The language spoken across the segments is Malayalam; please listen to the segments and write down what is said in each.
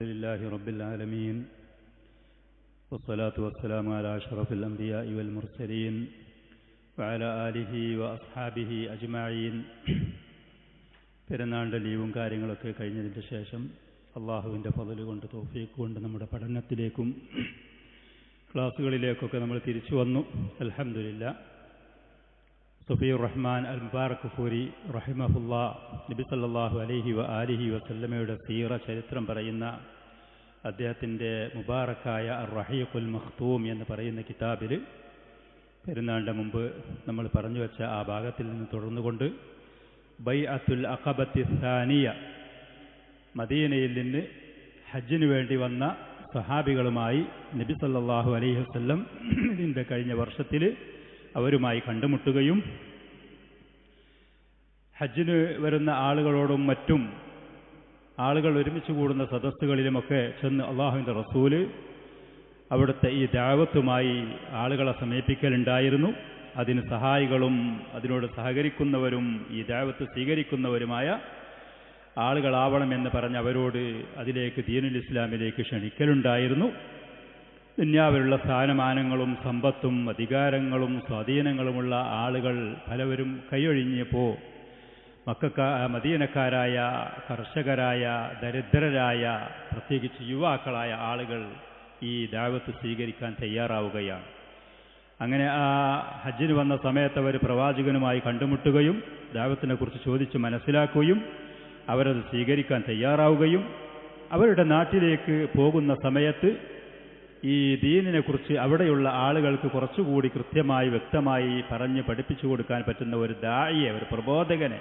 لله رب العالمين والصلاة والسلام على أشرف الأنبياء والمرسلين وعلى آله وأصحابه أجمعين. പെരുന്നാളിൻ്റെ ലീവും കാര്യങ്ങളൊക്കെ കഴിഞ്ഞതിൻ്റെ ശേഷം അള്ളാഹുവിൻ്റെ ഫള് കൊണ്ട് തൗഫീഖ് കൊണ്ട് നമ്മുടെ പഠനത്തിലേക്കും ക്ലാസ്സുകളിലേക്കൊക്കെ നമ്മൾ തിരിച്ചു വന്നു. അൽഹംദുലില്ലാ. സുഫിയുർ റഹ്മാൻ അൽ മുബാറക് ഫൂരി റഹിമഹുല്ലാ നബി സല്ലല്ലാഹു അലൈഹി വആലിഹി വസല്ലമയുടെ സീറ ചരിത്രം പറയുന്ന അദ്ദേഹത്തിൻ്റെ മുബാറക്കായ അർ-റഹീഖുൽ മഖ്തൂം എന്ന് പറയുന്ന കിതാബിൽ പെരുന്നാളിൻ്റെ മുമ്പ് നമ്മൾ പറഞ്ഞു വെച്ച ആ ഭാഗത്തിൽ നിന്ന് തുടർന്നുകൊണ്ട് ബൈഅത്തുൽ അഖബത്തി സാനിയ, മദീനയിൽ നിന്ന് ഹജ്ജിന് വേണ്ടി വന്ന സഹാബികളുമായി നബി സല്ലല്ലാഹു അലൈഹി വസല്ലം ഇതിൻ്റെ കഴിഞ്ഞ വർഷത്തിൽ അവരുമായി കണ്ടുമുട്ടുകയും ഹജ്ജിന് വരുന്ന ആളുകളോടും മറ്റും ആളുകൾ ഒരുമിച്ച് കൂടുന്ന സദസ്സുകളിലുമൊക്കെ ചെന്ന് അള്ളാഹുവിൻ്റെ റസൂല് അവിടുത്തെ ഈ ദഅവത്തുമായി ആളുകളെ സമീപിക്കലുണ്ടായിരുന്നു. അതിന് സഹായികളും അതിനോട് സഹകരിക്കുന്നവരും ഈ ദഅവത്ത് സ്വീകരിക്കുന്നവരുമായ ആളുകളാവണമെന്ന് പറഞ്ഞ് അവരോട് അതിലേക്ക് ദീനുൽ ഇസ്ലാമിലേക്ക് ക്ഷണിക്കലുണ്ടായിരുന്നു. ദുനിയാവിലുള്ള സ്ഥാനമാനങ്ങളും സമ്പത്തും അധികാരങ്ങളും സ്വാധീനങ്ങളുമുള്ള ആളുകൾ പലവരും കൈയൊഴിഞ്ഞപ്പോൾ മദീനക്കാരായ കർഷകരായ ദരിദ്രരായ പ്രത്യേകിച്ച് യുവാക്കളായ ആളുകൾ ഈ ദഅവത്ത് സ്വീകരിക്കാൻ തയ്യാറാവുകയാണ്. അങ്ങനെ ആ ഹജ്ജിന് വന്ന സമയത്ത് അവർ പ്രവാചകനുമായി കണ്ടുമുട്ടുകയും ദഅവത്തിനെ കുറിച്ച് ചോദിച്ച് മനസ്സിലാക്കുകയും അവരത് സ്വീകരിക്കാൻ തയ്യാറാവുകയും അവരുടെ നാട്ടിലേക്ക് പോകുന്ന സമയത്ത് ഈ ദീനിനെക്കുറിച്ച് അവിടെയുള്ള ആളുകൾക്ക് കുറച്ചുകൂടി കൃത്യമായി വ്യക്തമായി പറഞ്ഞ് പഠിപ്പിച്ചു കൊടുക്കാൻ പറ്റുന്ന ഒരു ദാഇയെ, ഒരു പ്രബോധകനെ,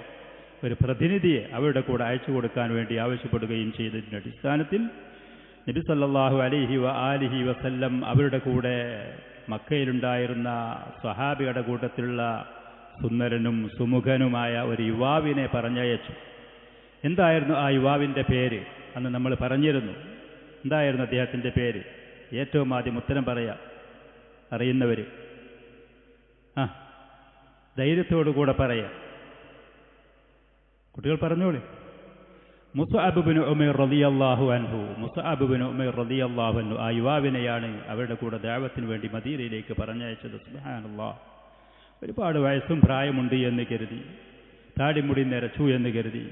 ഒരു പ്രതിനിധിയെ അവരുടെ കൂടെ അയച്ചു കൊടുക്കാൻ വേണ്ടി ആവശ്യപ്പെടുകയും ചെയ്തതിൻ്റെ അടിസ്ഥാനത്തിൽ നബി സല്ലല്ലാഹു അലൈഹി വആലിഹി വസല്ലം അവരുടെ കൂടെ മക്കയിലുണ്ടായിരുന്ന സ്വഹാബിയുടെ കൂട്ടത്തിലുള്ള സുന്ദരനും സുമുഖനുമായ ഒരു യുവാവിനെ പറഞ്ഞയച്ചു. എന്തായിരുന്നു ആ യുവാവിൻ്റെ പേര്? അന്ന് നമ്മൾ പറഞ്ഞിരുന്നു. എന്തായിരുന്നു അദ്ദേഹത്തിൻ്റെ പേര്? ഏറ്റവും ആദ്യം ഉത്തരം പറയാം അറിയുന്നവർ. ധൈര്യത്തോടുകൂടെ പറയാം. കുട്ടികൾ പറഞ്ഞോളൂ. മുസ്അബ് ഇബ്നു ഉമൈർ റളിയല്ലാഹു അൻഹു. മുസ്അബ് ഇബ്നു ഉമൈർ റളിയല്ലാഹു അൻഹു ആ യുവാവിനെയാണ് അവരുടെ കൂടെ ദഅവത്തിന് വേണ്ടി മദീനയിലേക്ക് പറഞ്ഞയച്ചത്. സുബ്ഹാനല്ലാഹ്. ഒരുപാട് വയസ്സും പ്രായമുണ്ട് എന്ന് കരുതി, താടിമുടി നരച്ചു എന്ന് കരുതി,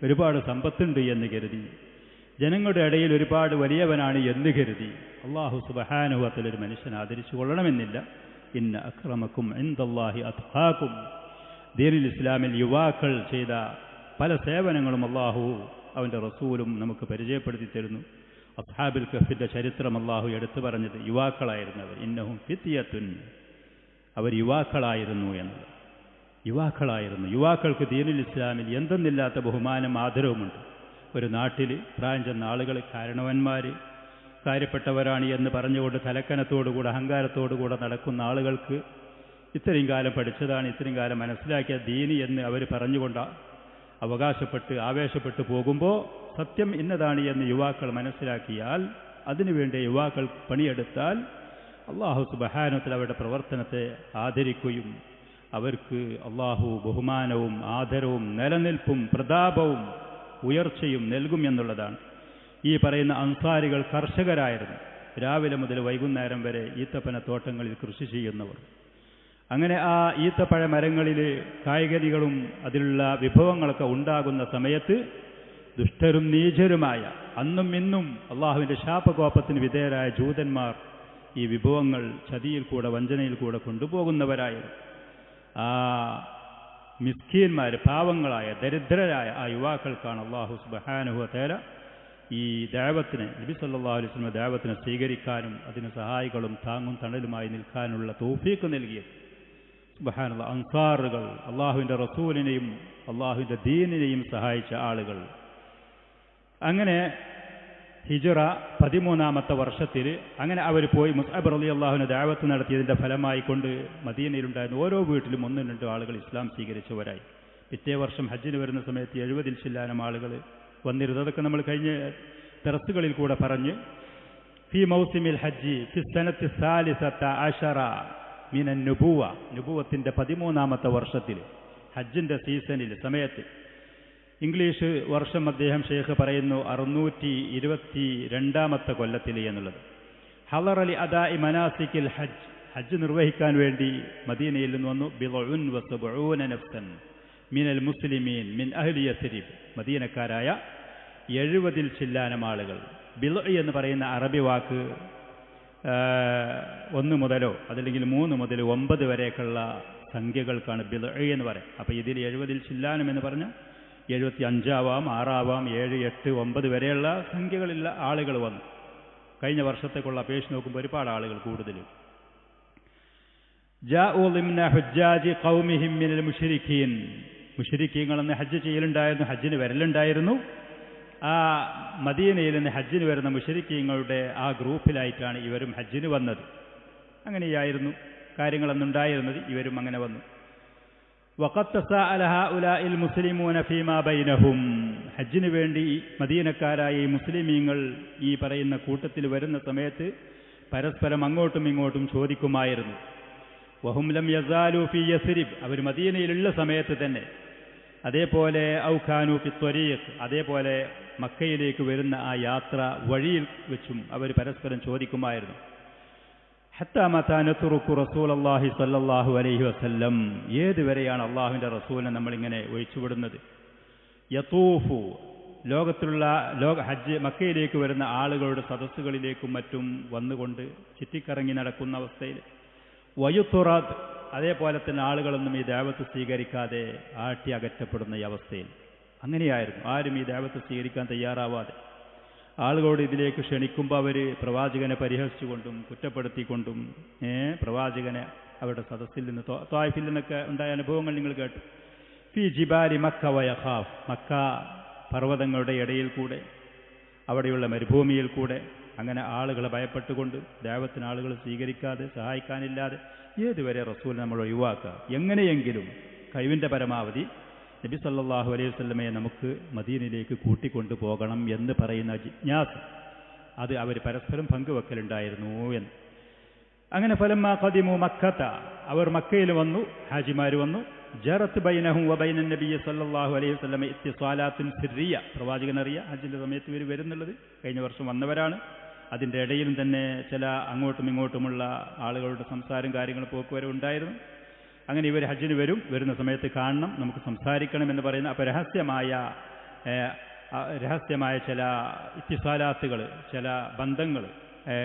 ഒരുപാട് സമ്പത്തുണ്ട് എന്ന് കരുതി, ജനങ്ങളുടെ ഇടയിൽ ഒരുപാട് വലിയവനാണ് എന്ന് കരുതി അല്ലാഹു സുബ്ഹാനഹു വ തആല ഒരു മനുഷ്യനെ ആദരിച്ചു കൊള്ളണമെന്നില്ല. ഇന്ന അക്രമക്കും ഇൻദല്ലാഹി അത്ഖാക്കും. ദീനുൽ ഇസ്ലാമിൽ യുവാക്കൾ ചെയ്ത പല സേവനങ്ങളും അല്ലാഹു അവൻ്റെ റസൂലും നമുക്ക് പരിചയപ്പെടുത്തി തരുന്നു. അസ്ഹാബുൽ കഹ്ഫിന്റെ ചരിത്രം അല്ലാഹു എടുത്തു പറഞ്ഞത് യുവാക്കളായിരുന്നവർ. ഇന്നഹും ഫിത്യത്തുൻ, അവർ യുവാക്കളായിരുന്നു എന്നത്. യുവാക്കളായിരുന്നു. യുവാക്കൾക്ക് ദീനുൽ ഇസ്ലാമിൽ എന്തെന്നില്ലാത്ത ബഹുമാനം ആദരവുമുണ്ട്. ഒരു നാട്ടിൽ പ്രായം ചെന്ന ആളുകൾ, കാരണവന്മാർ, കാര്യപ്പെട്ടവരാണ് എന്ന് പറഞ്ഞുകൊണ്ട് തലക്കനത്തോടുകൂടെ അഹങ്കാരത്തോടുകൂടെ നടക്കുന്ന ആളുകൾക്ക് ഇത്രയും കാലം പഠിച്ചതാണ്, ഇത്രയും കാലം മനസ്സിലാക്കിയ ദീനി എന്ന് അവർ പറഞ്ഞുകൊണ്ട് അവകാശപ്പെട്ട് ആവേശപ്പെട്ട് പോകുമ്പോൾ സത്യം ഇന്നതാണ് എന്ന് യുവാക്കൾ മനസ്സിലാക്കിയാൽ, അതിനുവേണ്ടി യുവാക്കൾ പണിയെടുത്താൽ അല്ലാഹു സുബ്ഹാനഹു വ തആല അവരുടെ പ്രവർത്തനത്തെ ആദരിക്കുകയും അവർക്ക് അല്ലാഹു ബഹുമാനവും ആദരവും നിലനിൽപ്പും പ്രതാപവും ഉയർച്ചയും നൽകും എന്നുള്ളതാണ്. ഈ പറയുന്ന അൻസാരികൾ കർഷകരായിരുന്നു. രാവിലെ മുതൽ വൈകുന്നേരം വരെ ഈത്തപ്പന തോട്ടങ്ങളിൽ കൃഷി ചെയ്യുന്നവർ. അങ്ങനെ ആ ഈത്തപ്പഴ മരങ്ങളിൽ കായ്കനികളും അതിലുള്ള വിഭവങ്ങളൊക്കെ ഉണ്ടാകുന്ന സമയത്ത് ദുഷ്ടരും നീചരുമായ അന്നും ഇന്നും അള്ളാഹുവിൻ്റെ ശാപകോപത്തിന് വിധേയരായ ജൂതന്മാർ ഈ വിഭവങ്ങൾ ചതിയിൽ കൂടെ വഞ്ചനയിൽ കൂടെ കൊണ്ടുപോകുന്നവരായിരുന്നു. ആ മിസ്കീന്മാർ, പാവങ്ങളായ ദരിദ്രരായ ആ യുവാക്കൾക്കാണ് അല്ലാഹു സുബ്ഹാനഹു വ തആല ഈ ദഅവത്തിനെ, നബി സല്ലല്ലാഹു അലൈഹി വസല്ലം ദഅവത്തിനെ സ്വീകരിക്കാനും അതിന് സഹായികളും താങ്ങും തണലുമായി നിൽക്കാനുള്ള തൗഫീഖ് നൽകിയത്. സുബ്ഹാനല്ലാഹ്. അൻസാറുകൾ, അല്ലാഹുവിൻ്റെ റസൂലിനെയും അല്ലാഹുവിൻ്റെ ദീനിനെയും സഹായിച്ച ആളുകൾ. അങ്ങനെ ഹിജ്റ 13-ാമത്തെ വർഷത്തിൽ അങ്ങനെ അവർ പോയി മുസ്അബ് റളിയല്ലാഹുവിനെ ദഅവത്ത് നടത്തിയതിൻ്റെ ഫലമായി കൊണ്ട് മദീനയിലുണ്ടായിരുന്ന ഓരോ വീട്ടിലും 1-2 ആളുകൾ ഇസ്ലാം സ്വീകരിച്ചവരായി. പിറ്റേ വർഷം ഹജ്ജിന് വരുന്ന സമയത്ത് 70-ൽ ചില്ലാനം ആളുകൾ വന്നിരുന്നു. അതൊക്കെ നമ്മൾ കഴിഞ്ഞ ദർസുകളിൽ കൂടെ പറഞ്ഞ് ഫി മൗസിമിൽ ഹജ്ജി ഫി സനത്തി സാലിസത അശറ മിനൻ നുബുവ, നുബുവത്തിൻ്റെ 13-ാമത്തെ വർഷത്തിൽ ഹജ്ജിൻ്റെ സീസണിൽ സമയത്ത് ഇംഗ്ലീഷ് വർഷം അദ്ദേഹം ഷെയ്ഖ് പറയുന്നു 622 കൊല്ലത്തിൽ എന്നുള്ളത്. ഹളർ അലി അദാഇ മനാസിക്കിൽ ഹജ്ജ് നിർവഹിക്കാൻ വേണ്ടി മദീനയിൽ നിന്ന് വന്നു. ബിദ്ഉൻ വസബ്ഊന നഫ്സൻ മിനൽ മുസ്ലിമീൻ മിൻ അഹ്ലി യസ്രിബ്, മദീനക്കാരായ 70 ചില്ലാനം ആളുകൾ. ബിദ്ഉ എന്ന് പറയുന്ന അറബി വാക്ക് 1 മുതലോ അതല്ലെങ്കിൽ 3 മുതൽ 9 വരെയൊക്കെയുള്ള സംഖ്യകൾക്കാണ് ബിദ്ഉ എന്ന് പറയാം. അപ്പോൾ ഇതിൽ 70 ചില്ലാനം എന്ന് പറഞ്ഞാൽ 75 ആവാം, 6 ആവാം, 7, 8, 9 വരെയുള്ള സംഖ്യകളുള്ള ആളുകൾ വന്നു. കഴിഞ്ഞ വർഷത്തേക്കുള്ള അപേക്ഷ നോക്കുമ്പോൾ ഒരുപാട് ആളുകൾ കൂടുതൽ. ജാഉ ളിംന ഹുജ്ജാജി ഖൗമിഹിം മിനൽ മുശ്രിക്കീൻ, മുശ്രിക്കീങ്ങൾ എന്ന് ഹജ്ജ് ചെയ്യലുണ്ടായിരുന്നു, ഹജ്ജിന് വരലുണ്ടായിരുന്നു. ആ മദീനയിൽ നിന്ന് ഹജ്ജിന് വരുന്ന മുശ്രിക്കീങ്ങളുടെ ആ ഗ്രൂപ്പിലായിട്ടാണ് ഇവരും ഹജ്ജിന് വന്നത്. അങ്ങനെയായിരുന്നു കാര്യങ്ങളെന്നുണ്ടായിരുന്നത്. ഇവരും അങ്ങനെ വന്നു. വഖദ് തസാഅല ഹഉലാഇൽ മുസ്ലിമൂന ഫീമാ ബൈനഹും, ഹജ്ജിന് വേണ്ടി മദീനക്കാരായ ഈ മുസ്ലിമീങ്ങൾ ഈ പറയുന്ന കൂട്ടത്തിൽ വരുന്ന സമയത്ത് പരസ്പരം അങ്ങോട്ടും ഇങ്ങോട്ടും ചോദിക്കുമായിരുന്നു. വഹും ലം യസാലു ഫി യസ്രിബ്, അവർ മദീനയിലുള്ള സമയത്ത് തന്നെ. അതേപോലെ ഔ ഖാനു ഫി ത്വരീഖ്, അതേപോലെ മക്കയിലേക്ക് വരുന്ന ആ യാത്ര വഴിയിൽ വെച്ചും അവർ പരസ്പരം ചോദിക്കുമായിരുന്നു. ഹത്താ മതാ നത്റുകു റസൂലല്ലാഹി സ്വല്ലല്ലാഹു അലൈഹി വസല്ലം, ഏതുവരെയാണ് അള്ളാഹുവിൻ്റെ റസൂലിനെ നമ്മളിങ്ങനെ ഒഴിച്ചുവിടുന്നത്. യതൂഫു, ലോകത്തിലുള്ള ഹജ്ജ് മക്കയിലേക്ക് വരുന്ന ആളുകളുടെ സദസ്സുകളിലേക്കും മറ്റും വന്നുകൊണ്ട് ചുറ്റിക്കറങ്ങി നടക്കുന്ന അവസ്ഥയിൽ. വയുത്തുറാദ്, അതേപോലെ തന്നെ ആളുകളൊന്നും ഈ ദഅവത്ത് സ്വീകരിക്കാതെ ആട്ടി അകറ്റപ്പെടുന്ന ഈ അവസ്ഥയിൽ. അങ്ങനെയായിരുന്നു. ആരും ഈ ദഅവത്ത് സ്വീകരിക്കാൻ തയ്യാറാവാതെ ആളുകളോട് ഇതിലേക്ക് ക്ഷണിക്കുമ്പോൾ അവർ പ്രവാചകനെ പരിഹസിച്ചുകൊണ്ടും കുറ്റപ്പെടുത്തിക്കൊണ്ടും പ്രവാചകനെ അവരുടെ സദസ്സിൽ നിന്ന് ത്വായിഫിൽ നിന്നൊക്കെ ഉണ്ടായ അനുഭവങ്ങൾ നിങ്ങൾ കേട്ടു. ഫി ജിബാലി മക്ക വയഖാഫ്, മക്ക പർവ്വതങ്ങളുടെ ഇടയിൽ കൂടെ, അവിടെയുള്ള മരുഭൂമിയിൽ കൂടെ, അങ്ങനെ ആളുകളെ ഭയപ്പെട്ടുകൊണ്ട് ദഅവത്തിന് ആളുകൾ സ്വീകരിക്കാതെ സഹായിക്കാനില്ലാതെ ഏതുവരെ റസൂൽ നമ്മൾ ഒഴിവാക്കുക. എങ്ങനെയെങ്കിലും കഴിവിൻ്റെ പരമാവധി നബി സല്ലല്ലാഹു അലൈഹി വസല്ലമയെ നമുക്ക് മദീനയിലേക്ക് കൂട്ടിക്കൊണ്ടു പോകണം എന്ന് പറയുന്ന ജിജ്ഞാസ അത് അവർ പരസ്പരം പങ്കുവെക്കലുണ്ടായിരുന്നു എന്ന്. അങ്ങനെ ഫലമ്മാ ഖദിമു മക്കത്ത, അവർ മക്കയിൽ വന്നു, ഹാജിമാർ വന്നു. ജറത്ത് ബൈനഹും വബൈന നബി സല്ലല്ലാഹു അലൈഹി വസല്ലമ ഇത്തിസാലാത്തുൻ സിർരിയ, പ്രവാചകനറിയാം ഹജ്ജിൻ്റെ സമയത്ത് ഇവർ വരുന്നുള്ളത്, കഴിഞ്ഞ വർഷം വന്നവരാണ്. അതിൻ്റെ ഇടയിലും തന്നെ ചില അങ്ങോട്ടും ഇങ്ങോട്ടുമുള്ള ആളുകളുടെ സംസാരം കാര്യങ്ങൾ പോക്കുവരവ് ഉണ്ടായിരുന്നു. അങ്ങനെ ഇവർ ഹജ്ജിന് വരുന്ന സമയത്ത് കാണണം, നമുക്ക് സംസാരിക്കണം എന്ന് പറയുന്ന അപ്പോൾ രഹസ്യമായ ചില ഇത്തിസാലാത്തുകൾ, ചില ബന്ധങ്ങൾ,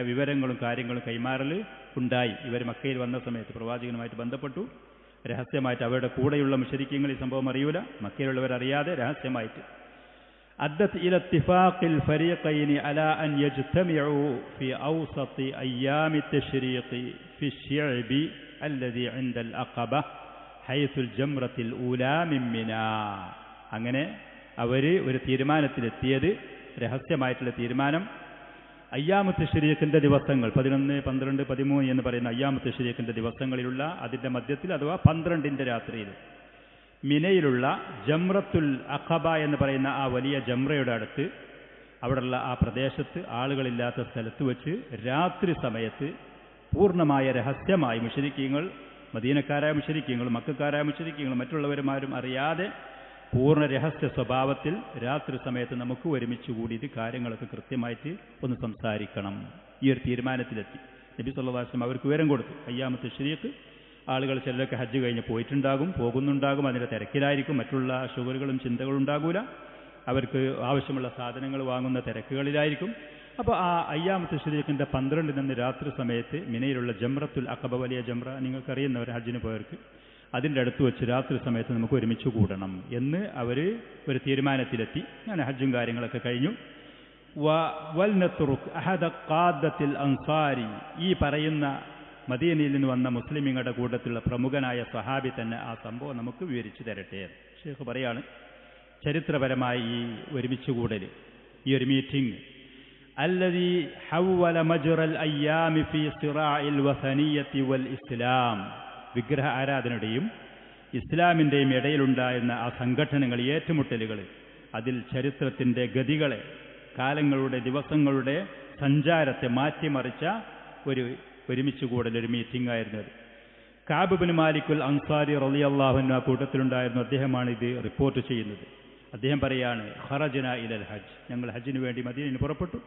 വിവരങ്ങളും കാര്യങ്ങളും കൈമാറൽ ഉണ്ടായി. ഇവർ മക്കയിൽ വന്ന സമയത്ത് പ്രവാചകനുമായിട്ട് ബന്ധപ്പെട്ടു. രഹസ്യമായിട്ട് അവരുടെ കൂടെയുള്ള മുശ്രിക്കീങ്ങൾ ഈ സംഭവം അറിയൂല, മക്കയിലുള്ളവരറിയാതെ രഹസ്യമായിട്ട്. അദ്ദത് ഇല ഇത്തിഫാഖിൽ ഫരീഖൈനി അലാ അൻ യജ്തമിഉ ഫി ഔസതി അയ്യാമി തശ്രീഖി ഫി ശിഅബി അല്ലദി ഇൻദൽ അഖബ ഹൈസുൽ ജംറത്തിൽ ഊലാ മിൻ മിനാ. അങ്ങനെ അവർ ഒരു തീരുമാനത്തിലെത്തിയത്, രഹസ്യമായിട്ടുള്ള തീരുമാനം, അയ്യാമു തശ്രീഖിൻ്റെ ദിവസങ്ങൾ 11, 12, 13 എന്ന് പറയുന്ന അയ്യാമു തശ്രീഖിൻ്റെ ദിവസങ്ങളിലുള്ള അതിൻ്റെ മധ്യത്തിൽ അഥവാ 12ന്റെ രാത്രിയിൽ മിനയിലുള്ള ജംറത്തുൽ അഖബ എന്ന് പറയുന്ന ആ വലിയ ജംറയുടെ അടുത്ത്, അവിടെയുള്ള ആ പ്രദേശത്ത് ആളുകളില്ലാത്ത സ്ഥലത്ത് വെച്ച് രാത്രി സമയത്ത് പൂർണ്ണമായ രഹസ്യമായി മുശ്രിക്കീങ്ങൾ, മദീനക്കാരായ മുശ്രിക്കീങ്ങൾ, മക്കക്കാരായ മുശ്രിക്കീങ്ങൾ, മറ്റുള്ളവരുമാരും അറിയാതെ പൂർണ്ണ രഹസ്യ സ്വഭാവത്തിൽ രാത്രി സമയത്ത് നമുക്ക് ഒരുമിച്ച് കൂടിയിട്ട് കാര്യങ്ങളൊക്കെ കൃത്യമായിട്ട് ഒന്ന് സംസാരിക്കണം. ഈ ഒരു തീരുമാനത്തിലെത്തി. നബി സല്ലല്ലാഹു അലൈഹി വസല്ലം അവർക്ക് വിവരം കൊടുത്തു. അയ്യാമു തശ്രീഖ് ആളുകൾ ചിലരൊക്കെ ഹജ്ജ് കഴിഞ്ഞ് പോയിട്ടുണ്ടാകും, പോകുന്നുണ്ടാകും, അതിൻ്റെ തിരക്കിലായിരിക്കും, മറ്റുള്ള ഷുഗറുകളും ചിന്തകളും ഉണ്ടാകൂല, അവർക്ക് ആവശ്യമുള്ള സാധനങ്ങൾ വാങ്ങുന്ന തിരക്കുകളിലായിരിക്കും. അപ്പോൾ ആ അയ്യാമു തശ്രീഖിൻ്റെ 12 നിന്ന് രാത്രി സമയത്ത് മിനയിലുള്ള ജംറത്തുൽ അഖബ, വലിയ ജംറ നിങ്ങൾക്കറിയുന്നവർ ഹജ്ജിന് പോയവർക്ക്, അതിൻ്റെ അടുത്ത് വെച്ച് രാത്രി സമയത്ത് നമുക്ക് ഒരുമിച്ച് കൂടണം എന്ന് അവർ ഒരു തീരുമാനത്തിലെത്തി. അങ്ങനെ ഹജ്ജും കാര്യങ്ങളൊക്കെ കഴിഞ്ഞു. വൽനത്റുക് അഹദ ഖാദത്തിൽ അൻസാരി, ഈ പറയുന്ന മദീനയിൽ നിന്ന് വന്ന മുസ്ലിമീങ്ങളുടെ കൂട്ടത്തിലുള്ള പ്രമുഖനായ സഹാബി തന്നെ ആ സംഭവം നമുക്ക് വിവരിച്ചു തരട്ടെ. ഷേഖ് പറയാണ്, ചരിത്രപരമായി ഈ ഒരുമിച്ച് കൂടൽ, ഈ ഒരു മീറ്റിംഗ്, അല്ലദീ ഹവ്വല മജ്റൽ അയ്യാമി ഫീ സിറാഇൽ വസനിയ്യത്തി വൽ ഇസ്ലാം, വിഗ്രഹ ആരാധനയുടെയും ഇസ്ലാമിൻ്റെയും ഇടയിലുണ്ടായിരുന്ന ആ സംഘടനകൾ, ഏറ്റുമുട്ടലുകൾ, അതിൽ ചരിത്രത്തിൻ്റെ ഗതികളെ, കാലങ്ങളുടെ ദിവസങ്ങളുടെ സഞ്ചാരത്തെ മാറ്റിമറിച്ച ഒരുമിച്ച് കൂടൽ, ഒരു മീറ്റിംഗ് ആയിരുന്നു അത്. കഅബ് ഇബ്നു മാലിക്കുൽ അൻസാരി റളിയല്ലാഹു അൻഹു ആ കൂട്ടത്തിലുണ്ടായിരുന്നു. അദ്ദേഹമാണ് ഇത് റിപ്പോർട്ട് ചെയ്യുന്നത്. അദ്ദേഹം പറയാണ്, ഖറജ്ന ഇലൽ ഹജ്ജ്, ഞങ്ങൾ ഹജ്ജിന് വേണ്ടി മദീനയിൽ പുറപ്പെട്ടു.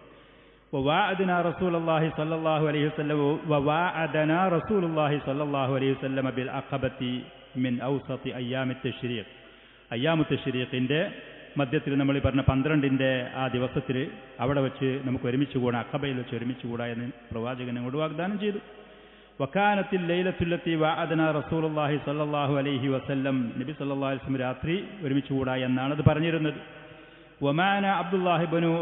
വവാഅദനാ റസൂലുള്ളാഹി സ്വല്ലല്ലാഹു അലൈഹി വസല്ലം വവാഅദനാ റസൂലുള്ളാഹി സ്വല്ലല്ലാഹു അലൈഹി വസല്ലം ബിൽ അഖബത്തി മിൻ ഔസതി അയ്യാമിത് തശ്രീഖ്. അയ്യാമുത് തശ്രീഖിന്റെ മധ്യത്തിൽ നമ്മൾ ഈ പറഞ്ഞ 12ന്റെ ആ ദിവസത്തിൽ അവിടെ വെച്ച് നമുക്ക് ഒരുമിച്ച് കൂടാം, അഖബയിൽ വെച്ച് ഒരുമിച്ച് കൂടാ എന്ന് പ്രവാചകൻ ഞങ്ങളോട് വാഗ്ദാനം ചെയ്തു. വക്കാനത്തിൽ ലൈലത്തുല്ലത്തി വഅദനാ റസൂലുള്ളാഹി സ്വല്ലല്ലാഹു അലൈഹി വസല്ലം, നബി സല്ലല്ലാഹു അലൈഹി വസല്ലം രാത്രി ഒരുമിച്ച് കൂടാ എന്നാണ് അത് പറഞ്ഞിരുന്നത്. വമാന അബ്ദുല്ലാഹി ഇബ്നു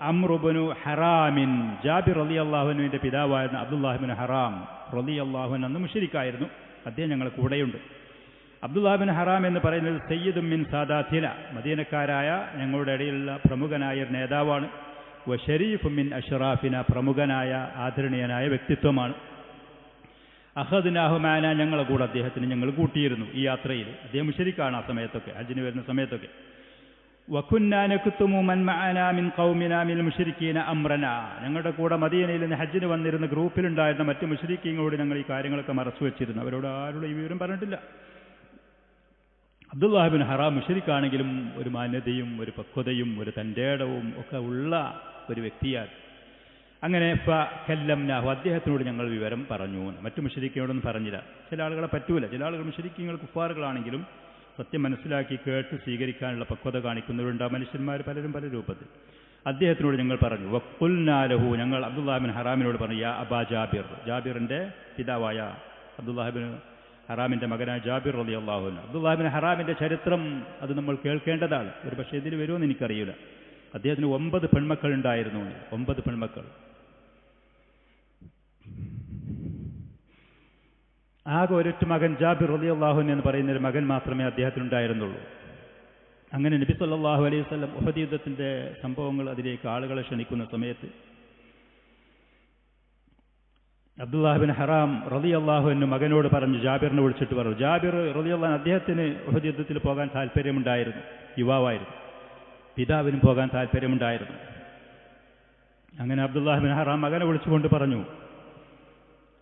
അംർ ഇബ്നു ഹറാമിൻ, ജാബിർ റളിയല്ലാഹു അൻഹുവിന്റെ പിതാവായിരുന്ന അബ്ദുല്ലാഹി ഇബ്നു ഹറാം റളിയല്ലാഹു അൻഹു അന്ന് മുശ്രിക്കായിരുന്നു, അദ്ദേഹം ഞങ്ങളുടെ കൂടെയുണ്ട്. അബ്ദുല്ലാഹി ഇബ്നു ഹറാം എന്ന് പറയുന്നത് സയ്യിദും മിൻ സാദാത്തിന, മദീനക്കാരായ ഞങ്ങളുടെ ഇടയിലുള്ള പ്രമുഖനായ ഒരു നേതാവാണ്. വശരീഫും മിൻ അഷ്റാഫിന, പ്രമുഖനായ ആദരണീയനായ വ്യക്തിത്വമാണ്. അഖദ്നാഹു മാന, ഞങ്ങളെ കൂടെ അദ്ദേഹത്തിന് ഞങ്ങൾ കൂട്ടിയിരുന്നു ഈ യാത്രയിൽ. അദ്ദേഹം മുശ്രിക്കാണ് ആ സമയത്തൊക്കെ, ഹജ്ജിന് വരുന്ന സമയത്തൊക്കെ. വകുന്നാ നക്തുമു മൻ മഅനാ മിൻ ഖൗമിനാ മിൽ മുശ്രിക്കീന അംറനാ, ഞങ്ങളുടെ കൂടെ മദീനയിൽ നിന്ന് ഹജ്ജിന് വന്നിരുന്ന ഗ്രൂപ്പിലുണ്ടായിരുന്ന മറ്റു മുശ്രിക്കീങ്ങളോട് ഞങ്ങൾ ഈ കാര്യങ്ങളൊക്കെ മറച്ചു വെച്ചിരുന്നു, അവരോട് ആരോടും ഈ വിവരം പറഞ്ഞിട്ടില്ല. അബ്ദുല്ലാഹി ഇബ്നു ഹറാം മുശ്രിക്കാണെങ്കിലും ഒരു മാന്യതയും ഒരു പക്വതയും ഒരു തൻ്റെടവും ഒക്കെ ഉള്ള ഒരു വ്യക്തിയാണ്. അങ്ങനെ ഫകല്ലംനാഹു, അദ്ദേഹത്തിനോട് ഞങ്ങൾ വിവരം പറഞ്ഞു. മറ്റു മുശ്രിക്കീങ്ങളോടൊന്നും പറഞ്ഞില്ല. ചില ആളുകളെ പറ്റൂല, ചില ആളുകൾ മുശ്രിക്കീങ്ങൾ കുഫാറുകളാണെങ്കിലും സത്യം മനസ്സിലാക്കി കേട്ട് സ്വീകരിക്കാനുള്ള പക്വത കാണിക്കുന്നവരുണ്ടാവും മനുഷ്യന്മാർ പലരും പല രൂപത്തിൽ. അദ്ദേഹത്തിനോട് ഞങ്ങൾ പറഞ്ഞു. വഖുൽനാ ലഹു, ഞങ്ങൾ അബ്ദുല്ലാഹി ഇബ്നു ഹറാമിനോട് പറഞ്ഞു, യാ അബാ ജാബിർ, ജാബിറിന്റെ പിതാവായ അബ്ദുല്ലാഹി ഇബ്നു ഹറാമിന്റെ മകനായ ജാബിർ റളിയല്ലാഹു അൻഹു. അബ്ദുല്ലാഹി ഇബ്നു ഹറാമിന്റെ ചരിത്രം അത് നമ്മൾ കേൾക്കേണ്ടതാണ്. ഒരു പക്ഷേ ഇതിൽ വരുമെന്ന് എനിക്കറിയില്ല. അദ്ദേഹത്തിന് 9 പെൺമക്കൾ ഉണ്ടായിരുന്നു, 9 പെൺമക്കൾ. ആകെ ഒരൊറ്റ മകൻ ജാബിർ റളിയല്ലാഹു അൻഹു എന്ന് പറയുന്ന ഒരു മകൻ മാത്രമേ അദ്ദേഹത്തിനുണ്ടായിരുന്നുള്ളൂ. അങ്ങനെ നബി സല്ലല്ലാഹു അലൈഹി വസല്ലം ഉഹദ് യുദ്ധത്തിന്റെ സംഭവങ്ങൾ അതിലേക്ക് ആളുകളെ ക്ഷണിക്കുന്ന സമയത്ത് അബ്ദുല്ലാഹി ഇബ്നു ഹറാം റളിയല്ലാഹു അൻഹു മകനോട് പറഞ്ഞു, ജാബിറിനെ വിളിച്ചിട്ട് പറഞ്ഞു. ജാബിർ റളിയല്ലാഹു അൻഹു അദ്ദേഹത്തിന് ഉഹദ് യുദ്ധത്തിൽ പോകാൻ താല്പര്യമുണ്ടായിരുന്നു, യുവാവായിരുന്നു. പിതാവിനും പോകാൻ താല്പര്യമുണ്ടായിരുന്നു. അങ്ങനെ അബ്ദുല്ലാഹി ഇബ്നു ഹറാം മകനെ വിളിച്ചുകൊണ്ട് പറഞ്ഞു,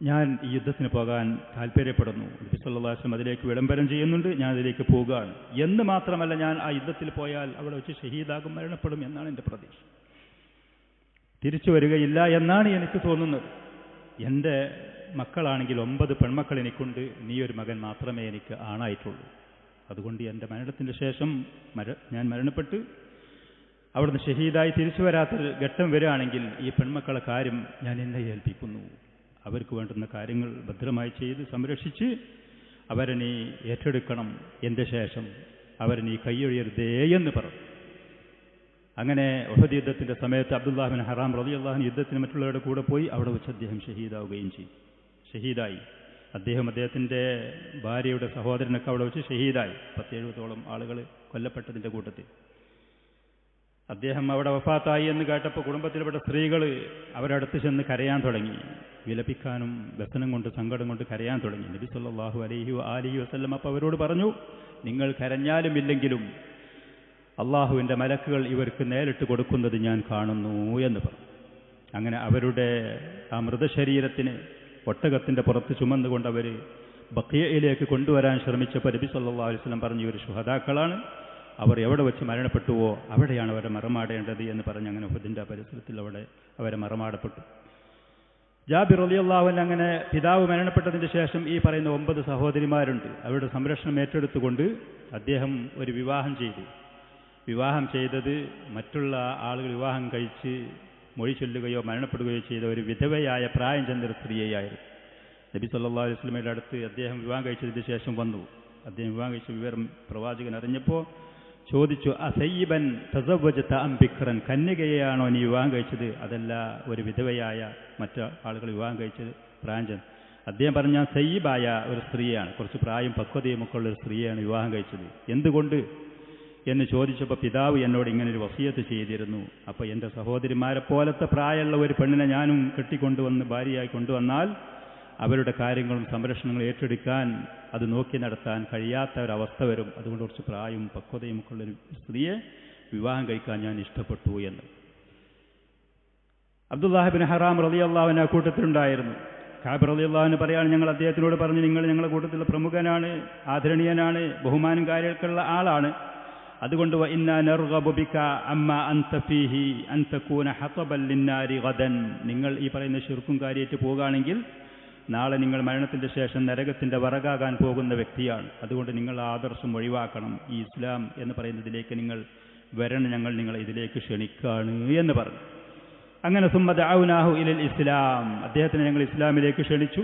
ഞാൻ ഈ യുദ്ധത്തിന് പോകാൻ താല്പര്യപ്പെടുന്നു, നബി സല്ലല്ലാഹു അലൈഹി വസല്ലം അതിലേക്ക് വിളംബരം ചെയ്യുന്നുണ്ട്, ഞാൻ അതിലേക്ക് പോകുകയാണ്. എന്ന് മാത്രമല്ല, ഞാൻ ആ യുദ്ധത്തിൽ പോയാൽ അവിടെ വെച്ച് ഷഹീദാകും, മരണപ്പെടും എന്നാണ് എൻ്റെ പ്രതീക്ഷ. തിരിച്ചു വരികയില്ല എന്നാണ് എനിക്ക് തോന്നുന്നത്. എൻ്റെ മക്കളാണെങ്കിൽ 9 പെൺമക്കൾ എനിക്കുണ്ട്, നീ ഒരു മകൻ മാത്രമേ എനിക്ക് ആണായിട്ടുള്ളൂ. അതുകൊണ്ട് എൻ്റെ മരണത്തിൻ്റെ ശേഷം ഞാൻ മരണപ്പെട്ട് അവിടുന്ന് ഷഹീദായി തിരിച്ചു വരാത്തൊരു ഘട്ടം വരികയാണെങ്കിൽ ഈ പെൺമക്കളെ കാര്യം ഞാൻ എന്നെ ഏൽപ്പിക്കുന്നു. അവർക്ക് വേണ്ടുന്ന കാര്യങ്ങൾ ഭദ്രമായി ചെയ്ത് സംരക്ഷിച്ച് അവരെ നീ ഏറ്റെടുക്കണം, എൻ്റെ ശേഷം അവരെ നീ കൈയൊഴിയരുതേ എന്ന് പറഞ്ഞു. അങ്ങനെ ഉഹദ് യുദ്ധത്തിൻ്റെ സമയത്ത് അബ്ദുല്ലാഹി ഇബ്നു ഹറാം റളിയല്ലാഹു അൻഹു യുദ്ധത്തിന് മറ്റുള്ളവരുടെ കൂടെ പോയി. അവിടെ വെച്ച് അദ്ദേഹം ഷഹീദാവുകയും ചെയ്തു. ഷഹീദായി. അദ്ദേഹത്തിൻ്റെ ഭാര്യയുടെ സഹോദരനൊക്കെ അവിടെ വെച്ച് ഷഹീദായി. 10-70 ആളുകൾ കൊല്ലപ്പെട്ടതിൻ്റെ കൂട്ടത്തിൽ. അദ്ദേഹം അവിടെ വഫാത്തായി എന്ന് കേട്ടപ്പോൾ കുടുംബത്തിൽപ്പെട്ട സ്ത്രീകൾ അവരടുത്ത് ചെന്ന് കരയാൻ തുടങ്ങി, വിലപിക്കാനും വ്യസനം കൊണ്ട് സങ്കടം കൊണ്ട് കരയാൻ തുടങ്ങി. നബി സല്ലല്ലാഹു അലൈഹി വസല്ലം അപ്പോൾ അവരോട് പറഞ്ഞു, നിങ്ങൾ കരഞ്ഞാലും ഇല്ലെങ്കിലും അള്ളാഹുവിൻ്റെ മലക്കുകൾ ഇവർക്ക് നേരിട്ട് കൊടുക്കുന്നത് ഞാൻ കാണുന്നു എന്ന് പറഞ്ഞു. അങ്ങനെ അവരുടെ ആ മൃതശരീരത്തിന് ഒട്ടകത്തിൻ്റെ പുറത്ത് ചുമന്നുകൊണ്ട് അവർ ബഖീഇലേക്ക് കൊണ്ടുവരാൻ ശ്രമിച്ചപ്പോൾ നബി സല്ലല്ലാഹു അലൈഹി വസല്ലം പറഞ്ഞു, ഇവർ ശുഹദാക്കളാണ്, അവർ എവിടെ വെച്ച് മരണപ്പെട്ടുവോ അവിടെയാണ് അവരെ മറമാടേണ്ടത് എന്ന് പറഞ്ഞ് അങ്ങനെ ഉഹദിൻ്റെ പരിസരത്തിൽ അവരെ മറമാടപ്പെട്ടു. ജാബിർ റളിയല്ലാഹു അൻഹു അങ്ങനെ പിതാവ് മരണപ്പെട്ടതിന് ശേഷം ഈ പറയുന്ന 9 സഹോദരിമാരുണ്ട്, അവരുടെ സംരക്ഷണം ഏറ്റെടുത്തുകൊണ്ട് അദ്ദേഹം ഒരു വിവാഹം ചെയ്തു. വിവാഹം ചെയ്തത് മറ്റുള്ള ആളുകൾ വിവാഹം കഴിച്ച് മൊഴി ചൊല്ലുകയോ മരണപ്പെടുകയോ ചെയ്ത ഒരു വിധവയായ പ്രായം ചെന്ന സ്ത്രീയായിരുന്നു. നബി സല്ലല്ലാഹു അലൈഹി വസല്ലമയുടെ അടുത്ത് അദ്ദേഹം വിവാഹം കഴിച്ചതിന് ശേഷം വന്നു. അദ്ദേഹം വിവാഹം കഴിച്ച വിവരം പ്രവാചകൻ അറിഞ്ഞപ്പോൾ ചോദിച്ചു, അസയ്യിബൻ തസവ്വജത അം ബിക്റൻ, കന്യകയെയാണോ നീ വിവാഹം കഴിച്ചത്, അതല്ല ഒരു വിധവയായ മറ്റു ആളുകൾ വിവാഹം കഴിച്ചത് പ്രായം ചെന്ന്? അദ്ദേഹം പറഞ്ഞു, ഞാൻ സയ്യിബായ ഒരു സ്ത്രീയാണ്, കുറച്ച് പ്രായം പക്വതയും ഒക്കെ ഉള്ള ഒരു സ്ത്രീയാണ് വിവാഹം കഴിച്ചത്. എന്തുകൊണ്ട് എന്ന് ചോദിച്ചപ്പോൾ പിതാവ് എന്നോട് ഇങ്ങനൊരു വസിയത്ത് ചെയ്തിരുന്നു. അപ്പോൾ എൻ്റെ സഹോദരിമാരെ പോലത്തെ പ്രായമുള്ള ഒരു പെണ്ണിനെ ഞാനും കെട്ടിക്കൊണ്ടുവന്ന് ഭാര്യയായി കൊണ്ടുവന്നാൽ അവരുടെ കാര്യങ്ങളും സംരക്ഷണങ്ങളും ഏറ്റെടുക്കാൻ അത് നോക്കി നടത്താൻ കഴിയാത്ത ഒരവസ്ഥ വരും. അതുകൊണ്ട് കുറച്ച് പ്രായവും പക്വതയും ഒക്കെ ഉള്ളൊരു സ്ത്രീയെ വിവാഹം കഴിക്കാൻ ഞാൻ ഇഷ്ടപ്പെട്ടു എന്ന്. അബ്ദുല്ലാഹി ഇബ്നു ഹറാം റളിയല്ലാഹു അൻഹു കൂട്ടത്തിലുണ്ടായിരുന്നു. കഅബ് റളിയല്ലാഹു അൻഹു പറയാണ്, ഞങ്ങൾ അദ്ദേഹത്തിനോട് പറഞ്ഞു, നിങ്ങൾ ഞങ്ങളുടെ കൂട്ടത്തിലുള്ള പ്രമുഖനാണ്, ആദരണീയനാണ്, ബഹുമാനം കാര്യമൊക്കെയുള്ള ആളാണ്. അതുകൊണ്ട് ഇന്നാ നർഗബു ബിക അമ്മാ അൻത ഫീഹി അൻ തകൂന ഹതബൻ ലിന്നാരി ഗദൻ, നിങ്ങൾ ഈ പറയുന്ന ശിർക്കും കാര്യമായിട്ട് പോകുകയാണെങ്കിൽ നാളെ നിങ്ങൾ മരണത്തിൻ്റെ ശേഷം നരകത്തിൻ്റെ വറകാകാൻ പോകുന്ന വ്യക്തിയാണ്. അതുകൊണ്ട് നിങ്ങൾ ആ ആദർശം ഒഴിവാക്കണം, ഈ ഇസ്ലാം എന്ന് പറയുന്നതിലേക്ക് നിങ്ങൾ വരണം, ഞങ്ങൾ നിങ്ങളെ ഇതിലേക്ക് ക്ഷണിക്കുകയാണ് എന്ന് പറഞ്ഞു. അങ്ങനെ സുമ്മ ദഅൗനാഹു ഇലൽ ഇസ്ലാം, അദ്ദേഹത്തിനെ ഞങ്ങൾ ഇസ്ലാമിലേക്ക് ക്ഷണിച്ചു.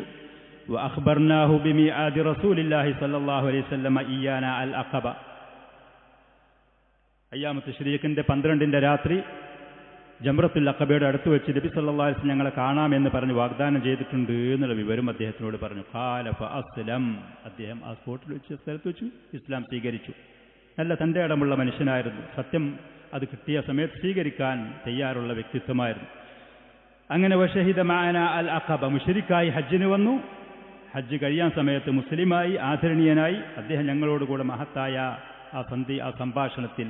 വഅഖ്ബർനാഹു ബിമിആദി റസൂലില്ലാഹി സ്വല്ലല്ലാഹു അലൈഹി വസല്ലം ഇയ്യാന അൽ അഖബ, അയ്യാമത്ത് തശ്രീഖിന്റെ 12ന്റെ രാത്രി ജംറത്തുൽ അഖബയുടെ അടുത്ത് വെച്ച് നബി സല്ലല്ലാഹു അലൈഹി വസല്ലം ഞങ്ങളെ കാണാമെന്ന് പറഞ്ഞ് വാഗ്ദാനം ചെയ്തിട്ടുണ്ട് എന്നുള്ള വിവരം അദ്ദേഹത്തിനോട് പറഞ്ഞു. ഖാല ഫഅസ്ലം, അദ്ദേഹം ആ സ്പോട്ടിൽ വെച്ച് സ്ഥലത്ത് വെച്ചു ഇസ്ലാം സ്വീകരിച്ചു. നല്ല തൻ്റെ ഇടമുള്ള മനുഷ്യനായിരുന്നു, സത്യം അത് കിട്ടിയ സമയത്ത് സ്വീകരിക്കാൻ തയ്യാറുള്ള വ്യക്തിത്വമായിരുന്നു. അങ്ങനെ വശഹിദ മഅന അൽ അഖബ, മുശ്രിക്കായി ഹജ്ജിന് വന്നു. ഹജ്ജ് കഴിയാൻ സമയത്ത് മുസ്ലിമായി ആദരണീയനായി അദ്ദേഹം ഞങ്ങളോടുകൂടെ മഹത്തായ ആ സംഭാഷണത്തിൽ,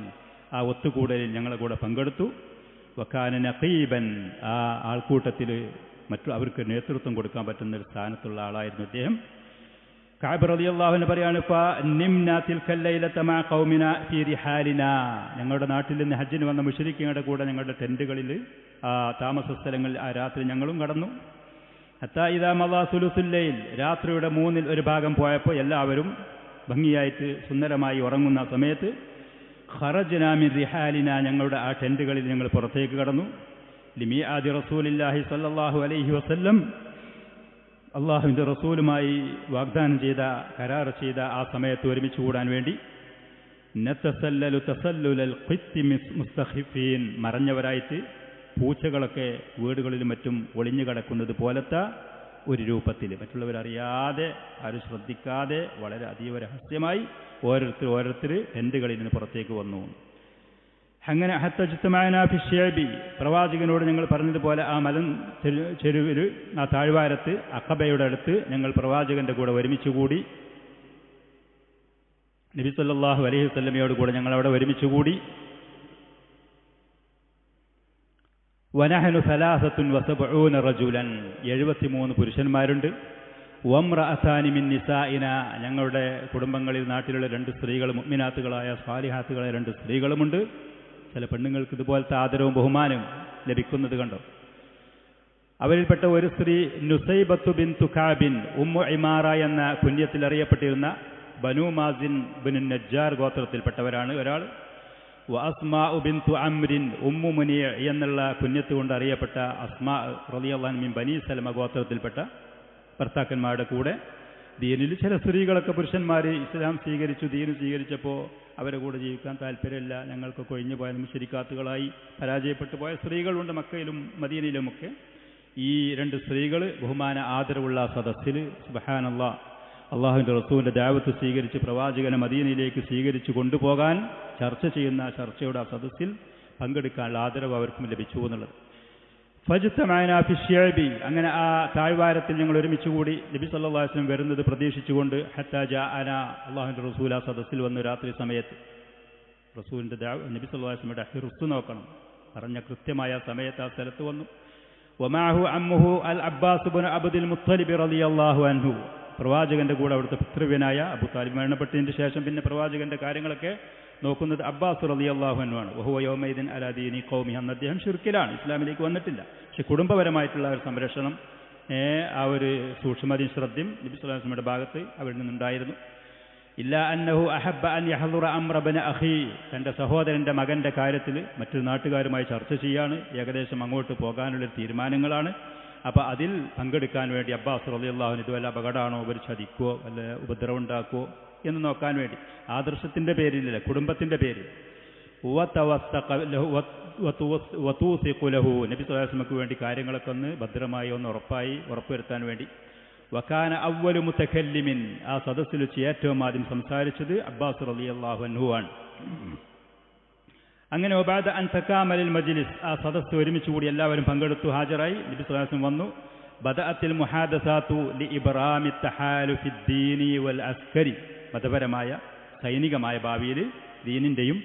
ആ ഒത്തുകൂടലിൽ ഞങ്ങളെ കൂടെ പങ്കെടുത്തു. വക്കാന നഖീബൻ, ആ ആൾക്കൂട്ടത്തിൽ അവർക്ക് നേതൃത്വം കൊടുക്കാൻ പറ്റുന്ന ഒരു സ്ഥാനത്തുള്ള ആളായിരുന്നു അദ്ദേഹം. കഅബ് റളിയല്ലാഹു അൻഹു പറയാണ്, ഫനിംനാ തിൽക്കൽ ലൈലത മാ ഖൗമിനാ ഫീ റിഹാലിനാ, ഞങ്ങളുടെ നാട്ടിൽ നിന്ന് ഹജ്ജിന് വന്ന മുശ്രിക്കുകളുടെ കൂടെ ഞങ്ങളുടെ ടെന്റുകളിൽ, ആ താമസ സ്ഥലങ്ങളിൽ ആ രാത്രി ഞങ്ങളും കടന്നു. ഹത്താ ഇദാ മളാ സുലുസുൽ ലൈൽ, രാത്രിയുടെ 1/3 പോയപ്പോൾ എല്ലാവരും ഭംഗിയായിട്ട് സുന്ദരമായി ഉറങ്ങുന്ന സമയത്ത് ഖറജ്നാ മിൻ റിഹാലിനാ, ഞങ്ങളുടെ ആ ടെന്റുകളിൽ ഞങ്ങൾ പുറത്തേക്ക് കടന്നു. ലിമിആദി റസൂലില്ലാഹി സ്വല്ലല്ലാഹു അലൈഹി വസല്ലം, അള്ളാഹുവിൻ്റെ റസൂലുമായി വാഗ്ദാനം ചെയ്ത, കരാർ ചെയ്ത ആ സമയത്ത് ഒരുമിച്ച് കൂടാൻ വേണ്ടി. നതസല്ലലു തസല്ലുലൽ ഖിത്തി മുസ്തഖിഫീൻ, മറഞ്ഞവരായിട്ട് പൂച്ചകളൊക്കെ വീടുകളിലും മറ്റും ഒളിഞ്ഞു കിടക്കുന്നത് പോലത്തെ ഒരു രൂപത്തിൽ, മറ്റുള്ളവരറിയാതെ ആരും ശ്രദ്ധിക്കാതെ വളരെ അതീവ രഹസ്യമായി ഓരോരുത്തർ ടെന്റുകളിൽ നിന്ന് പുറത്തേക്ക് വന്നു. അങ്ങനെ ഹത്തജ്തമഅനാ ഫി ശിഅബി, പ്രവാചകനോട് ഞങ്ങൾ പറഞ്ഞതുപോലെ ആ മലൻ ചെരുവിൽ, ആ താഴ്വാരത്ത് അഖബയുടെ അടുത്ത് ഞങ്ങൾ പ്രവാചകന്റെ കൂടെ ഒരുമിച്ച് കൂടി. നബി സല്ലല്ലാഹു അലൈഹി വസല്ലമയോട് കൂടെ ഞങ്ങൾ അവിടെ ഒരുമിച്ച് കൂടി. വനഹനു 73 റജുലൻ, 73 പുരുഷന്മാരുണ്ട്. വംറഅതാനി മിൻ നിസാഇന, ഞങ്ങളുടെ കുടുംബങ്ങളിൽ നാട്ടിലുള്ള 2 സ്ത്രീകൾ, മുഅ്മിനാത്തുകളായ സാലിഹാത്തുകളായ 2 സ്ത്രീകളുമുണ്ട്. ചില പെണ്ണുങ്ങൾക്ക് ഇതുപോലത്തെ ആദരവും ബഹുമാനവും ലഭിക്കുന്നത് കണ്ടോ. അവരിൽപ്പെട്ട ഒരു സ്ത്രീ നുസൈബത്തു ബിൻതു കഅബിൻ, ഉമ്മു ഇമാറ എന്ന കുഞ്ഞത്തിൽ അറിയപ്പെട്ടിരുന്ന ബനു മാസിൻ ബിൻ നജ്ജാർ ഗോത്രത്തിൽപ്പെട്ടവരാണ് ഒരാൾ. വഅസ്മാഉ ബിൻതു അംരിൻ, ഉമ്മു മുനിയ എന്നുള്ള കുഞ്ഞത്ത് കൊണ്ട് അറിയപ്പെട്ട അസ്മാ റളിയല്ലാഹു അൻഹ മിൻ ബനി സലമ ഗോത്രത്തിൽപ്പെട്ട ഭർത്താക്കന്മാരുടെ കൂടെ. ദീനിൽ ചില സ്ത്രീകളൊക്കെ, പുരുഷന്മാർ ഇസ്ലാം സ്വീകരിച്ചു, ദീന് സ്വീകരിച്ചപ്പോൾ അവരെ കൂടെ ജീവിക്കാൻ താല്പര്യമില്ല, ഞങ്ങൾക്കൊക്കെ ഒഴിഞ്ഞു പോയ മുശ്രിക്കാത്തുകളായി പരാജയപ്പെട്ടു പോയ സ്ത്രീകളുണ്ട് മക്കയിലും മദീനയിലുമൊക്കെ. ഈ 2 സ്ത്രീകൾ ബഹുമാന ആദരവുള്ള സദസ്സിൽ സുബ്ഹാനല്ലാഹ് അള്ളാഹുവിൻ്റെ റസൂലിൻ്റെ ദഅവത്ത് സ്വീകരിച്ച് പ്രവാചകനെ മദീനയിലേക്ക് സ്വീകരിച്ചു കൊണ്ടുപോകാൻ ചർച്ച ചെയ്യുന്ന ചർച്ചയുടെ ആ സദസ്സിൽ പങ്കെടുക്കാനുള്ള ആദരവ് അവർക്കും ലഭിച്ചു എന്നുള്ളത്. ഫജ്തമഅനാ ഫി ശിഅബി, അങ്ങനെ ആ താഴ്വാരത്തിൽ ഞങ്ങൾ ഒരുമിച്ച് കൂടി. നബി സല്ലല്ലാഹു അലൈഹി വസല്ലം വരുന്നത് പ്രതീക്ഷിച്ചുകൊണ്ട് ഹത്താ ജാഅനാ, അള്ളാഹുവിൻ്റെ റസൂൽ ആ സദസ്സിൽ വന്നു രാത്രി സമയത്ത്. റസൂലിൻ്റെ നബി സല്ലല്ലാഹു അലൈഹി വസല്ലമയുടെ ഹിർസ് നോക്കണം, പറഞ്ഞ കൃത്യമായ സമയത്ത് ആ സ്ഥലത്ത് വന്നു. വമാഹു അമ്മുഹു അൽ അബ്ബാസ് ഇബ്നു അബ്ദുൽ മുത്തലിബ് റളിയല്ലാഹു അൻഹു, പ്രവാചകന്റെ കൂടെ അവിടുത്തെ പുത്രവനായ അബൂ താലിബ് മരണപ്പെട്ടതിന് ശേഷം പിന്നെ പ്രവാചകന്റെ കാര്യങ്ങളൊക്കെ നോക്കുന്നത് അബ്ബാസ് റളിയല്ലാഹു അൻഹു ആണ്. വഹുവ യൗമൈദിൻ അലാ ദീനി ഖൗമി, അന്ന് അദ്ദേഹം ശിർക്കിലാണ്, ഇസ്ലാമിലേക്ക് വന്നിട്ടില്ല. പക്ഷെ കുടുംബപരമായിട്ടുള്ള ഒരു സംരക്ഷണം, ആ ഒരു സൂക്ഷ്മതയും ശ്രദ്ധയും നബി സല്ലല്ലാഹു അലൈഹി വസല്ലമയുടെ ഭാഗത്ത് അവിടെ നിന്നുണ്ടായിരുന്നു. ഇല്ലാ അന്നഹു അഹബ്ബ അൻ യഹ്ദുറ അംറ ഇബ്ന അഖി, തൻ്റെ സഹോദരൻ്റെ മകൻ്റെ കാര്യത്തിൽ മറ്റൊരു നാട്ടുകാരുമായി ചർച്ച ചെയ്യാണ്, ഏകദേശം അങ്ങോട്ട് പോകാനുള്ള തീരുമാനങ്ങളാണ്. അപ്പോൾ അതിൽ പങ്കെടുക്കാൻ വേണ്ടി അബ്ബാസ് റളിയല്ലാഹു അൻഹു ഇതുവല്ല അപകടമാണോ, ഇവർ ചതിക്കുവോ വല്ല ഉപദ്രവം ഉണ്ടാക്കുവോ എന്ന് നോക്കാൻ വേണ്ടി, ആദർശത്തിൻ്റെ പേരിലല്ല കുടുംബത്തിൻ്റെ പേരിൽ. വതൂസിഖു ലഹു, നബി സല്ലല്ലാഹു അലൈഹി വസല്ലമക്ക് വേണ്ടി കാര്യങ്ങളൊക്കെ ഒന്ന് ഭദ്രമായി ഒന്ന് ഉറപ്പുവരുത്താൻ വേണ്ടി. വകാന അവ്വലു മുതകല്ലിമിൻ, ആ സദസ്സിൽ വെച്ച് ഏറ്റവും ആദ്യം സംസാരിച്ചത് അബ്ബാസ് റളിയല്ലാഹു അൻഹു ആണ്. അങ്ങനെ വബഅദ അൻ തകാമലൽ മജ്ലിസ്, ആ സദസ്സ് ഒരുമിച്ച് കൂടി എല്ലാവരും പങ്കെടുത്തു, ഹാജരായി. നബി സല്ലല്ലാഹു അലൈഹി വസല്ലം വന്നു. ബദഅത്തിൽ മുഹാദസാതു ലിഇബ്റാമി തഹാലുഫി ദീനി വൽ അസ്കരി, മതപരമായ സൈനികമായ ഭാവിയിൽ ദീനിൻ്റെയും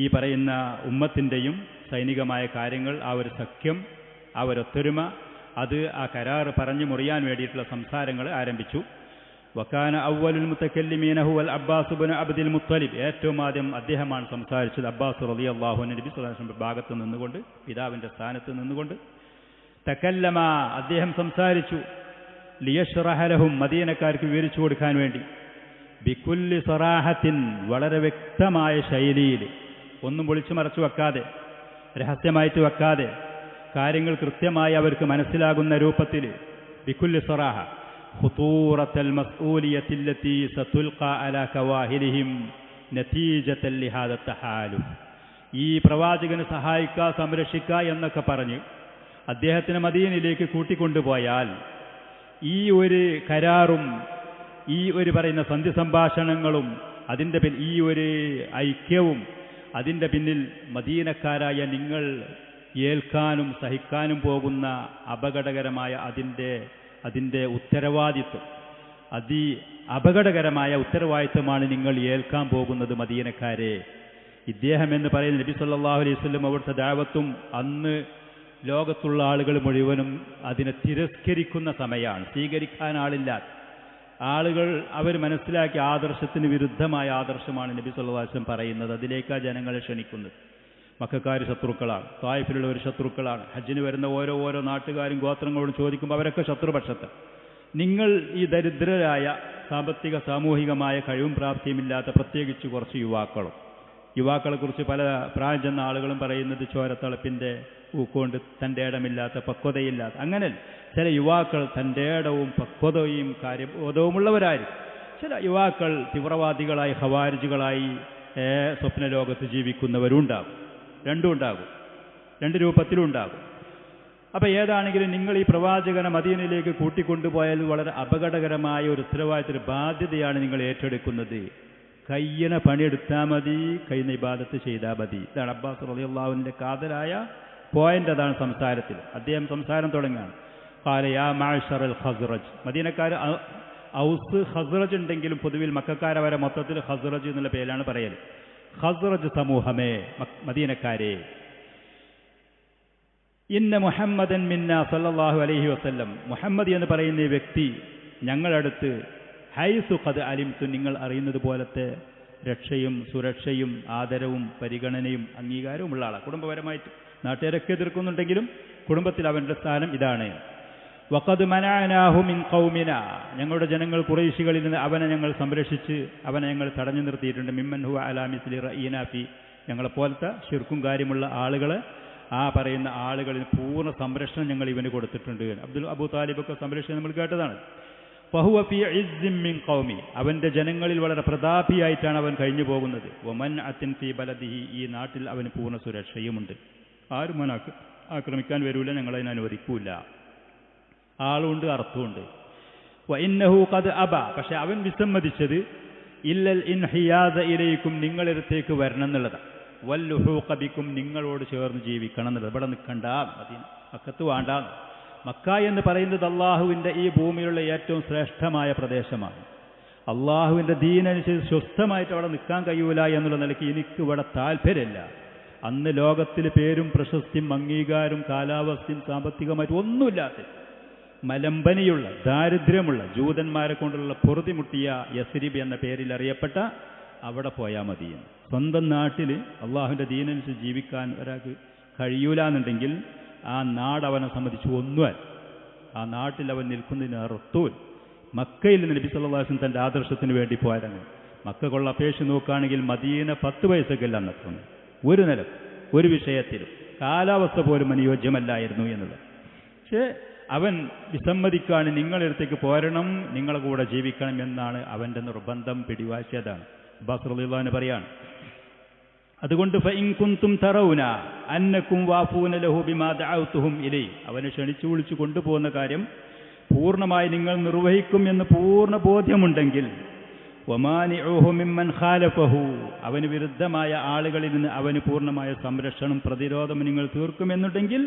ഈ പറയുന്ന ഉമ്മത്തിൻ്റെയും സൈനികമായ കാര്യങ്ങൾ, ആ ഒരു സഖ്യം, ആ ഒരു ഒത്തൊരുമ, അത് ആ കരാറ് പറഞ്ഞു മുറിയാൻ വേണ്ടിയിട്ടുള്ള സംസാരങ്ങൾ ആരംഭിച്ചു. വകാന അവ്വലുൽ മുതകല്ലിമീന ഹുവൽ അബ്ബാസ് ഇബ്നു അബ്ദുൽ മുത്തലിബ്. ഏറ്റവും ആദ്യം അദ്ദേഹമാണ് സംസാരിച്ചത്. അബ്ബാസ് റളിയല്ലാഹു അൻഹു നബി സല്ലല്ലാഹു അലൈഹി വസല്ലം ഭാഗത്ത് നിന്നുകൊണ്ട്, പിതാവിൻ്റെ സ്ഥാനത്ത് നിന്നുകൊണ്ട്. തകല്ലമ, അദ്ദേഹം സംസാരിച്ചു. ലിയശ്റഹ ലഹും, മദീനക്കാർക്ക് വിവരിച്ചു കൊടുക്കാൻ വേണ്ടി. ബികുല്ലി സറാഹത്തിൻ, വളരെ വ്യക്തമായ ശൈലിയിൽ, ഒന്നും പൊളിച്ചു മറച്ചു വെക്കാതെ, രഹസ്യമായിട്ട് വെക്കാതെ, കാര്യങ്ങൾ കൃത്യമായി അവർക്ക് മനസ്സിലാകുന്ന രൂപത്തിൽ. ബികുല്ലി സറാഹ ഖുതൂറത്തൽ മസ്ഊലിയത്തി അല്ലതി സതുൽഖാ അലാ കവാഹിലിഹിം നതീജത്തൻ ലിഹാദ തഹാലുഫ്. ഈ പ്രവാചകനെ സഹായിക്കുക, സംരക്ഷിക്കുക എന്നൊക്കെ പറഞ്ഞ് അദ്ദേഹത്തിന് മദീനയിലേക്ക് കൂട്ടിക്കൊണ്ടുപോയാൽ ഈ ഒരു കരാറും ഈ ഒരു പറയുന്ന സന്ധി സംഭാഷണങ്ങളും അതിൻ്റെ ഈ ഒരു ഐക്യവും അതിൻ്റെ പിന്നിൽ മദീനക്കാരായ നിങ്ങൾ ഏൽക്കാനും സഹിക്കാനും പോകുന്ന അപകടകരമായ അതിൻ്റെ ഉത്തരവാദിത്വം, അപകടകരമായ ഉത്തരവാദിത്വമാണ് നിങ്ങൾ ഏൽക്കാൻ പോകുന്നത് മദീനക്കാരെ. ഇദ്ദേഹം എന്ന് പറയുന്ന നബി സല്ലല്ലാഹു അലൈഹി വസല്ലം അവിടുത്തെ ദഅവത്തും അന്ന് ലോകത്തുള്ള ആളുകൾ മുഴുവനും അതിനെ തിരസ്കരിക്കുന്ന സമയമാണ്. സ്വീകരിക്കാൻ ആളില്ലാത്ത ആളുകൾ അവർ മനസ്സിലാക്കിയ ആദർശത്തിന് വിരുദ്ധമായ ആദർശമാണ് നബി സല്ലല്ലാഹു അലൈഹി വസല്ലം പറയുന്നത്. അതിലേക്കാണ് ജനങ്ങളെ ക്ഷണിക്കുന്നത്. മക്കക്കാർ ശത്രുക്കളാണ്, തായിഫിലുള്ളവർ ശത്രുക്കളാണ്. ഹജ്ജിന് വരുന്ന ഓരോ നാട്ടുകാരും ഗോത്രങ്ങളോടും ചോദിക്കുമ്പോൾ അവരൊക്കെ ശത്രുപക്ഷത്ത്. നിങ്ങൾ ഈ ദരിദ്രരായ സാമ്പത്തിക സാമൂഹികമായ കഴിവും പ്രാപ്തിയുമില്ലാത്ത പ്രത്യേകിച്ച് കുറച്ച് യുവാക്കളെക്കുറിച്ച് പല പ്രായം ചെന്ന ആളുകളും പറയുന്നത് ചോരത്തളപ്പിൻ്റെ ഊക്കൊണ്ട് തൻ്റെ ഇടമില്ലാത്ത, പക്വതയില്ലാത്ത, അങ്ങനെ ചില യുവാക്കൾ തൻ്റെ ഇടവും പക്വതയും കാര്യബോധവുമുള്ളവരായിരിക്കും. ചില യുവാക്കൾ തീവ്രവാദികളായി, ഖവാരിജുകളായി സ്വപ്നലോകത്ത് ജീവിക്കുന്നവരുണ്ടാകും. രണ്ടും ഉണ്ടാകും, രണ്ട് രൂപത്തിലും ഉണ്ടാകും. അപ്പോൾ ഏതാണെങ്കിലും നിങ്ങൾ ഈ പ്രവാചകനെ മദീനയിലേക്ക് കൂട്ടിക്കൊണ്ടുപോയാൽ വളരെ അപകടകരമായ ഒരു ഉത്തരവാദിത്തത്തിന് ബാധ്യതയാണ് നിങ്ങൾ ഏറ്റെടുക്കുന്നത്. കയ്യനെ പണിയെടുത്താൽ മതി, കൈയ്യുന്ന ഇബാദത്ത് ചെയ്താൽ മതി. ഇതാണ് അബ്ബാസ് റളിയല്ലാഹു അൻഹുവിൻ്റെ കാതലായ പോയിന്റ്. അതാണ് സംസാരത്തിൽ. അദ്ദേഹം സംസാരം തുടങ്ങുകയാണ്. ഖാല യാ മഅ്ശറൽ ഖസ്റജ്. മദീനക്കാർ ഔസ് ഖസ്റജ് ഉണ്ടെങ്കിലും പൊതുവിൽ മക്കക്കാരവരെ മൊത്തത്തിൽ ഖസ്റജ് എന്നുള്ള പേരിലാണ് പറയൽ. ഖസ്റജ് സമൂഹമേ, മദീനക്കാരെ, ഇന്ന മുഹമ്മദൻ മിന്ന സല്ലല്ലാഹു അലൈഹി വസല്ലം, മുഹമ്മദ് എന്ന് പറയുന്ന ഈ വ്യക്തി ഞങ്ങളടുത്ത് ഹൈസു ഖദ് അലിംതു, നിങ്ങൾ അറിയുന്നത് പോലത്തെ രക്ഷയും സുരക്ഷയും ആദരവും പരിഗണനയും അംഗീകാരവും ഉള്ള ആളാണ്. കുടുംബപരമായിട്ട് നാട്ടുകാരൊക്കെ എതിർക്കുന്നുണ്ടെങ്കിലും കുടുംബത്തിൽ അവൻ്റെ സ്ഥാനം ഇതാണ്. വഖദ് മനഅനാഹു മിൻ ഖൗമിന, ഞങ്ങളുടെ ജനങ്ങൾ ഖുറൈശികളിൽ നിന്ന് അവനെ ഞങ്ങൾ സംരക്ഷിച്ച് അവനെ ഞങ്ങൾ തടഞ്ഞു നിർത്തിയിട്ടുണ്ട്. മിമ്മൻ ഹുവ അലാ മിസ്ലി റഈനാ ഫി, ഞങ്ങളെപ്പോലത്തെ ശിർക്കും കാര്യമുള്ള ആളുകളെ, ആ പറയുന്ന ആളുകളിൽ പൂർണ്ണ സംരക്ഷണം ഞങ്ങൾ ഇവന് കൊടുത്തിട്ടുണ്ട്. അബൂ താലിബൊക്കെ സംരക്ഷണം നമ്മൾ കേട്ടതാണ്. ഫഹുവ ഫീ ഇസ്സിൻ മിൻ ഖൗമി, അവൻ്റെ ജനങ്ങളിൽ വളരെ പ്രതാപിയായിട്ടാണ് അവൻ കഴിഞ്ഞു പോകുന്നത്. വമൻഅത്തിൻ ഫീ ബലദിഹി, ഈ നാട്ടിൽ അവന് പൂർണ്ണ സുരക്ഷയുമുണ്ട്. ആരും അവനെ ആക്രമിക്കാൻ വരൂല, ഞങ്ങളതിനെ അനുവദിക്കൂല. ആളുണ്ട്, അർത്ഥമുണ്ട്. വഇന്നഹു ഖദ് അബ, പക്ഷെ അവൻ വിസമ്മതിച്ചത് ഇല്ലൽ ഇൻഹിയാദ ഇലൈക്കും, നിങ്ങളടുത്തേക്ക് വരണം എന്നുള്ളതാണ്. വല്ലുഹൂഖ ബിക്കും, നിങ്ങളോട് ചേർന്ന് ജീവിക്കണം എന്നുള്ളത്. ഇവിടെ നിൽക്കണ്ട, മക്കത്ത് വേണ്ട. മക്ക എന്ന് പറയുന്നത് അള്ളാഹുവിൻ്റെ ഈ ഭൂമിയിലുള്ള ഏറ്റവും ശ്രേഷ്ഠമായ പ്രദേശമാണ്. അള്ളാഹുവിൻ്റെ ദീനനുസരിച്ച് സ്വസ്ഥമായിട്ട് അവിടെ നിൽക്കാൻ കഴിയൂല എന്നുള്ള നിലയ്ക്ക് എനിക്ക് ഇവിടെ താല്പര്യമില്ല. അന്ന് ലോകത്തിൽ പേരും പ്രശസ്തിയും അംഗീകാരവും കാലാവസ്ഥയും സാമ്പത്തികമായിട്ട് ഒന്നുമില്ലാത്ത, മലമ്പനിയുള്ള, ദാരിദ്ര്യമുള്ള, ജൂതന്മാരെ കൊണ്ടുള്ള പൊറുതിമുട്ടിയ യസ്രിബ് എന്ന പേരിൽ അറിയപ്പെട്ട അവിടെ പോയാൽ മതി. സ്വന്തം നാട്ടിൽ അള്ളാഹുവിൻ്റെ ദീനനുസരിച്ച് ജീവിക്കാൻ ഒരാൾക്ക് കഴിയൂല എന്നുണ്ടെങ്കിൽ ആ നാട് അവനെ സംബന്ധിച്ച് ഒന്നുമല്ല. ആ നാട്ടിൽ അവൻ നിൽക്കുന്നതിന് അർത്ഥവും. മക്കയിൽ നബി സല്ലല്ലാഹു അലൈഹി വസല്ലം തൻ്റെ ആദർശത്തിന് വേണ്ടി പോയതാണ്. മക്കക്കുള്ള അപേക്ഷ നോക്കുകയാണെങ്കിൽ മദീന 10 പൈസക്കല്ല അന്നെത്തുന്നത്. ഒരു നില, ഒരു വിഷയത്തിലും കാലാവസ്ഥ പോലും അനുയോജ്യമല്ലായിരുന്നു എന്നുള്ളത്. പക്ഷേ അവൻ വിസമ്മതിക്കാണ്, നിങ്ങളടുത്തേക്ക് പോരണം, നിങ്ങളെ കൂടെ ജീവിക്കണം എന്നാണ് അവൻ്റെ നിർബന്ധം, പിടിവാശിയതാണ്. അബ്ബാസ് റളിയല്ലാഹു അൻഹു പറയാണ്, അതുകൊണ്ട് ഫഇൻ കുൻതും തറൗന അന്നകും വാഫൂന ലഹു ബിമാ ദഅൗതുഹും ഇലൈ, അവനെ ക്ഷണിച്ചു വിളിച്ചു കൊണ്ടുപോകുന്ന കാര്യം പൂർണ്ണമായി നിങ്ങൾ നിർവഹിക്കും എന്ന് പൂർണ്ണ ബോധ്യമുണ്ടെങ്കിൽ, വമാനിഉഹു മിമ്മൻ ഖാലഫഹു, അവന് വിരുദ്ധമായ ആളുകളിൽ നിന്ന് അവന് പൂർണ്ണമായ സംരക്ഷണം, പ്രതിരോധം നിങ്ങൾ തീർക്കുമെന്നുണ്ടെങ്കിൽ,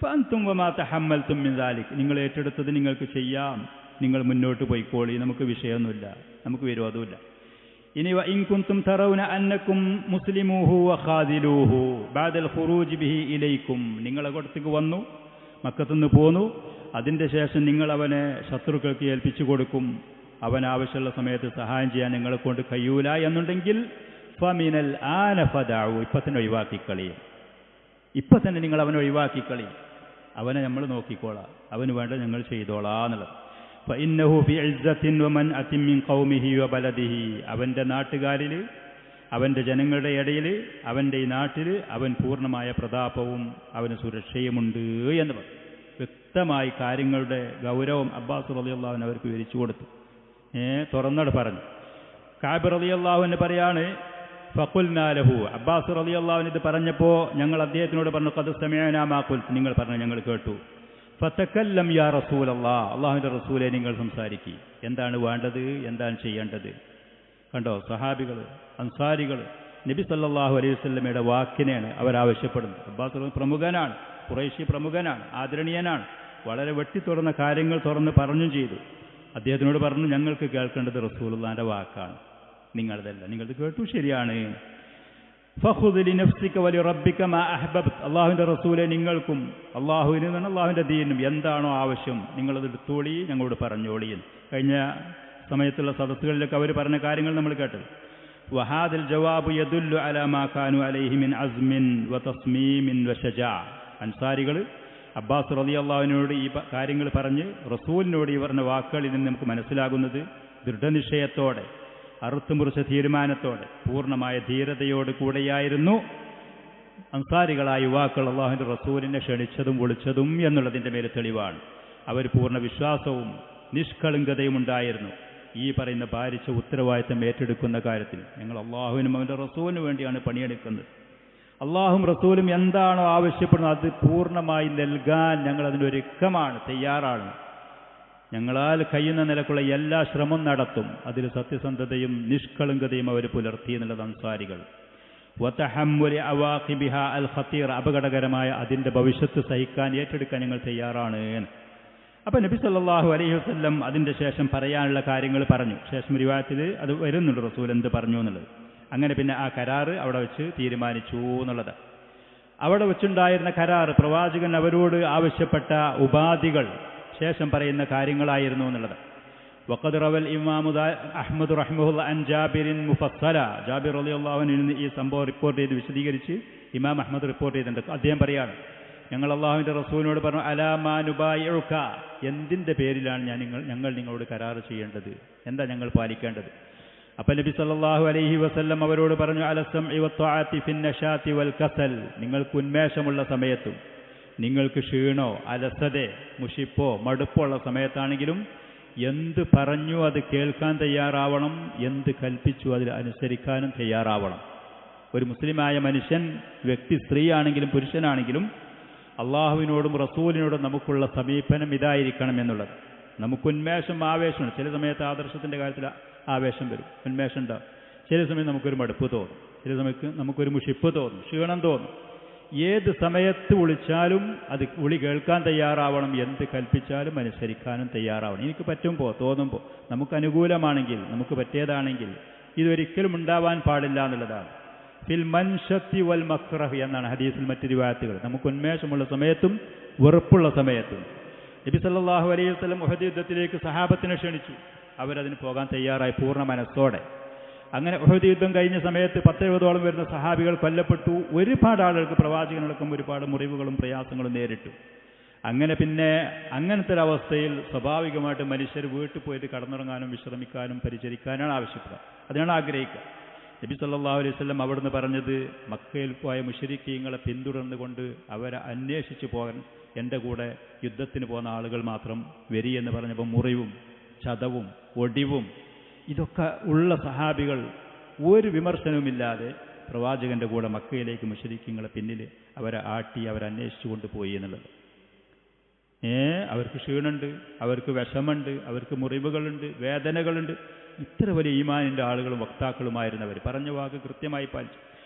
ഫഅൻതും വമാ തഹമ്മൽതും മിൻ ദാലിക്, നിങ്ങൾ ഏറ്റെടുത്തത് നിങ്ങൾക്ക് ചെയ്യാം, നിങ്ങൾ മുന്നോട്ട് പോയിക്കോളി, നമുക്ക് വിഷയമൊന്നുമില്ല, നമുക്ക് വിരോധമില്ല. ഇനി വഇൻ കുൻതും തറൗന അന്നകും മുസ്ലിമൂഹു വഖാദിലൂഹു ബഅദൽ ഖുറൂജ് ബിഹി ഇലൈക്കും, നിങ്ങളെ അടുത്തേക്ക് വന്നു, മക്കത്തുനിന്ന് പോന്നു, അതിൻ്റെ ശേഷം നിങ്ങൾ അവനെ ശത്രുക്കൾക്ക് ഏൽപ്പിച്ചു കൊടുക്കും, അവൻ ആവശ്യമുള്ള സമയത്ത് സഹായം ചെയ്യാൻ നിങ്ങളെ കൊണ്ട് കഴിയൂല എന്നുണ്ടെങ്കിൽ ഫമിനൽ ആന ഫദഉ, ഇപ്പം തന്നെ ഒഴിവാക്കിക്കളയും. ഇപ്പം തന്നെ നിങ്ങൾ അവനെ ഒഴിവാക്കിക്കളയും. അവനെ നമ്മൾ നോക്കിക്കോളാം, അവന് വേണ്ട ഞങ്ങൾ ചെയ്തോളാം എന്നുള്ളത്. ഫഇന്നഹു ഫി ഇസ്സത്തിൻ വമൻഅത്തിൻ മിൻ ഖൗമിഹി വബലദിഹി, അവൻ്റെ നാട്ടുകാരിൽ, അവൻ്റെ ജനങ്ങളുടെ ഇടയിൽ, അവൻ്റെ ഈ നാട്ടിൽ അവൻ പൂർണ്ണമായ പ്രതാപവും അവന് സുരക്ഷയുമുണ്ട് എന്ന് പറഞ്ഞു. വ്യക്തമായി കാര്യങ്ങളുടെ ഗൗരവം അബ്ബാസ് റളിയല്ലാഹു അൻഹു അവർക്ക് വിവരിച്ചു കൊടുത്തു. തുറന്നോട് പറഞ്ഞു. കഅബ് റളിയല്ലാഹു അൻഹു പറയാണ്, ഫഖുൽനാ ലഹു, അബ്ബാസ് റളിയല്ലാഹു അൻഹു ഇത് പറഞ്ഞപ്പോൾ ഞങ്ങൾ അദ്ദേഹത്തിനോട് പറഞ്ഞു, ഖദ് സമിഅനാ മാ ഖുൽത്, നിങ്ങൾ പറഞ്ഞു ഞങ്ങൾ കേട്ടു. ഫതകല്ലം യാ റസൂലല്ലാഹ്, അല്ലാഹുവിൻ്റെ റസൂലേ നിങ്ങൾ സംസാരിക്കി, എന്താണ് വേണ്ടത്, എന്താണ് ചെയ്യേണ്ടത്. കണ്ടോ, സഹാബികൾ, അൻസാരികൾ നബി സല്ലല്ലാഹു അലൈഹി വസല്ലമയുടെ വാക്കിനെയാണ് അവരാവശ്യപ്പെടുന്നത്. അബ്ബാസ് പ്രമുഖനാണ്, ഖുറൈശി പ്രമുഖനാണ്, ആദരണീയനാണ്. വളരെ വെട്ടിത്തുറന്ന കാര്യങ്ങൾ തുറന്ന് പറഞ്ഞും ചെയ്തു. അദ്ദേഹത്തിനോട് പറഞ്ഞു, ഞങ്ങൾക്ക് കേൾക്കേണ്ടത് റസൂലുള്ളാഹിന്റെ വാക്കാണ്, നിങ്ങളതല്ല. നിങ്ങളത് കേട്ടു, ശരിയാണ്. ഫഖുദ് ലിനഫ്സിക വലിറബ്ബിക മാ അഹ്ബബ്ത, അല്ലാഹുവിൻ്റെ റസൂലെ നിങ്ങൾക്കും അല്ലാഹുവിൽ നിന്നും അല്ലാഹുവിൻ്റെ ദീനും എന്താണോ ആവശ്യം നിങ്ങളത് എടുത്തോളി, ഞങ്ങളോട് പറഞ്ഞോളി. കഴിഞ്ഞ സമയത്തുള്ള സദസ്സുകളിലൊക്കെ അവർ പറഞ്ഞ കാര്യങ്ങൾ നമ്മൾ കേട്ടു. വഹാദൽ ജവാബു യദുല്ലു അലാ മാ കാനു അലൈഹി മിൻ അസ്മിൻ വതസ്മീമിൻ വശജാ. അൻസാരികൾ അബ്ബാസ് റളിയല്ലാഹുവിനോട് ഈ കാര്യങ്ങൾ പറഞ്ഞ് റസൂലിനോട് ഈ പറഞ്ഞ വാക്കുകളിൽ നിന്ന് നമുക്ക് മനസ്സിലാകുന്നത് ദൃഢനിശ്ചയത്തോടെ, അറുത്തുമുറിച്ച തീരുമാനത്തോടെ, പൂർണ്ണമായ ധീരതയോട് കൂടെയായിരുന്നു അൻസാരികളായ യുവാക്കൾ അല്ലാഹുവിൻ്റെ റസൂലിനെ ക്ഷണിച്ചതും വിളിച്ചതും എന്നുള്ളതിൻ്റെ മേലെ തെളിവാണ്. അവർ പൂർണ്ണ വിശ്വാസവും നിഷ്കളങ്കതയും ഉണ്ടായിരുന്നു. ഈ പറയുന്ന ഭാരിച്ച ഉത്തരവാദിത്തം ഏറ്റെടുക്കുന്ന കാര്യത്തിൽ ഞങ്ങൾ അള്ളാഹുവിനും അവൻ്റെ റസൂലിന് വേണ്ടിയാണ് പണിയെടുക്കുന്നത്. അള്ളാഹും റസൂലും എന്താണോ ആവശ്യപ്പെടുന്നത് അത് പൂർണ്ണമായി നൽകാൻ ഞങ്ങൾ അതിനൊരുക്കമാണ്, തയ്യാറാണ്. ഞങ്ങളാൽ കഴിയുന്ന നിലക്കുള്ള എല്ലാ ശ്രമം നടത്തും. അതിൽ സത്യസന്ധതയും നിഷ്കളങ്കതയും അവർ പുലർത്തി എന്നുള്ളത് അൻസാരികൾ. വതഹമ്മുലി അവാഖിബിഹ അൽ ഖതീർ, അപകടകരമായ അതിൻ്റെ ഭവിഷ്യത്ത് സഹിക്കാൻ, ഏറ്റെടുക്കാൻ ഞങ്ങൾ തയ്യാറാണ്. അപ്പം നബി സല്ലല്ലാഹു അലൈഹി വസല്ലം അതിൻ്റെ ശേഷം പറയാനുള്ള കാര്യങ്ങൾ പറഞ്ഞു. ശേഷം റിവായത്തിൽ അത് വരുന്നുണ്ട് റസൂൽ എന്ത് പറഞ്ഞു എന്നുള്ളത്. അങ്ങനെ പിന്നെ ആ കരാറ് അവിടെ വെച്ച് തീരുമാനിച്ചു എന്നുള്ളത്. അവിടെ വെച്ചുണ്ടായിരുന്ന കരാറ് പ്രവാചകൻ അവരോട് ആവശ്യപ്പെട്ട ഉപാധികൾ ശേഷം പറയുന്ന കാര്യങ്ങളായിരുന്നു എന്നുള്ളത്. വഖദ് റവൽ ഇമാമു അഹ്മദ് റഹ്മഹുല്ലാ അൻ ജാബിറിൻ മുഫസ്സല, ജാബിർ റളിയല്ലാഹു അൻഹു ഈ സംഭവം റിപ്പോർട്ട് ചെയ്ത് വിശദീകരിച്ച് ഇമാം അഹ്മദ് റിപ്പോർട്ട് ചെയ്തിട്ടുണ്ട്. അദ്ദേഹം പറയാണ്, ഞങ്ങൾ അള്ളാഹുവിൻ്റെ റസൂലിനോട് പറഞ്ഞു, അലാ മാ നുബായിഉക, എന്തിൻ്റെ പേരിലാണ് ഞങ്ങൾ നിങ്ങളോട് കരാറ് ചെയ്യേണ്ടത്, എന്താ ഞങ്ങൾ പാലിക്കേണ്ടത്. അപ്പം നബി സല്ലല്ലാഹു അലൈഹി വസല്ലം അവരോട് പറഞ്ഞു, അലസ്സംഇ വത്വഅതി ഫിൻ നശാതി വൽ കസൽ, നിങ്ങൾക്ക് ഉന്മേഷമുള്ള സമയത്തും നിങ്ങൾക്ക് ക്ഷീണോ അലസതേ മുഷിപ്പോ മടുപ്പോ ഉള്ള സമയത്താണെങ്കിലും എന്ത് പറഞ്ഞു അത് കേൾക്കാൻ തയ്യാറാവണം, എന്ത് കൽപ്പിച്ചു അതിൽ അനുസരിക്കാനും തയ്യാറാവണം. ഒരു മുസ്ലിമായ മനുഷ്യൻ, വ്യക്തി സ്ത്രീയാണെങ്കിലും പുരുഷനാണെങ്കിലും അള്ളാഹുവിനോടും റസൂലിനോടും നമുക്കുള്ള സമീപനം ഇതായിരിക്കണം എന്നുള്ളത്. നമുക്ക് ഉന്മേഷം ആവേശമാണ്. ചില സമയത്ത് ആദർശത്തിൻ്റെ കാര്യത്തിൽ ആവേശം വരും, ഉന്മേഷം ഉണ്ടാവും. ചില സമയത്ത് നമുക്കൊരു മടുപ്പ് തോന്നും, ചില സമയത്ത് നമുക്കൊരു മുഷിപ്പ് തോന്നും, ക്ഷീണം തോന്നും. ഏത് സമയത്ത് വിളിച്ചാലും അത് വിളി കേൾക്കാൻ തയ്യാറാവണം, എന്ത് കൽപ്പിച്ചാലും അനുസരിക്കാനും തയ്യാറാവണം. എനിക്ക് പറ്റുമ്പോൾ, തോന്നുമ്പോൾ, നമുക്ക് അനുകൂലമാണെങ്കിൽ, നമുക്ക് പറ്റിയതാണെങ്കിൽ ഇതൊരിക്കലും ഉണ്ടാവാൻ പാടില്ല എന്നുള്ളതാണ്. ഫിൽ മൻഷത്തി വൽ മക്റഹ് എന്നാണ് ഹദീസിൽ മറ്റു റിവായത്തുകൾ. നമുക്ക് ഉന്മേഷമുള്ള സമയത്തും വെറുപ്പുള്ള സമയത്തും. നബി സല്ലല്ലാഹു അലൈഹി വസല്ലം ഉഹദ് യുദ്ധത്തിലേക്ക് സഹാബത്തിനെ ക്ഷണിച്ചു. അവരതിന് പോകാൻ തയ്യാറായി പൂർണ്ണ മനസ്സോടെ. അങ്ങനെ ഉഹദ് യുദ്ധം കഴിഞ്ഞ സമയത്ത് 10-20ഓളം വരുന്ന സഹാബികൾ കൊല്ലപ്പെട്ടു. ഒരുപാട് ആളുകൾക്ക്, പ്രവാചകനടക്കം ഒരുപാട് മുറിവുകളും പ്രയാസങ്ങളും നേരിട്ടു. അങ്ങനെ പിന്നെ അങ്ങനത്തെ ഒരവസ്ഥയിൽ സ്വാഭാവികമായിട്ട് മനുഷ്യർ വീട്ടിൽ പോയിട്ട് കടന്നുറങ്ങാനും വിശ്രമിക്കാനും പരിചരിക്കാനാണ് ആവശ്യപ്പെടുക, അതിനാണ് ആഗ്രഹിക്കുക. നബി സല്ലല്ലാഹു അലൈഹി വസല്ലം അവിടുന്ന് പറഞ്ഞത്, മക്കയിൽ പോയ മുശ്രിക്കീങ്ങളെ പിന്തുടർന്നുകൊണ്ട് അവരെ അന്വേഷിച്ചു പോകാൻ എൻ്റെ കൂടെ യുദ്ധത്തിന് പോകുന്ന ആളുകൾ മാത്രം വരിയെന്ന് പറഞ്ഞപ്പോൾ മുറിവും ചതവും ഒടിവും ഇതൊക്കെ ഉള്ള സഹാബികൾ ഒരു വിമർശനവുമില്ലാതെ പ്രവാചകൻ്റെ കൂടെ മക്കയിലേക്ക് മുശ്രിക്കീങ്ങളെ പിന്നിൽ അവരെ ആട്ടി അവരന്വേഷിച്ചു കൊണ്ടുപോയി എന്നുള്ളത്. അവർക്ക് ക്ഷീണമുണ്ട്, അവർക്ക് വിഷമുണ്ട്, അവർക്ക് മുറിവുകളുണ്ട്, വേദനകളുണ്ട്. ഇത്ര വലിയ ഈമാനിൻ്റെ ആളുകളും വക്താക്കളുമായിരുന്നവർ പറഞ്ഞ വാക്ക് കൃത്യമായി പാലിച്ചു.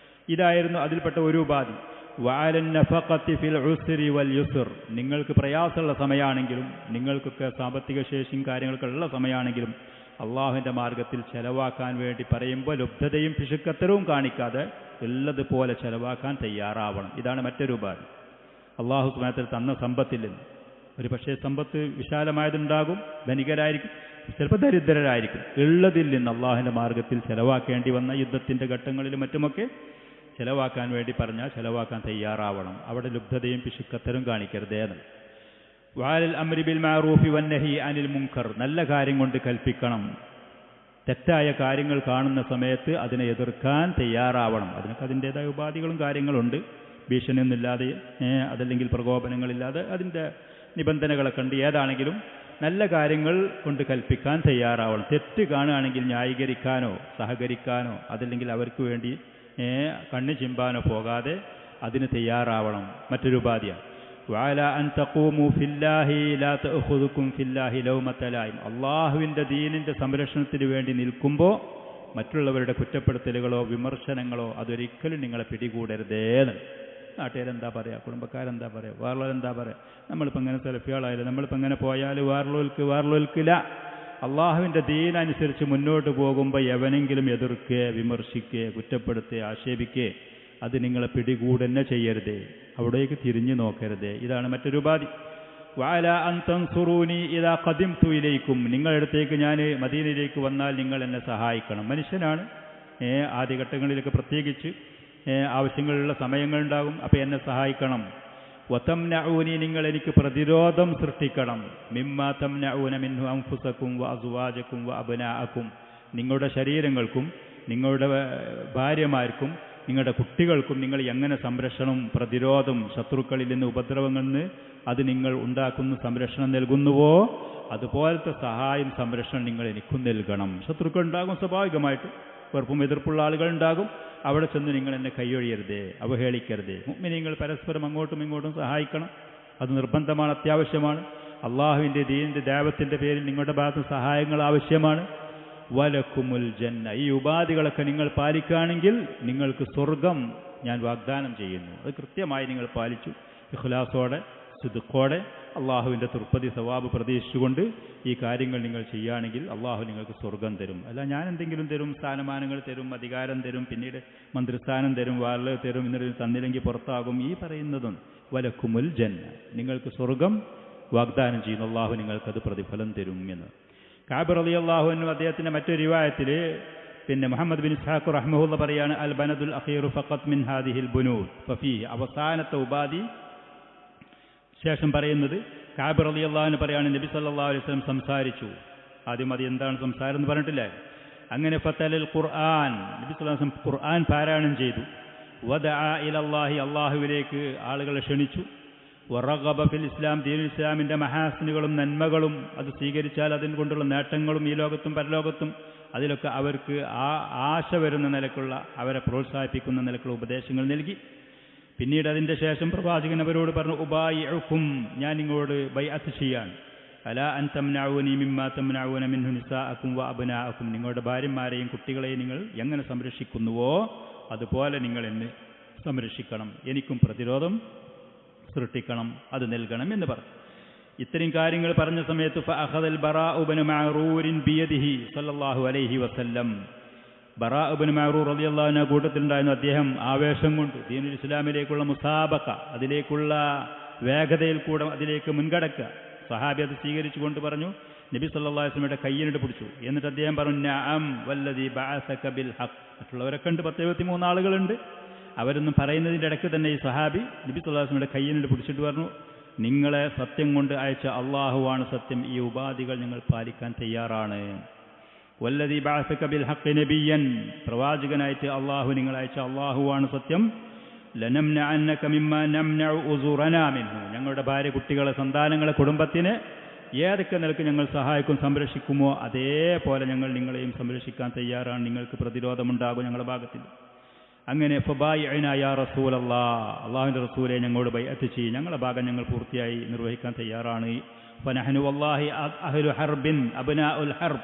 ഇതായിരുന്നു അതിൽപ്പെട്ട ഒരു ഉപാധി. വഅലൻ നഫഖത്തി ഫിൽ ഉസ്രി വൽ യുസ്ർ, നിങ്ങൾക്ക് പ്രയാസമുള്ള സമയമാണെങ്കിലും, നിങ്ങൾക്കൊക്കെ സാമ്പത്തിക ശേഷിയും കാര്യങ്ങളൊക്കെ ഉള്ള സമയമാണെങ്കിലും അള്ളാഹുവിൻ്റെ മാർഗത്തിൽ ചെലവാക്കാൻ വേണ്ടി പറയുമ്പോൾ ലുബ്ധതയും പിശുക്കത്തരവും കാണിക്കാതെ ഉള്ളതുപോലെ ചെലവാക്കാൻ തയ്യാറാവണം. ഇതാണ് മറ്റൊരു ഉപാധി. അള്ളാഹു സുബ്ഹാനഹു വ തആല തന്ന സമ്പത്തിൽ ഒരു പക്ഷേ സമ്പത്ത് വിശാലമായതുണ്ടാകും, ധനികരായിരിക്കും, ചിലപ്പോൾ ദരിദ്രരായിരിക്കും. ഉള്ളതിൽ നിന്ന് അള്ളാഹുവിൻ്റെ മാർഗത്തിൽ ചെലവാക്കേണ്ടി വന്ന യുദ്ധത്തിൻ്റെ ഘട്ടങ്ങളിലും മറ്റുമൊക്കെ ചെലവാക്കാൻ വേണ്ടി പറഞ്ഞാൽ ചെലവാക്കാൻ തയ്യാറാവണം. അവിടെ ലുബ്ധതയും പിശുക്കത്തരും കാണിക്കരുതേന്ന്. വഅലൽ അംരി ബിൽ മഅറൂഫി വന്നഹി അനിൽ മുൻകർ, നല്ല കാര്യം കൊണ്ട് കൽപ്പിക്കണം. തെറ്റായ കാര്യങ്ങൾ കാണുന്ന സമയത്ത് അതിനെ എതിർക്കാൻ തയ്യാറാവണം. അതിനൊക്കെ അതിൻ്റേതായ ഉപാധികളും കാര്യങ്ങളുണ്ട്. ഭീഷണിയൊന്നുമില്ലാതെ, അതല്ലെങ്കിൽ പ്രകോപനങ്ങളില്ലാതെ അതിൻ്റെ നിബന്ധനകളൊക്കെ ഉണ്ട്. ഏതാണെങ്കിലും നല്ല കാര്യങ്ങൾ കൊണ്ട് കൽപ്പിക്കാൻ തയ്യാറാവണം. തെറ്റ് കാണുകയാണെങ്കിൽ ന്യായീകരിക്കാനോ സഹകരിക്കാനോ അതല്ലെങ്കിൽ അവർക്ക് വേണ്ടി കണ്ണു ചിമ്പാനോ പോകാതെ അതിന് തയ്യാറാവണം. മറ്റൊരു ഉപാധിയാണ് വഅല അൻ തഖൂമു ഫില്ലാഹി ലാ തഅഖുദുകും ഫില്ലാഹി ലൗമത ലായിം. അള്ളാഹുവിൻ്റെ ദീനിൻ്റെ സംരക്ഷണത്തിന് വേണ്ടി നിൽക്കുമ്പോൾ മറ്റുള്ളവരുടെ കുറ്റപ്പെടുത്തലുകളോ വിമർശനങ്ങളോ അതൊരിക്കലും നിങ്ങളെ പിടികൂടരുതേന്ന്. നാട്ടുകാരെന്താ പറയുക, കുടുംബക്കാരെന്താ പറയുക, വേറുള്ളവരെന്താ പറയുക, നമ്മളിപ്പോൾ ഇങ്ങനെ സെൽഫികളായാലും നമ്മളിപ്പോൾ ഇങ്ങനെ പോയാൽ വേറുള്ളവർക്കില്ല. അള്ളാഹുവിൻ്റെ ദീനനുസരിച്ച് മുന്നോട്ട് പോകുമ്പോൾ എവനെങ്കിലും എതിർക്കുക, വിമർശിക്കുക, കുറ്റപ്പെടുത്തുക, ആക്ഷേപിക്കുക, അത് നിങ്ങളെ പിടികൂടന്നെ ചെയ്യരുതേ, അവിടേക്ക് തിരിഞ്ഞു നോക്കരുതേ. ഇതാണ് മറ്റൊരു ഉപാധി. വഅല അൻ തൻസുറൂനി ഇദാ ഖദിംതു ഇലൈക്കും, നിങ്ങളുടെ അടുത്തേക്ക് ഞാൻ മദീനയിലേക്ക് വന്നാൽ നിങ്ങൾ എന്നെ സഹായിക്കണം. മനുഷ്യനാണ്, ആദ്യഘട്ടങ്ങളിലൊക്കെ പ്രത്യേകിച്ച് ആവശ്യങ്ങളുള്ള സമയങ്ങളുണ്ടാകും. അപ്പോൾ എന്നെ സഹായിക്കണം. വതംനഊനി, നിങ്ങൾ എനിക്ക് പ്രതിരോധം സൃഷ്ടിക്കണം. മിമ്മാ തംനഊന മിൻഹു അൻഫുസകും വഅസ്വാജകും വഅബ്നാഅകും, നിങ്ങളുടെ ശരീരങ്ങൾക്കും നിങ്ങളുടെ ഭാര്യമാർക്കും നിങ്ങളുടെ കുട്ടികൾക്കും നിങ്ങൾ എങ്ങനെ സംരക്ഷണം, പ്രതിരോധം, ശത്രുക്കളിൽ നിന്ന്, ഉപദ്രവങ്ങളിൽ നിന്ന് അത് നിങ്ങൾ ഉണ്ടാക്കുന്ന സംരക്ഷണം നൽകുന്നുവോ അതുപോലത്തെ സഹായം, സംരക്ഷണം നിങ്ങൾ എനിക്കും നൽകണം. ശത്രുക്കൾ ഉണ്ടാകും, സ്വാഭാവികമായിട്ട് വെറുപ്പും എതിർപ്പുള്ള ആളുകളുണ്ടാകും. അവിടെ ചെന്ന് നിങ്ങൾ എന്നെ കൈയൊഴിയരുതേ, അവഹേളിക്കരുതേ. മുഅ്മിനീങ്ങൾ പരസ്പരം അങ്ങോട്ടും ഇങ്ങോട്ടും സഹായിക്കണം. അത് നിർബന്ധമാണ്, അത്യാവശ്യമാണ്. അള്ളാഹുവിൻ്റെ ദീനിൻ്റെ ദഅവത്തിൻ്റെ പേരിൽ നിങ്ങളുടെ ഭാഗത്ത് സഹായങ്ങൾ ആവശ്യമാണ്. വലക്കുമുൽ ജന്ന, ഈ ഉപാധികളൊക്കെ നിങ്ങൾ പാലിക്കുകയാണെങ്കിൽ നിങ്ങൾക്ക് സ്വർഗം ഞാൻ വാഗ്ദാനം ചെയ്യുന്നു. അത് കൃത്യമായി നിങ്ങൾ പാലിച്ചു, ഇഖ്ലാസോടെ സിദ്ഖോടെ അള്ളാഹുവിൻ്റെ തൃപ്തി സവാബ് പ്രതീക്ഷിച്ചുകൊണ്ട് ഈ കാര്യങ്ങൾ നിങ്ങൾ ചെയ്യുകയാണെങ്കിൽ അള്ളാഹു നിങ്ങൾക്ക് സ്വർഗം തരും. അല്ല ഞാൻ എന്തെങ്കിലും തരും, സ്ഥാനമാനങ്ങൾ തരും, അധികാരം തരും, പിന്നീട് മന്ത്രിസ്ഥാനം തരും, വാള് തരും, എന്നിട്ട് തന്നില്ലെങ്കിൽ പുറത്താകും, ഈ പറയുന്നതും വലക്കുമുൽ ജന്ന, നിങ്ങൾക്ക് സ്വർഗം വാഗ്ദാനം ചെയ്യുന്നു, അള്ളാഹു നിങ്ങൾക്കത് പ്രതിഫലം തരും എന്ന്. കഅബ് റളിയല്ലാഹു അൻഹു അദ്ദേഹത്തിൻ്റെ മറ്റൊരു റിവായത്തിൽ പിന്നെ മുഹമ്മദ് ബിൻ ഇസ്ഹാഖ് റഹ്മഹുള്ള പറയാണ്, അൽ ബനദുൽ അഖീറു ഫഖത്ത് മിൻ ഹാദിഹിൽ ബുനൂദ് ഫഫീഹി, അവസാനത്തെ ഉപാധി ശേഷം പറയുന്നത് കഅബ് റളിയല്ലാഹു അൻഹു പറയാണ്, നബി സല്ലല്ലാഹു അലൈഹി വസല്ലം സംസാരിച്ചു. ആദ്യം അത് എന്താണ് സംസാരം എന്ന് പറഞ്ഞിട്ടില്ലേ. അങ്ങനെ ഫതലൽ ഖുർആൻ, നബി സല്ലല്ലാഹു അലൈഹി വസല്ലം ഖുർആൻ പാരായണം ചെയ്തു. വദഅ ഇലല്ലാഹി, അള്ളാഹുവിലേക്ക് ആളുകളെ ക്ഷണിച്ചു. വറഗബ ഫിൽ ഇസ്ലാം, ദീനുൽ ഇസ്ലാമിൻ്റെ മഹാസിനുകളും നന്മകളും അത് സ്വീകരിച്ചാൽ അതിന് കൊണ്ടുള്ള നേട്ടങ്ങളും ഈ ലോകത്തും പരലോകത്തും അതിലൊക്കെ അവർക്ക് ആശ വരുന്ന നിലക്കുള്ള, അവരെ പ്രോത്സാഹിപ്പിക്കുന്ന നിലക്കുള്ള ഉപദേശങ്ങൾ നൽകി. പിന്നീട് അതിൻ്റെ ശേഷം പ്രവാചകൻ അവരോട് പറഞ്ഞു, ഉബായിഉക്കും, ഞാൻ നിങ്ങളോട് ബൈഅത്ത് ചെയ്യാൻ, അലാ അൻ തംനഊനി മിമ്മാ തംനഊന മിൻഹു നിസാഅക്കും വഅബ്നാഅക്കും, നിങ്ങളുടെ ഭാര്യമാരെയും കുട്ടികളെയും നിങ്ങൾ എങ്ങനെ സംരക്ഷിക്കുന്നുവോ അതുപോലെ നിങ്ങൾ എന്നെ സംരക്ഷിക്കണം, എനിക്കും പ്രതിരോധം സൃഷ്ടിക്കണം, അത് നൽകണം എന്ന് പറഞ്ഞു. ഇത്രയും കാര്യങ്ങൾ പറഞ്ഞ സമയത്ത് ഫഅഖദൽ ബറാഉ ഇബ്നു മഅറൂരിൻ ബിയദിഹി സല്ലല്ലാഹു അലൈഹി വസല്ലം, ബറാ ഇബ്നു മഅറൂർ റളിയല്ലാഹു അൻഹു കൂട്ടത്തിലുണ്ടായിരുന്നു. അദ്ദേഹം ആവേശം കൊണ്ട് ദീനുൽ ഇസ്ലാമിലേക്കുള്ള മുസാബഖ, അതിലേക്കുള്ള വേഗതയിൽ കൂടെ അതിലേക്ക് മുൻകടക്കുക. സഹാബി അത് സ്വീകരിച്ചുകൊണ്ട് പറഞ്ഞു, നബി സല്ലല്ലാഹു അലൈഹി വസല്ലമയുടെ കയ്യിനിട്ട് പിടിച്ചു. എന്നിട്ട് അദ്ദേഹം പറഞ്ഞു, നഅം വല്ലദി ബഅസക ബിൽ ഹഖ്. മറ്റുള്ളവരൊക്കെ ഉണ്ട്, 10-73 ആളുകളുണ്ട്. അവരൊന്നും പറയുന്നതിൻ്റെ ഇടയ്ക്ക് തന്നെ ഈ സഹാബി നബി സല്ലല്ലാഹു അലൈഹി വസല്ലമയുടെ കയ്യിനിട്ട് പിടിച്ചിട്ട് പറഞ്ഞു, നിങ്ങളെ സത്യം കൊണ്ട് അയച്ച അള്ളാഹുവാണ് സത്യം, ഈ ഉപാധികൾ ഞങ്ങൾ പാലിക്കാൻ തയ്യാറാണ്. വല്ലദി ബഅസക ബിൽ ഹഖ് നബിയ്യൻ, പ്രവാചകനായിട്ട് അള്ളാഹു നിങ്ങൾ അയച്ച അള്ളാഹുവാണ് സത്യം. ലനംനഅന്നക മിമ്മാ നംനഉ ഉസൂറനാ മിൻഹു, ഞങ്ങളുടെ ഭാര്യ, കുട്ടികളെ, സന്താനങ്ങളെ, കുടുംബത്തിന് ഏതൊക്കെ നിലക്ക് ഞങ്ങൾ സഹായിക്കും, സംരക്ഷിക്കുമോ അതേപോലെ ഞങ്ങൾ നിങ്ങളെയും സംരക്ഷിക്കാൻ തയ്യാറാണ്, നിങ്ങൾക്ക് പ്രതിരോധമുണ്ടാകും ഞങ്ങളുടെ ഭാഗത്തിൽ. അങ്ങനെ ഫബായിഅനാ യാ റസൂലല്ലാഹ്, അള്ളാഹുവിൻ്റെ റസൂലെ ഞങ്ങളോട് ബൈഅത്ത് ചെയ്യും, ഞങ്ങളുടെ ഭാഗം ഞങ്ങൾ പൂർത്തിയായി നിർവഹിക്കാൻ തയ്യാറാണ്. ഫനഹ്നു വല്ലാഹി അഹ്ലു ഹർബിൻ അബ്നാഉൽ ഹർബ്,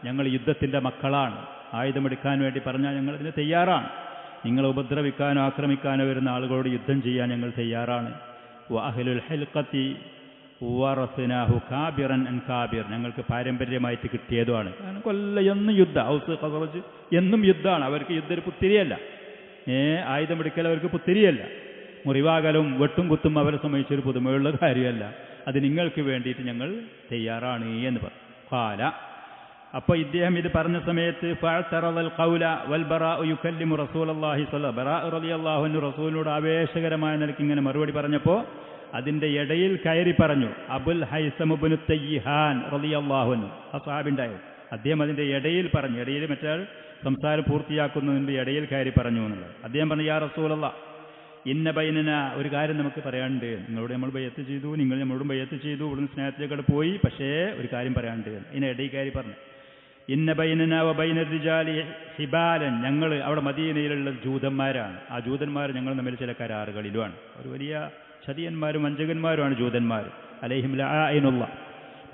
ഞങ്ങൾ യുദ്ധത്തിൻ്റെ മക്കളാണ്, ആയുധമെടുക്കാൻ വേണ്ടി പറഞ്ഞാൽ ഞങ്ങൾ അതിന് തയ്യാറാണ്. നിങ്ങളെ ഉപദ്രവിക്കാനോ ആക്രമിക്കാനോ വരുന്ന ആളുകളോട് യുദ്ധം ചെയ്യാൻ ഞങ്ങൾ തയ്യാറാണ്. വഅഹ്ലുൽ ഹിൽഖത്തി വറസ്നാഹു കാബിറൻ അൻ കാബിർ, ഞങ്ങൾക്ക് പാരമ്പര്യമായിട്ട് കിട്ടിയതുമാണ്. കാരണം കൊല്ലം യുദ്ധ, ഔസ് ഖസറജ് എന്നും യുദ്ധമാണ്. അവർക്ക് യുദ്ധം പുത്തിരിയല്ല, ആയുധമെടുക്കൽ അവർക്ക് പുത്തിരിയല്ല. മുറിവാകലും വെട്ടും കുത്തും അവരെ സംബന്ധിച്ചൊരു പുതുമയുള്ള കാര്യമല്ല. അത് നിങ്ങൾക്ക് വേണ്ടിയിട്ട് ഞങ്ങൾ തയ്യാറാണ് എന്ന് പറഞ്ഞു. ഖാല, അപ്പോൾ ഇദ്ദേഹം ഇത് പറഞ്ഞ സമയത്ത് ഫഅ്തറദൽ ഖൗല വൽ ബറാഉ യുകല്ലിമു റസൂലുള്ളാഹി ബറാഅ റളിയല്ലാഹു അൻഹു റസൂലിനോട് ആവേശകരമായ നിലയ്ക്ക് ഇങ്ങനെ മറുപടി പറഞ്ഞപ്പോൾ അതിൻ്റെ ഇടയിൽ കയറി പറഞ്ഞു അബുൽ ഹൈസം ഇബ്നു തയ്യിഹാൻ റളിയല്ലാഹു അൻഹു, ആ സ്വഹാബിണ്ടായോ, അദ്ദേഹം അതിൻ്റെ ഇടയിൽ പറഞ്ഞു. ഇടയിൽ മറ്റാൾ സംസാരം പൂർത്തിയാക്കുന്നതിന് ഇടയിൽ കയറി പറഞ്ഞു എന്നുള്ളത്. അദ്ദേഹം പറഞ്ഞു, യാ റസൂലല്ലാഹ് ഇന്ന ബൈനന, ഒരു കാര്യം നമുക്ക് പറയാനുണ്ട്. നിങ്ങളോട് നമ്മൾ ബയ്യത്ത് ചെയ്തു, നിങ്ങൾ നമ്മളോടും ബയ്യത്ത് ചെയ്തു, ഇവിടുന്ന് സ്നേഹത്തിലേക്കോട് പോയി, പക്ഷേ ഒരു കാര്യം പറയാനുണ്ട്. ഇതിന് ഇടയിൽ കയറി പറഞ്ഞു, ഇന്ന ബൈനന വ ബൈന റിജാലി ഹിബാലൻ, ഞങ്ങൾ അവിടെ മദീനയിലുള്ള ജൂതന്മാരാണ്. ആ ജൂതന്മാർ ഞങ്ങൾ തമ്മിൽ ചില കരാറുകളിലുമാണ്. ഒരു വലിയ ചതിയന്മാരും വഞ്ചകന്മാരുമാണ് ജൂതന്മാർ. അലൈഹിം ലഅഇനുള്ള.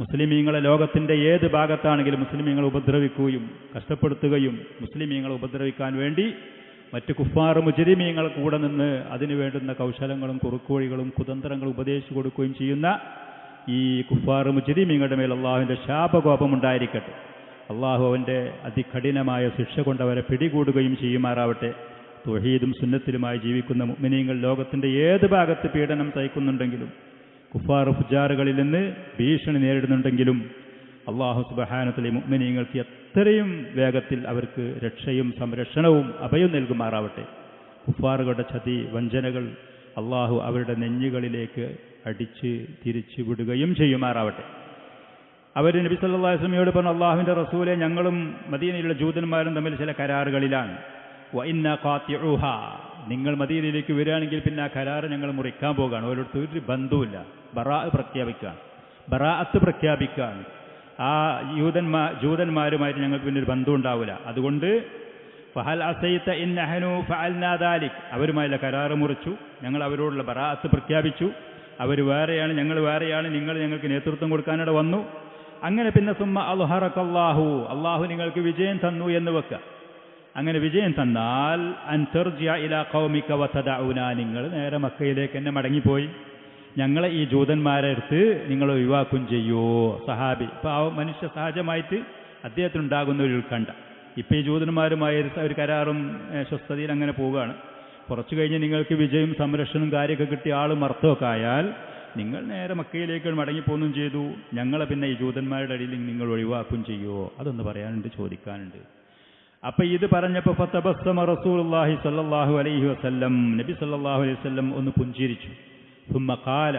മുസ്ലിമീങ്ങളെ ലോകത്തിൻ്റെ ഏത് ഭാഗത്താണെങ്കിലും മുസ്ലിമീങ്ങളെ ഉപദ്രവിക്കുകയും കഷ്ടപ്പെടുത്തുകയും മുസ്ലിമീങ്ങളെ ഉപദ്രവിക്കാൻ വേണ്ടി മറ്റ് കുഫാർ മുജ്രിമീങ്ങൾ കൂടെ നിന്ന് അതിനു വേണ്ടുന്ന കൗശലങ്ങളും കുറുക്കുവഴികളും കുതന്ത്രങ്ങളും ഉപദേശിച്ചു കൊടുക്കുകയും ചെയ്യുന്ന ഈ കുഫാർ മുജ്രിമീങ്ങളുടെ മേൽ അള്ളാഹുവിൻ്റെ ശാപകോപമുണ്ടായിരിക്കട്ടെ. അള്ളാഹു അവൻ്റെ അതികഠിനമായ ശിക്ഷ കൊണ്ടവരെ പിടികൂടുകയും ചെയ്യുമാറാവട്ടെ. തൗഹീദും സുന്നത്തിലുമായി ജീവിക്കുന്ന മുഅ്മിനീങ്ങൾ ലോകത്തിൻ്റെ ഏത് ഭാഗത്ത് പീഡനം സഹിക്കുന്നുണ്ടെങ്കിലും കുഫാർ ഫുജാറുകളിൽ നിന്ന് ഭീഷണി നേരിടുന്നുണ്ടെങ്കിലും അള്ളാഹു സുബ്ഹാനഹു വതആല മുഅ്മിനീങ്ങൾക്ക് എത്രയും വേഗത്തിൽ അവർക്ക് രക്ഷയും സംരക്ഷണവും അഭയം നൽകുമാറാവട്ടെ. കുഫാറുകളുടെ ചതി വഞ്ചനകൾ അള്ളാഹു അവരുടെ നെഞ്ഞുകളിലേക്ക് അടിച്ച് തിരിച്ചു വിടുകയും ചെയ്യുമാറാവട്ടെ. അവർ നബി സല്ലല്ലാഹു അലൈഹി വസല്ലമയോട് പറഞ്ഞു, അള്ളാഹുവിൻ്റെ റസൂലെ, ഞങ്ങളും മദീനയിലുള്ള ജൂതന്മാരും തമ്മിൽ ചില കരാറുകളിലാണ്. വ ഇന്ന ഖാത്തിഉഹ, നിങ്ങൾ മദീനയിലേക്ക് വരികയാണെങ്കിൽ പിന്നെ ആ കരാറ് ഞങ്ങൾ മുറിക്കാൻ പോകുകയാണ്. ഓരോരുത്തർ ഒരു ബന്ധവുമില്ല. ബറാഅത്ത് പ്രഖ്യാപിക്കാൻ ആ ജൂതന്മാരുമായിട്ട് ഞങ്ങൾക്ക് പിന്നെ ഒരു ബന്ധം ഉണ്ടാവില്ല. അതുകൊണ്ട് ഫഹൽ അസൈത ഇൻ നഹ്നു ഫഅൽനാ ദാലിക്, അവരുമായുള്ള കരാറ് മുറിച്ചു, ഞങ്ങൾ അവരോടുള്ള ബറാഅത്ത് പ്രഖ്യാപിച്ചു. അവർ വേറെയാണ്, ഞങ്ങൾ വേറെയാണ്, നിങ്ങൾ ഞങ്ങൾക്ക് നേതൃത്വം കൊടുക്കാനിടെ വന്നു. അങ്ങനെ പിന്നെ സുമ്മ അൽഹറകല്ലാഹു, അള്ളാഹു നിങ്ങൾക്ക് വിജയം തന്നു എന്ന് വെക്കുക. അങ്ങനെ വിജയം തന്നാൽ അൻ തർജിഅ ഇലാ ഖൗമിക വതദഉന, നിങ്ങൾ നേരെ മക്കയിലേക്ക് തന്നെ മടങ്ങിപ്പോയി ഞങ്ങളെ ഈ ജൂതന്മാരെ അടുത്ത് നിങ്ങൾ ഒഴിവാക്കും ചെയ്യോ. സഹാബി ഇപ്പോൾ ആ മനുഷ്യ സഹജമായിട്ട് അദ്ദേഹത്തിനുണ്ടാകുന്ന ഒരു ഉത്കണ്ഠ. ഇപ്പോൾ ഈ ജൂതന്മാരുമായ ഒരു കരാറും സ്വസ്ഥതയിൽ അങ്ങനെ പോവുകയാണ്. കുറച്ച് കഴിഞ്ഞ് നിങ്ങൾക്ക് വിജയം സംരക്ഷണം കാര്യമൊക്കെ കിട്ടി ആൾ മർത്തമൊക്കെ ആയാൽ നിങ്ങൾ നേരെ മക്കയിലേക്ക് മടങ്ങിപ്പോന്നും ചെയ്തു, ഞങ്ങളെ പിന്നെ ഈ ജൂതന്മാരുടെ അടിയിൽ നിങ്ങൾ ഒഴിവാക്കും ചെയ്യോ. അതൊന്ന് പറയാനുണ്ട്, ചോദിക്കാനുണ്ട്. അപ്പം ഇത് പറഞ്ഞപ്പോൾ ഫതബസ്സമ റസൂലുള്ളാഹി സ്വല്ലല്ലാഹു അലൈഹി വസല്ലം, നബി സല്ലല്ലാഹു അലൈഹി വസല്ലം ഒന്ന് പുഞ്ചിരിച്ചു. സുമ്മ ഖാല,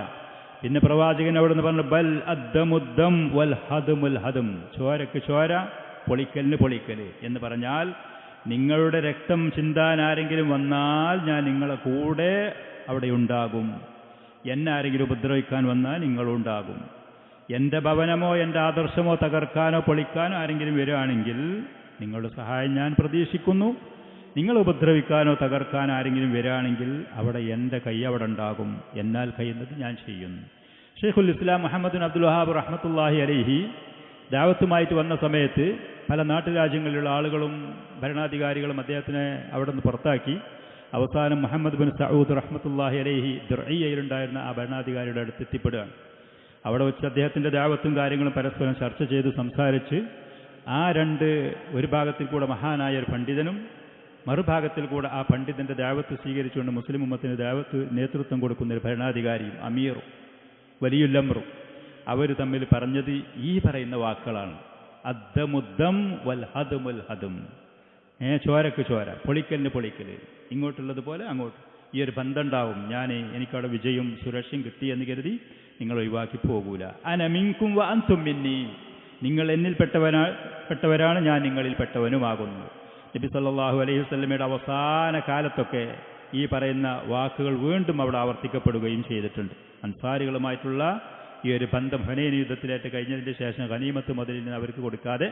പിന്നെ പ്രവാചകൻ അവിടെ നിന്ന് പറഞ്ഞു, ബൽ അദ്ദമുദ്ദം വൽ ഹദ്മുൽ ഹദ്ം, ചോരക്ക് ചോര പൊളിക്കലിന് പൊളിക്കൽ എന്ന് പറഞ്ഞാൽ നിങ്ങളുടെ രക്തം ചിന്താൻ ആരെങ്കിലും വന്നാൽ ഞാൻ നിങ്ങളെ കൂടെ അവിടെ ഉണ്ടാകും. എന്നെ ആരെങ്കിലും ഉപദ്രവിക്കാൻ വന്നാൽ നിങ്ങളുണ്ടാകും. എൻ്റെ ഭവനമോ എൻ്റെ ആദർശമോ തകർക്കാനോ പൊളിക്കാനോ ആരെങ്കിലും വരികയാണെങ്കിൽ നിങ്ങളുടെ സഹായം ഞാൻ പ്രതീക്ഷിക്കുന്നു. നിങ്ങൾ ഉപദ്രവിക്കാനോ തകർക്കാനോ ആരെങ്കിലും വരികയാണെങ്കിൽ അവിടെ എൻ്റെ കൈ അവിടെ ഉണ്ടാകും. എന്നാൽ കഴിയുന്നത് ഞാൻ ചെയ്യുന്നു. ഷെയ്ഖുൽ ഇസ്ലാം മുഹമ്മദ് ബിൻ അബ്ദുൽ വഹാബ് റഹ്മത്തുള്ളാഹി അലൈഹി ദഅവത്തുമായിട്ട് വന്ന സമയത്ത് പല നാട്ടുരാജ്യങ്ങളിലുള്ള ആളുകളും ഭരണാധികാരികളും അദ്ദേഹത്തിനെ അവിടെ നിന്ന് പുറത്താക്കി. അവസാനം മുഹമ്മദ് ബിൻ സഊദ് റഹ്മത്തുള്ളാഹി അലൈഹി ദുർഇയ്യയിലുണ്ടായിരുന്ന ആ ഭരണാധികാരിയുടെ അടുത്ത് എത്തിപ്പെടുകയാണ്. അവിടെ വെച്ച് അദ്ദേഹത്തിൻ്റെ ദഅവത്തും കാര്യങ്ങളും പരസ്പരം ചർച്ച ചെയ്ത് സംസാരിച്ച് ആ ഒരു ഭാഗത്തിൽ കൂടെ മഹാനായ ഒരു പണ്ഡിതനും മറുഭാഗത്തിൽ കൂടെ ആ പണ്ഡിതൻ്റെ ദഅവത്ത് സ്വീകരിച്ചുകൊണ്ട് മുസ്ലിം ഉമ്മത്തിന് ദഅവത്ത് നേതൃത്വം കൊടുക്കുന്ന ഒരു ഭരണാധികാരിയും അമീറും വലിയുല്ലംറും അവർ തമ്മിൽ പറഞ്ഞത് ഈ പറയുന്ന വാക്കുകളാണ്. അദ്ദമുദ്ദം വൽ ഹദ്മുൽ ഹദ്ം, ചോരക്ക് ചോര പൊളിക്കലിന് പൊളിക്കൽ, ഇങ്ങോട്ടുള്ളതുപോലെ അങ്ങോട്ട് ഈ ഒരു ബന്ധം ഉണ്ടാവും. എനിക്കവിടെ വിജയവും സുരക്ഷയും കിട്ടിയെന്ന് കരുതി നിങ്ങൾ ഒഴിവാക്കി പോകൂല. അന മിൻകും വ അൻതും മിന്നി, നിങ്ങൾ എന്നിൽ പെട്ടവരാണ്, ഞാൻ നിങ്ങളിൽ പെട്ടവനുമാകുന്നു. നബി സല്ലല്ലാഹു അലൈഹി വസല്ലമയുടെ അവസാന കാലത്തൊക്കെ ഈ പറയുന്ന വാക്കുകൾ വീണ്ടും അവിടെ ആവർത്തിക്കപ്പെടുകയും ചെയ്തിട്ടുണ്ട്. അൻസാരികളുമായിട്ടുള്ള ഈ ഒരു ബന്ധം ഹുനൈൻ യുദ്ധത്തിലേറ്റ് കഴിഞ്ഞതിന് ശേഷം ഗനീമത്ത് മുതലിന് അവർക്ക് കൊടുക്കാതെ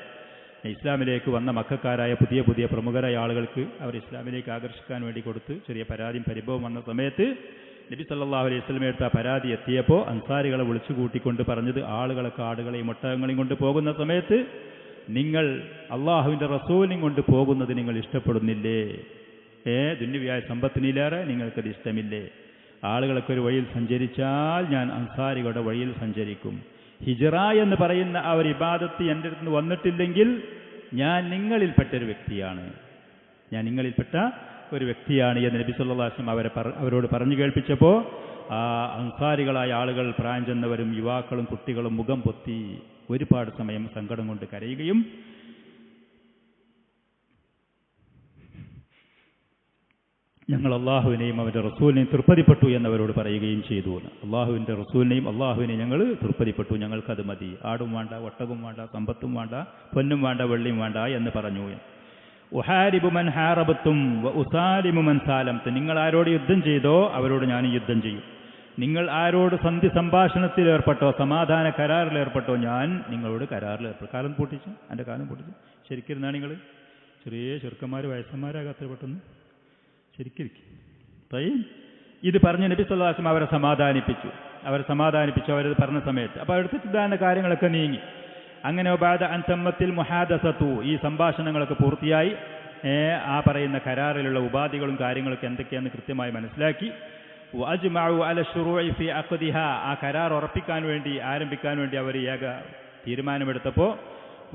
ഇസ്ലാമിലേക്ക് വന്ന മക്കക്കാരായ പുതിയ പുതിയ പ്രമുഖരായ ആളുകൾക്ക് അവർ ഇസ്ലാമിലേക്ക് ആകർഷിക്കാൻ വേണ്ടി കൊടുത്ത് ചെറിയ പരാതിയും പരിഭവം വന്ന സമയത്ത് നബി സല്ലല്ലാഹു അലൈഹി വസല്ലം എടുത്ത പരാതി എത്തിയപ്പോൾ അൻസാരികളെ വിളിച്ചു കൂട്ടിക്കൊണ്ട് പറഞ്ഞത്, ആളുകളൊക്കെ ആടുകളെയും ഒട്ടകങ്ങളെയും കൊണ്ട് പോകുന്ന സമയത്ത് നിങ്ങൾ അള്ളാഹുവിൻ്റെ റസൂലിനെ കൊണ്ട് പോകുന്നത് നിങ്ങൾ ഇഷ്ടപ്പെടുന്നില്ലേ? ദുന്യവിയായ സമ്പത്തിനിലേറെ നിങ്ങൾക്കത് ഇഷ്ടമില്ലേ? ആളുകളൊക്കെ ഒരു വഴിയിൽ സഞ്ചരിച്ചാൽ ഞാൻ അൻസാരികളുടെ വഴിയിൽ സഞ്ചരിക്കും. ഹിജ്റ എന്ന് പറയുന്ന ആ ഒരു ഇബാദത്ത് എൻ്റെ അടുത്ത് നിന്ന് വന്നിട്ടില്ലെങ്കിൽ ഞാൻ നിങ്ങളിൽപ്പെട്ട ഒരു വ്യക്തിയാണ് എന്ന് നബി സല്ലല്ലാഹു അലൈഹി വസല്ലം അവരോട് പറഞ്ഞു കേൾപ്പിച്ചപ്പോൾ ആ അൻസാരികളായ ആളുകൾ, പ്രായം ചെന്നവരും യുവാക്കളും കുട്ടികളും മുഖം പൊത്തി ഒരുപാട് സമയം സങ്കടം കൊണ്ട് കരയുകയും ഞങ്ങൾ അള്ളാഹുവിനെയും അവൻ്റെ റസൂലിനെയും തൃപ്തിപ്പെട്ടു എന്നവരോട് പറയുകയും ചെയ്തു. അള്ളാഹുവിൻ്റെ റസൂലിനെയും അള്ളാഹുവിനെയും ഞങ്ങൾ തൃപ്തിപ്പെട്ടു, ഞങ്ങൾക്കത് മതി, ആടും വേണ്ട, ഒട്ടകവും വേണ്ട, സമ്പത്തും വേണ്ട, പൊന്നും വേണ്ട, വെള്ളിയും വേണ്ട എന്ന് പറഞ്ഞു. ഉഹാരിബു മൻ ഹാറബത്തും ഉസാലിമു മൻ സാലംത്ത്, നിങ്ങൾ ആരോട് യുദ്ധം ചെയ്തോ അവരോട് ഞാൻ യുദ്ധം ചെയ്യും. നിങ്ങൾ ആരോട് സന്ധി സംഭാഷണത്തിൽ ഏർപ്പെട്ടോ സമാധാന കരാറിൽ ഏർപ്പെട്ടോ ഞാൻ നിങ്ങളോട് കരാറിൽ ഏർപ്പെടും. കാലം പൊട്ടിച്ചു, എൻ്റെ കാലം പൊട്ടിച്ചു. ശരിക്കിരുന്നാണ് നിങ്ങൾ ചെറിയ ചെറുക്കന്മാർ വയസ്സന്മാരാകാത്ര പെട്ടെന്ന് ശരിക്കിരിക്കും. ഇത് പറഞ്ഞ് നബി സല്ലല്ലാഹു അലൈഹി വസല്ലം അവരെ സമാധാനിപ്പിച്ചു. അവർ പറഞ്ഞ സമയത്ത് അപ്പോൾ അടുത്തിട്ടുണ്ടാകുന്ന കാര്യങ്ങളൊക്കെ നീങ്ങി. അങ്ങനെ ബാദ അൻ തമ്മത്തിൽ മുഹാദസത്തു, ഈ സംഭാഷണങ്ങളൊക്കെ പൂർത്തിയായി. ആ പറയുന്ന കരാറിലുള്ള ഉപാധികളും കാര്യങ്ങളൊക്കെ എന്തൊക്കെയാണെന്ന് കൃത്യമായി മനസ്സിലാക്കി. വഅജ്മഉ അല ശുറൂഇ ഫി അഖദിഹ, ആ കരാർ ആരംഭിക്കാൻ വേണ്ടി അവർ ഏക തീരുമാനമെടുത്തപ്പോൾ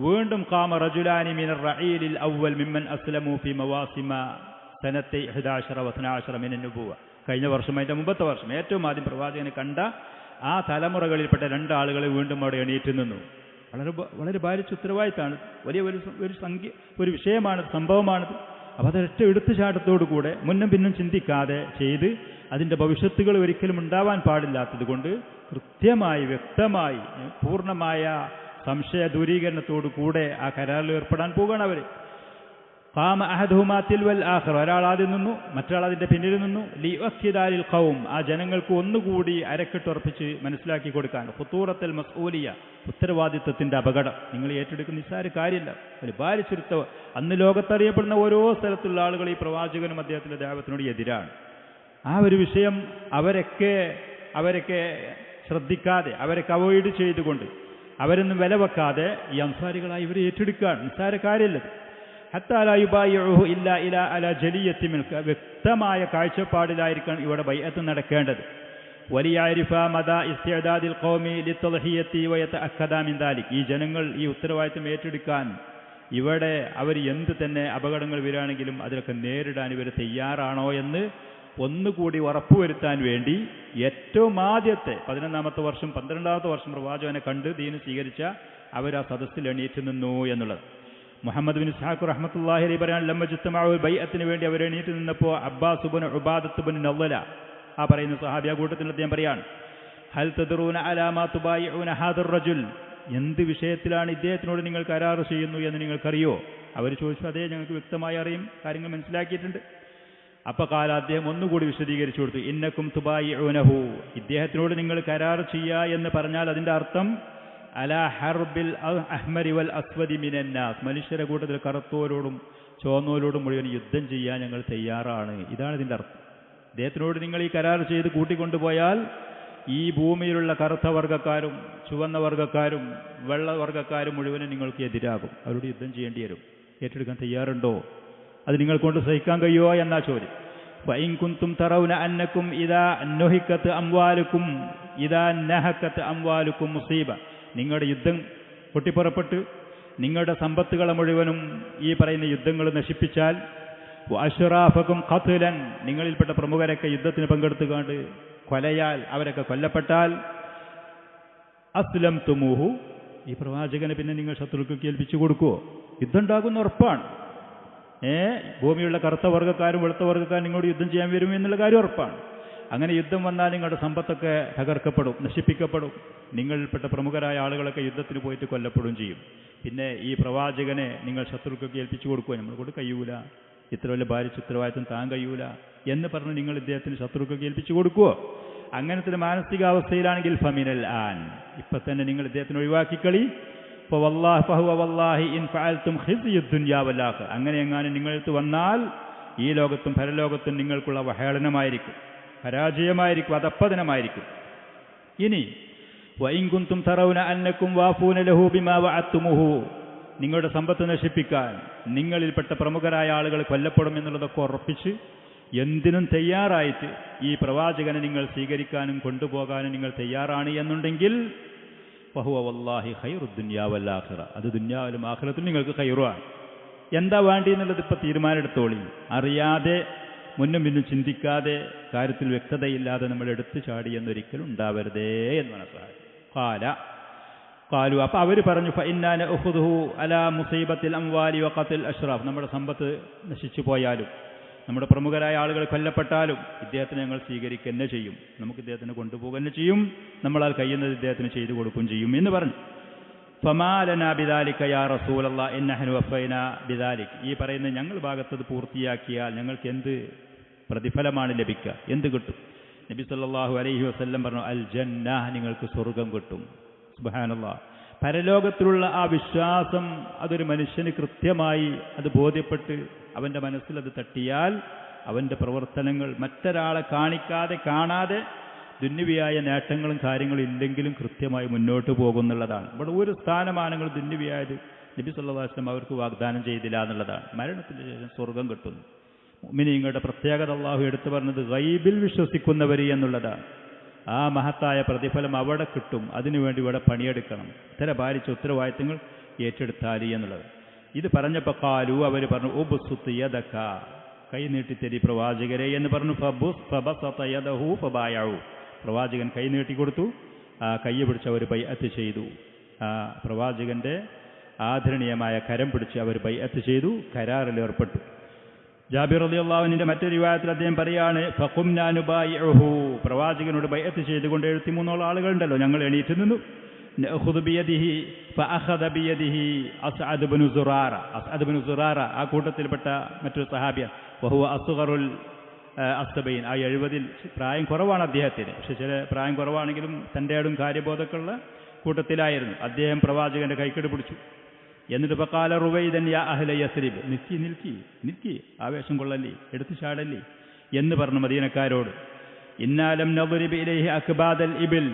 വീണ്ടും ഖാമ റജുലാനി മിനർ റഈലിൽ അവ്വൽ മിമ്മൻ അസ്ലമു ഫി മവാസിമ സനത്തെ 11 വ 12 മിനൻ നുബുവ, കഴിഞ്ഞ വർഷം അതിൻ്റെ മുമ്പത്തെ വർഷം ഏറ്റവും ആദ്യം പ്രവാചകനെ കണ്ട ആ തലമുറകളിൽപ്പെട്ട 2 ആളുകൾ വീണ്ടും അവിടെ എണീറ്റ് നിന്നു. വളരെ ഭാരിച്ച ഉത്തരവാദിത്തമാണ്, വലിയ ഒരു വിഷയമാണ്, സംഭവമാണിത്. അപ്പോൾ അതൊരൊറ്റ എടുത്തുചാട്ടത്തോടുകൂടെ മുന്നും പിന്നും ചിന്തിക്കാതെ ചെയ്ത് അതിൻ്റെ ഭവിഷ്യത്തുകൾ ഒരിക്കലും ഉണ്ടാവാൻ പാടില്ലാത്തത് കൊണ്ട് കൃത്യമായി വ്യക്തമായി പൂർണ്ണമായ സംശയ ദൂരീകരണത്തോടു കൂടെ ആ കരാറിൽ ഏർപ്പെടാൻ പോകുകയാണ് അവർ. ഖാമ അഹദുഹുമാ തിൽവൽ ആഖിർ, ഒരാൾ ആദ്യം നിന്നു, മറ്റൊരാൾ അതിൻ്റെ പിന്നിൽ നിന്നു. ലിയുഅക്കിദാലിൽ ഖൗം, ആ ജനങ്ങൾക്ക് ഒന്നുകൂടി അരക്കെട്ടുറപ്പിച്ച് മനസ്സിലാക്കി കൊടുക്കാൻ. ഖുതൂറത്തുൽ മസ്ഊലിയ, ഉത്തരവാദിത്വത്തിൻ്റെ അപകടം. നിങ്ങൾ ഏറ്റെടുക്കുന്ന നിസ്സാര കാര്യമില്ല, ഒരു ഭാരിച്ചിരുത്ത. അന്ന് ലോകത്തറിയപ്പെടുന്ന ഓരോ സ്ഥലത്തുള്ള ആളുകൾ ഈ പ്രവാചകനും അദ്ദേഹത്തിൻ്റെ ദഅവത്തിനോട് എതിരാണ്. ആ ഒരു വിഷയം അവരൊക്കെ ശ്രദ്ധിക്കാതെ, അവരൊക്കെ അവോയ്ഡ് ചെയ്തുകൊണ്ട്, അവരൊന്നും വില വെക്കാതെ ഈ അൻസാരികളായി ഇവർ ഏറ്റെടുക്കുകയാണ്. നിസ്സാര കാര്യമില്ലത്. ഹത്താ ലാ യുബായിഉഹു ഇല്ലാ അലാ ജലിയത്തി മിൽക, വ്യക്തമായ കാഴ്ചപ്പാടിലായിരിക്കണം ഇവിടെ ബൈഅത്ത് നടക്കേണ്ടത്. വലിയഅരിഫ മദാ ഇസ്തിഅദാദിൽ ഖൗമി ലിത്തദ്ഹിയത്തി വയതഅക്കദ മിൻ ദാലിക്, ഈ ജനങ്ങൾ ഈ ഉത്തരവാദിത്തം ഏറ്റെടുക്കാൻ ഇവിടെ അവർ എന്ത് തന്നെ അപകടങ്ങൾ വരികയാണെങ്കിലും അതിലൊക്കെ നേരിടാൻ ഇവർ തയ്യാറാണോ എന്ന് ഒന്നുകൂടി ഉറപ്പുവരുത്താൻ വേണ്ടി ഏറ്റവും ആദ്യത്തെ 11-ാമത്തെ വർഷം 12-ാമത്തെ വർഷം പ്രവാചകനെ കണ്ട് ദീന് സ്വീകരിച്ച അവർ ആ സദസ്സിൽ എണീറ്റ് നിന്നു എന്നുള്ളത്. മുഹമ്മദ് ബിൻ ഇസ്ഹാഖ് റഹ്മത്തുള്ളാഹി അലൈഹി പറയാൻ ലമ്മജ്തമഉ ബൈഅത്തിന് വേണ്ടി അവർ എണീറ്റ് നിന്നപ്പോൾ അബ്ബാസ് ഇബ്നു ഉബാദത്ത് ഇബ്നു നവ്വല, ആ പറയുന്ന സഹാബിയ കൂട്ടത്തിൽ അദ്ദേഹം പറയാണ്, ഹൽ തദ്റൂന അലാ മാ തുബായിഉന ഹാദർ റജുൽ, എന്ത് വിഷയത്തിലാണ് ഇദ്ദേഹത്തിനോട് നിങ്ങൾ കരാർ ചെയ്യുന്നു എന്ന് നിങ്ങൾക്കറിയോ? അവർ ചോദിച്ചു, അതേ, ഞങ്ങൾക്ക് വ്യക്തമായി അറിയും, കാര്യങ്ങൾ മനസ്സിലാക്കിയിട്ടുണ്ട്. അപ്പോൾ കാല അദ്ദേഹം ഒന്നുകൂടി വിശദീകരിച്ചു കൊടുത്തു, ഇന്നക്കും തുബായിഉനഹു, ഇദ്ദേഹത്തിനോട് നിങ്ങൾ കരാർ ചെയ്യുക എന്ന് പറഞ്ഞാൽ അതിൻ്റെ അർത്ഥം അലാ ഹർബിൽ അഹ്മരി വൽ അസ്വദി മിനന്നാസ്, മനുഷ്യരെ കൂട്ടത്തിൽ കറുത്തോരോടും ചുവന്നോരോടും മുഴുവൻ യുദ്ധം ചെയ്യാൻ ഞങ്ങൾ തയ്യാറാണ്. ഇതാണ് ഇതിൻ്റെ അർത്ഥം. അദ്ദേഹത്തിനോട് നിങ്ങൾ ഈ കരാർ ചെയ്ത് കൂട്ടിക്കൊണ്ടുപോയാൽ ഈ ഭൂമിയിലുള്ള കറുത്ത വർഗ്ഗക്കാരും ചുവന്ന വർഗ്ഗക്കാരും വെള്ള വർഗ്ഗക്കാരും മുഴുവനും നിങ്ങൾക്ക് എതിരാകും, അവരോട് യുദ്ധം ചെയ്യേണ്ടി വരും. ഏറ്റെടുക്കാൻ തയ്യാറുണ്ടോ? അത് നിങ്ങൾ കൊണ്ട് സഹിക്കാൻ കഴിയുമോ എന്നാ ചോദ്യം. ഫഇൻ കുൻതും തറൗന അന്നക്കും ഇദാ നുഹിക്കത്ത് അംവാലുക്കും ഇദാ നഹക്കത്ത് അംവാലുക്കും മുസീബ, നിങ്ങളുടെ യുദ്ധം പൊട്ടിപ്പുറപ്പെട്ട് നിങ്ങളുടെ സമ്പത്തുകളെ മുഴുവനും ഈ പറയുന്ന യുദ്ധങ്ങൾ നശിപ്പിച്ചാൽ, അഷ്റാഫക്കും ഖത്ലൻ, നിങ്ങളിൽപ്പെട്ട പ്രമുഖരൊക്കെ യുദ്ധത്തിന് പങ്കെടുത്തുകൊണ്ട് കൊലയാൽ അവരൊക്കെ കൊല്ലപ്പെട്ടാൽ, അസ്ലം തുമൂഹു, ഈ പ്രവാചകനെ പിന്നെ നിങ്ങൾ ശത്രുക്കൾക്ക് ഏൽപ്പിച്ചു കൊടുക്കുമോ? യുദ്ധം ഉണ്ടാകുന്ന ഉറപ്പാണ്. ഭൂമിയുള്ള കറുത്ത വർഗ്ഗക്കാരും വെളുത്ത വർഗ്ഗക്കാരും നിങ്ങളോട് യുദ്ധം ചെയ്യാൻ വരും എന്നുള്ള കാര്യം ഉറപ്പാണ്. അങ്ങനെ യുദ്ധം വന്നാൽ നിങ്ങളുടെ സമ്പത്തൊക്കെ തകർക്കപ്പെടും, നശിപ്പിക്കപ്പെടും. നിങ്ങളിൽപ്പെട്ട പ്രമുഖരായ ആളുകളൊക്കെ യുദ്ധത്തിന് പോയിട്ട് കൊല്ലപ്പെടുകയും ചെയ്യും. പിന്നെ ഈ പ്രവാചകനെ നിങ്ങൾ ശത്രുക്കൾക്ക് ഏൽപ്പിച്ചു കൊടുക്കുക, നമ്മൾ കൊണ്ട് കഴിയൂല, ഇത്ര വലിയ ഭാരിച്ച ഉത്തരവാദിത്വം താൻ കഴിയൂല എന്ന് പറഞ്ഞ് നിങ്ങൾ ഇദ്ദേഹത്തിന് ശത്രുക്കൾക്ക് ഏൽപ്പിച്ചു കൊടുക്കുമോ? അങ്ങനത്തെ ഒരു മാനസികാവസ്ഥയിലാണെങ്കിൽ ഫമിനൽ ആൻ, ഇപ്പം തന്നെ നിങ്ങൾ ഇദ്ദേഹത്തിന് ഒഴിവാക്കിക്കളി. അങ്ങനെ എങ്ങാനും നിങ്ങളടുത്ത് വന്നാൽ ഈ ലോകത്തും പരലോകത്തും നിങ്ങൾക്കുള്ള അവഹേളനമായിരിക്കും, പരാജയമായിരിക്കും, അധപ്പതനമായിരിക്കും. ഇനി വഇൻകുൻതും തറൗന അന്നക്കും വാഫൂന ലഹു ബിമാ വഅത്തുമുഹു, നിങ്ങളുടെ സമ്പത്ത് നശിപ്പിക്കാൻ നിങ്ങളിൽപ്പെട്ട പ്രമുഖരായ ആളുകൾ കൊല്ലപ്പെടും എന്നുള്ളതൊക്കെ ഉറപ്പിച്ച് എന്തിനും തയ്യാറായിട്ട് ഈ പ്രവാചകനെ നിങ്ങൾ സ്വീകരിക്കാനും കൊണ്ടുപോകാനും നിങ്ങൾ തയ്യാറാണ് എന്നുണ്ടെങ്കിൽ ഫഹുവ വല്ലാഹി ഖൈറുദ് ദുനിയാ വൽ ആഖിറ, അത് ദുനിയാവിലും ആഖിറത്തിലും നിങ്ങൾക്ക് ഖൈറാണ്. എന്താ വേണ്ടി എന്നുള്ളത് ഇപ്പോൾ തീരുമാനമെടുത്തോളി. അറിയാതെ മുന്നും പിന്നും ചിന്തിക്കാതെ കാര്യത്തിൽ വ്യക്തതയില്ലാതെ നമ്മൾ എടുത്തു ചാടി എന്നൊരിക്കലും ഉണ്ടാവരുതേ എന്നാണ് കാലു. അപ്പോൾ അവർ പറഞ്ഞു ഫഇന്നാ നഅഖുദുഹു അലാ മുസീബത്തിൽ അംവാലി വഖത്തിൽ അഷ്റാഫ്, നമ്മുടെ സമ്പത്ത് നശിച്ചു പോയാലും നമ്മുടെ പ്രമുഖരായ ആളുകൾ കൊല്ലപ്പെട്ടാലും ഇദ്ദേഹത്തിന് ഞങ്ങൾ സ്വീകരിക്കുക തന്നെ ചെയ്യും, നമുക്ക് ഇദ്ദേഹത്തിന് കൊണ്ടുപോകുക തന്നെ ചെയ്യും, നമ്മളാൽ കഴിയുന്നത് ഇദ്ദേഹത്തിന് ചെയ്തു കൊടുക്കുകയും ചെയ്യും എന്ന് പറഞ്ഞു. ഫമാ ലനാ ബിദാലിക യാ റസൂലല്ലാഹ് ഇന്നഹു വഫൈനാ ബിദാലിക്, ഈ പറയുന്നത് ഞങ്ങൾ ഭാഗത്തത് പൂർത്തിയാക്കിയാൽ ഞങ്ങൾക്ക് എന്ത് പ്രതിഫലമാണ് ലഭിക്കുക, എന്ത് കിട്ടും? നബി സല്ലല്ലാഹു അലൈഹി വസല്ലം പറഞ്ഞു അൽ ജന്ന, നിങ്ങൾക്ക് സ്വർഗം കിട്ടും. സുബ്ഹാനല്ലാഹ്. പരലോകത്തിലുള്ള ആ വിശ്വാസം അതൊരു മനുഷ്യന് കൃത്യമായി അത് ബോധ്യപ്പെട്ട് അവൻ്റെ മനസ്സിൽ അത് തട്ടിയാൽ അവൻ്റെ പ്രവർത്തനങ്ങൾ മറ്റൊരാളെ കാണാതെ ദുന്യവിയായ നേട്ടങ്ങളും കാര്യങ്ങളും ഇല്ലെങ്കിലും കൃത്യമായി മുന്നോട്ട് പോകുന്നുള്ളതാണ്. ഇവിടെ ഒരു സ്ഥാനമാനങ്ങൾ ദുന്യവിയായത് നബി സല്ലല്ലാഹു അലൈഹി വസല്ലം അവർക്ക് വാഗ്ദാനം ചെയ്തില്ല എന്നുള്ളതാണ്. മരണത്തിന് ശേഷം സ്വർഗം കിട്ടുന്നു. മുഅ്മിനീങ്ങളുടെ പ്രത്യേകത അള്ളാഹു എടുത്തു പറഞ്ഞത് ഗൈബിൽ വിശ്വസിക്കുന്നവർ എന്നുള്ളതാണ്. ആ മഹത്തായ പ്രതിഫലം അവിടെ കിട്ടും. അതിനുവേണ്ടി ഇവിടെ പണിയെടുക്കണം, ഇത്തരം ഭാരിച്ച ഉത്തരവാദിത്തങ്ങൾ ഏറ്റെടുത്താൽ എന്നുള്ളത്. ഇത് പറഞ്ഞപ്പോൾ കാലു, അവർ പറഞ്ഞു ഉബ്സുത്ത് യദക, കൈ നീട്ടിത്തരി പ്രവാചകരെ എന്ന് പറഞ്ഞു. ഫബസത യദഹു ഫബായഉ, പ്രവാചകൻ കൈ നീട്ടിക്കൊടുത്തു. ആ കൈ പിടിച്ച് അവർ ബൈഅത്ത് ചെയ്തു. ആ പ്രവാചകന്റെ ആദരണീയമായ കരം പിടിച്ച് അവർ ബൈഅത്ത് ചെയ്തു, കരാറിൽ ഏർപ്പെട്ടു. ജാബിർ റളിയല്ലാഹു അൻഹുവിന്റെ മറ്റൊരു റിവായത്തിൽ അദ്ദേഹം പറയാണ് ഫഖുംനാ നുബായിഉഹു, പ്രവാചകനോട് ബൈഅത്ത് ചെയ്തുകൊണ്ട് 73 ആളുകളുണ്ടല്ലോ, ഞങ്ങൾ എണീറ്റ് നിന്നു. നഅഖുദു ബിയദിഹി ഫഅഖദ ബിയദിഹി അസ്അദ് ഇബ്നു സുറാറ, ആ കൂട്ടത്തിൽപ്പെട്ട മറ്റൊരു സഹാബിയാണ്. വഹുവ അസ്ഗറുൽ അസ്സബൈൻ, ആ 70 പ്രായം കുറവാണ് അദ്ദേഹത്തിന്. പക്ഷെ ചില പ്രായം കുറവാണെങ്കിലും തൻ്റെ ആടും കാര്യബോധമൊക്കെയുള്ള കൂട്ടത്തിലായിരുന്നു. അദ്ദേഹം പ്രവാചകന്റെ കൈക്കടി പിടിച്ചു. എന്നിട്ട് ഫഖാല റുവൈദൻ യാ അഹ്ല യസ്രിബ്, നിൽക്കി, ആവേശം കൊള്ളല്ലേ, എടുത്തു ചാടല്ലേ എന്ന് പറഞ്ഞു മദീനക്കാരോട്. ഇന്നാലം നദ്രിബ് ഇലൈഹി അക്ബാദൽ ഇബിൽ,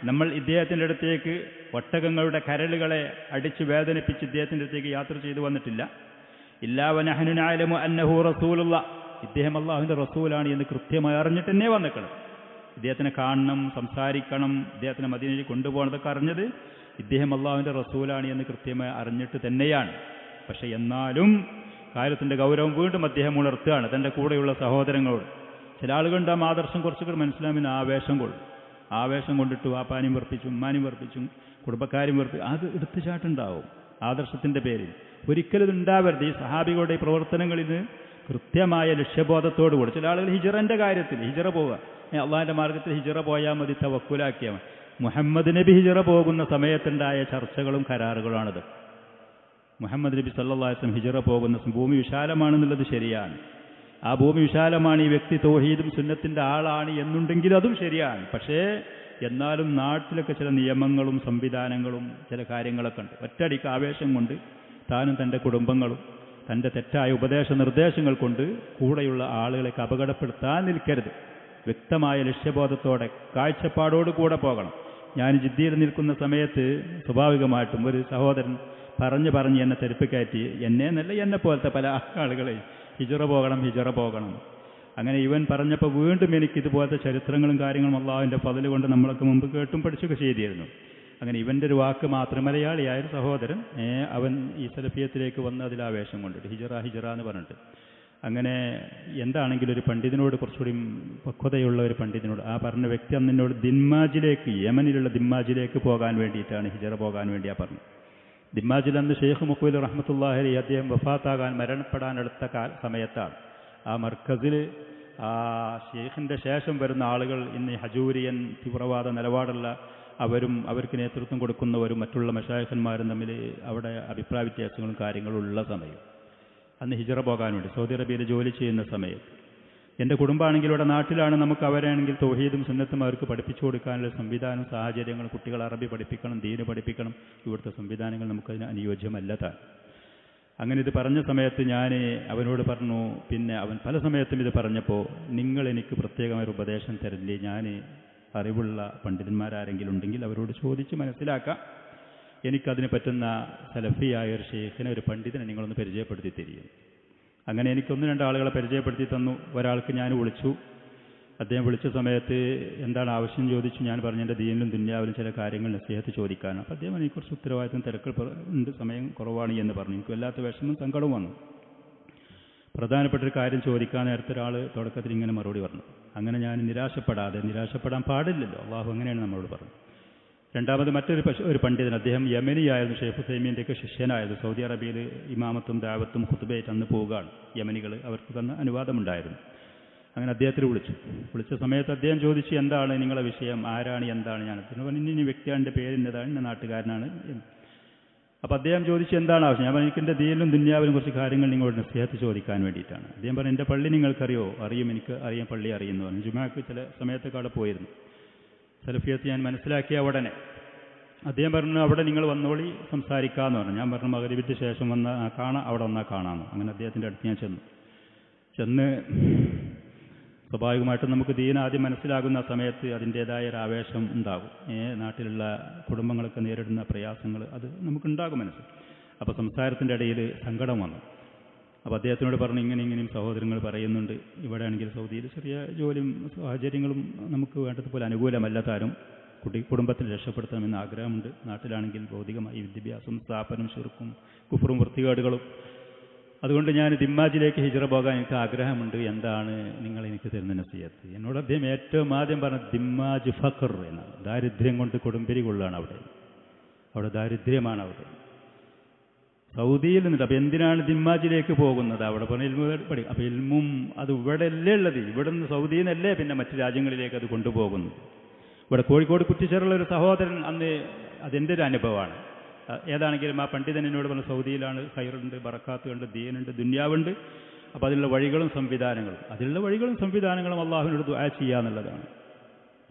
നമ്മൾ ഇദ്ദേഹത്തിൻ്റെ അടുത്തേക്ക് ഒട്ടകങ്ങളുടെ കരളുകളെ അടിച്ച് വേദനിപ്പിച്ച് ഇദ്ദേഹത്തിൻ്റെ അടുത്തേക്ക് യാത്ര ചെയ്തു വന്നിട്ടില്ല. ഇല്ലാ വനഹ്നു നഅലമു അന്നഹു റസൂലുള്ളാഹ്, ഇദ്ദേഹം അള്ളാഹുവിൻ്റെ റസൂലാണ് എന്ന് കൃത്യമായി അറിഞ്ഞിട്ട് തന്നെ വന്നിക്കണം. ഇദ്ദേഹത്തിനെ കാണണം, സംസാരിക്കണം, ഇദ്ദേഹത്തിനെ മദീനയിൽ കൊണ്ടുപോകണതൊക്കെ അറിഞ്ഞത് ഇദ്ദേഹം അള്ളാഹുവിൻ്റെ റസൂലാണ് എന്ന് കൃത്യമായി അറിഞ്ഞിട്ട് തന്നെയാണ്. പക്ഷെ എന്നാലും കാര്യത്തിൻ്റെ ഗൗരവം വീണ്ടും അദ്ദേഹം ഉണർത്തുകയാണ് തൻ്റെ കൂടെയുള്ള സഹോദരങ്ങളോട്. ചില ആളുകളുടെ ആ ആദർശം കുറച്ചുകൂടി മനസ്സിലാമിന് ആവേശം കൊണ്ടിട്ട് വാപ്പാനും വെറുപ്പിച്ചും ഉമ്മാനും വെറുപ്പിച്ചും കുടുംബക്കാരും വെറുപ്പിച്ചും അത് എടുത്തുചാട്ടുണ്ടാവും ആദർശത്തിൻ്റെ പേരിൽ. ഒരിക്കലും ഇതുണ്ടാവരുത്. ഈ സഹാബികളുടെ ഈ പ്രവർത്തനങ്ങളിൽ നിന്ന് കൃത്യമായ ലക്ഷ്യബോധത്തോടു കൂടി ചില ആളുകൾ ഹിജറൻ്റെ കാര്യത്തിൽ ഹിജറ പോവുക, അള്ളാഹിൻ്റെ മാർഗത്തിൽ ഹിജറ പോയാൽ മതി, തവക്കുലാക്കിയാൽ മതി. മുഹമ്മദ് നബി ഹിജറ പോകുന്ന സമയത്തുണ്ടായ ചർച്ചകളും കരാറുകളാണത്. മുഹമ്മദ് നബി സല്ലല്ലാഹു അലൈഹി വസല്ലം ഹിജറ പോകുന്ന ഭൂമി വിശാലമാണെന്നുള്ളത് ശരിയാണ്. ആ ഭൂമി വിശാലമാണ്, ഈ വ്യക്തി തൗഹീദും സുന്നത്തിൻ്റെ ആളാണ് എന്നുണ്ടെങ്കിൽ അതും ശരിയാണ്. പക്ഷേ എന്നാലും നാട്ടിലൊക്കെ ചില നിയമങ്ങളും സംവിധാനങ്ങളും ചില കാര്യങ്ങളൊക്കെ ഉണ്ട്. ഒറ്റയടിക്ക് ആവേശം കൊണ്ട് താനും തൻ്റെ കുടുംബങ്ങളും തൻ്റെ തെറ്റായ ഉപദേശ നിർദ്ദേശങ്ങൾ കൊണ്ട് കൂടെയുള്ള ആളുകളെ അപകടപ്പെടുത്താൻ നിൽക്കരുത്. വ്യക്തമായ ലക്ഷ്യബോധത്തോടെ കാഴ്ചപ്പാടോടുകൂടെ പോകണം. ഞാൻ ജിദ്ദയിൽ നിൽക്കുന്ന സമയത്ത് സ്വാഭാവികമായിട്ടും ഒരു സഹോദരൻ പറഞ്ഞ് എന്നെ തെരുപ്പിക്കയറ്റി, എന്നെ പോലത്തെ പല ആളുകളെ ഹിജറ പോകണം. അങ്ങനെ ഇവൻ പറഞ്ഞപ്പോൾ വീണ്ടും എനിക്ക് ഇതുപോലത്തെ ചരിത്രങ്ങളും കാര്യങ്ങളും അള്ളാഹുവിൻ്റെ ഫضل കൊണ്ട് നമ്മളൊക്കെ മുമ്പ് കേട്ടും പഠിച്ചൊക്കെ ചെയ്തിരുന്നു. അങ്ങനെ ഇവൻ്റെ ഒരു വാക്ക് മാത്രം, മലയാളിയായൊരു സഹോദരൻ, അവൻ ഈ സലഫിയത്തിലേക്ക് വന്ന് അതിൽ ആവേശം കൊണ്ടിട്ട് ഹിജറ എന്ന് പറഞ്ഞിട്ട്. അങ്ങനെ എന്താണെങ്കിലും ഒരു പണ്ഡിതനോട്, കുറച്ചുകൂടി പക്വതയുള്ള ഒരു പണ്ഡിതനോട്, ആ പറഞ്ഞ വ്യക്തി അന്ന് എന്നോട് യമനിലുള്ള ദിമ്മാജിലേക്ക് പോകാൻ വേണ്ടിയിട്ടാണ്, ഹിജറ പോകാൻ വേണ്ടിയാണ് പറഞ്ഞു. ദിമ്മാജിൽ അന്ന് ഷെയ്ഖ് മുഖ്ബിൽ റഹ്മത്തുള്ളാഹി അലൈഹി അദ്ദേഹം വഫാത്താകാൻ മരണപ്പെടാനടുത്ത സമയത്താണ്. ആ മർക്കസിൽ ആ ഷെയ്ഖിൻ്റെ ശേഷം വരുന്ന ആളുകൾ ഇന്ന് ഹജൂരിയൻ തീവ്രവാദ നിലപാടുള്ള അവർക്ക് നേതൃത്വം കൊടുക്കുന്നവരും മറ്റുള്ള മശായിഖന്മാരും തമ്മിൽ അവിടെ അഭിപ്രായ വ്യത്യാസങ്ങളും കാര്യങ്ങളും ഉള്ള സമയം. അന്ന് ഹിജറ പോകാൻ വേണ്ടി സൗദി അറേബ്യയിൽ ജോലി ചെയ്യുന്ന സമയത്ത് എൻ്റെ കുടുംബമാണെങ്കിൽ ഇവിടെ നാട്ടിലാണ്, നമുക്ക് അവരാണെങ്കിൽ തൗഹീദും സുന്നത്തും അവർക്ക് പഠിപ്പിച്ചു കൊടുക്കാനുള്ള സംവിധാനം, സാഹചര്യങ്ങൾ, കുട്ടികൾ അറബി പഠിപ്പിക്കണം, ദീന് പഠിപ്പിക്കണം, ഇവിടുത്തെ സംവിധാനങ്ങൾ നമുക്കതിന് അനുയോജ്യമല്ല താൻ. അങ്ങനെ ഇത് പറഞ്ഞ സമയത്ത് ഞാൻ അവനോട് പറഞ്ഞു, പിന്നെ അവൻ പല സമയത്തും ഇത് പറഞ്ഞപ്പോൾ, നിങ്ങൾ എനിക്ക് പ്രത്യേകമായൊരു ഉപദേശം തരില്ലേ, ഞാൻ അറിവുള്ള പണ്ഡിതന്മാരാരെങ്കിലും ഉണ്ടെങ്കിൽ അവരോട് ചോദിച്ച് മനസ്സിലാക്കാം, എനിക്കതിന് പറ്റുന്ന സലഫിയായ ഒരു ഷെയ്ഖിനെ, ഒരു പണ്ഡിതനെ നിങ്ങളൊന്ന് പരിചയപ്പെടുത്തി തരും. അങ്ങനെ എനിക്ക് 1-2 ആളുകളെ പരിചയപ്പെടുത്തി തന്നു. ഒരാൾക്ക് ഞാൻ വിളിച്ചു. അദ്ദേഹം വിളിച്ച സമയത്ത് എന്താണ് ആവശ്യം ചോദിച്ചു. ഞാൻ പറഞ്ഞു എൻ്റെ ദീനിലും ദുന്യാവിലും ചില കാര്യങ്ങൾ നസീഹത്ത് ചോദിക്കാനാണ്. അപ്പോൾ അദ്ദേഹം എനിക്കുറിച്ച് ഉത്തരവാദിത്വം തിരക്കുകൾ ഉണ്ട്, സമയം കുറവാണ് എന്ന് പറഞ്ഞു. എനിക്ക് വല്ലാത്ത വിഷമം സങ്കടവും വന്നു. പ്രധാനപ്പെട്ട ഒരു കാര്യം ചോദിക്കാൻ നേരത്തെ ഒരാൾ തുടക്കത്തിൽ ഇങ്ങനെ മറുപടി പറഞ്ഞു. അങ്ങനെ ഞാൻ നിരാശപ്പെടാൻ പാടില്ലല്ലോ, അള്ളാഹു അങ്ങനെയാണ് നമ്മളോട് പറഞ്ഞത്. രണ്ടാമത് ഒരു പണ്ഡിതൻ, അദ്ദേഹം യമനിയായിരുന്നു, ഷെയ്ഖ് ഉസൈമീൻ്റെയൊക്കെ ശിഷ്യനായത്. സൗദി അറേബ്യയിൽ ഇമാമത്തും ദാവത്തും ഖുത്ബയായിട്ട് അന്ന് പോവുകയാണ്. യമനികൾ അവർക്ക് തന്ന അനുവാദമുണ്ടായിരുന്നു. അങ്ങനെ അദ്ദേഹത്തിൽ വിളിച്ച സമയത്ത് അദ്ദേഹം ചോദിച്ചു, എന്താണ് നിങ്ങളെ വിഷയം, ആരാണ്, എന്താണ്? ഞാൻ ഇനി വ്യക്തിയാണ്, പേര് ഇന്നതാണ്, ഇന്ന നാട്ടുകാരനാണ്. അപ്പോൾ അദ്ദേഹം ചോദിച്ചു, എന്താണ് ആവശ്യം? ഞാൻ പറഞ്ഞു, എനിക്ക് എൻ്റെ ദീനിലും ദുനിയാവിലും കുറച്ച് കാര്യങ്ങൾ നിങ്ങളോട് നസിഹത്ത് ചോദിക്കാൻ വേണ്ടിയിട്ടാണ്. അദ്ദേഹം പറഞ്ഞു, എൻ്റെ പള്ളി നിങ്ങൾക്കറിയോ? എനിക്ക് അറിയാം, പള്ളി അറിയുന്നു പറഞ്ഞു. ജുമാക്ക് ചില സമയത്തൊക്കെ അവിടെ പോയിരുന്നു. സലഫിയത്ത് ഞാൻ മനസ്സിലാക്കിയ ഉടനെ അദ്ദേഹം പറഞ്ഞു, അവിടെ നിങ്ങൾ വന്നോളി, സംസാരിക്കാമെന്ന് പറഞ്ഞു. ഞാൻ പറഞ്ഞു, മഗ്‌രിബിന് ശേഷം അവിടെ വന്നാൽ കാണാമെന്ന്. അങ്ങനെ അദ്ദേഹത്തിൻ്റെ അടുത്ത് ഞാൻ ചെന്ന് സ്വാഭാവികമായിട്ടും നമുക്ക് ദീൻ ആദ്യം മനസ്സിലാകുന്ന സമയത്ത് അതിൻ്റേതായ ഒരു ആവേശം ഉണ്ടാകും. നാട്ടിലുള്ള കുടുംബങ്ങളൊക്കെ നേരിടുന്ന പ്രയാസങ്ങൾ അത് നമുക്കുണ്ടാകും മനസ്സിൽ. അപ്പോൾ സംസാരത്തിൻ്റെ ഇടയിൽ സങ്കടം വന്നു. അപ്പോൾ അദ്ദേഹത്തിനോട് പറഞ്ഞു, ഇങ്ങനെയും സഹോദരങ്ങൾ പറയുന്നുണ്ട്, ഇവിടെ ആണെങ്കിൽ സൗദിയിൽ ചെറിയ ജോലിയും സാഹചര്യങ്ങളും നമുക്ക് വേണ്ടതുപോലെ അനുകൂലമല്ല താനും, കുടുംബത്തിൽ രക്ഷപ്പെടുത്തണമെന്ന് ആഗ്രഹമുണ്ട്. നാട്ടിലാണെങ്കിൽ ഭൗതികമായി വിദ്യാഭ്യാസം, സ്ഥാപനം, ശിർക്കും കുഫറും വൃത്തികേടുകളും. അതുകൊണ്ട് ഞാൻ ദിമ്മാജിലേക്ക് ഹിജ്റ പോകാൻ എനിക്ക് ആഗ്രഹമുണ്ട്. എന്താണ് നിങ്ങൾ എനിക്ക് തരുന്ന നസിഹത്ത്? എന്നോട് അദ്ദേഹം ഏറ്റവും ആദ്യം പറഞ്ഞത് ദിമ്മാജ് ഫഖർ എന്നാണ്. ദാരിദ്ര്യം കൊണ്ട് കൊടുമ്പിരി കൊള്ളാണ് അവിടെ ദാരിദ്ര്യമാണ് അവിടെ സൗദിയിൽ നിന്നിട്ട്. അപ്പോൾ എന്തിനാണ് ദിമ്മാജിലേക്ക് പോകുന്നത്? അവിടെ പറഞ്ഞ ഇൽമു പഠിക്കും. അപ്പോൾ ഇൽമും അത് ഇവിടെ അല്ലേ ഉള്ളത്, ഇവിടെ നിന്ന് സൗദിയിൽ നിന്നല്ലേ പിന്നെ മറ്റു രാജ്യങ്ങളിലേക്ക് അത് കൊണ്ടുപോകുന്നത്. ഇവിടെ കോഴിക്കോട് കുറ്റിച്ചേറുള്ള ഒരു സഹോദരൻ അന്ന് അതെൻ്റെ ഒരു അനുഭവമാണ്. ഏതാണെങ്കിലും ആ പണ്ഡിതൻ എന്നോട് പറഞ്ഞ സൗദിയിലാണ് ഖൈറുണ്ട്, ബറക്കാത്തുണ്ട്, ദീനുണ്ട്, ദുന്യാവുണ്ട്. അപ്പോൾ അതിലുള്ള വഴികളും സംവിധാനങ്ങളും അള്ളാഹുവിനോട് ദുആ ചെയ്യുക എന്നുള്ളതാണ്.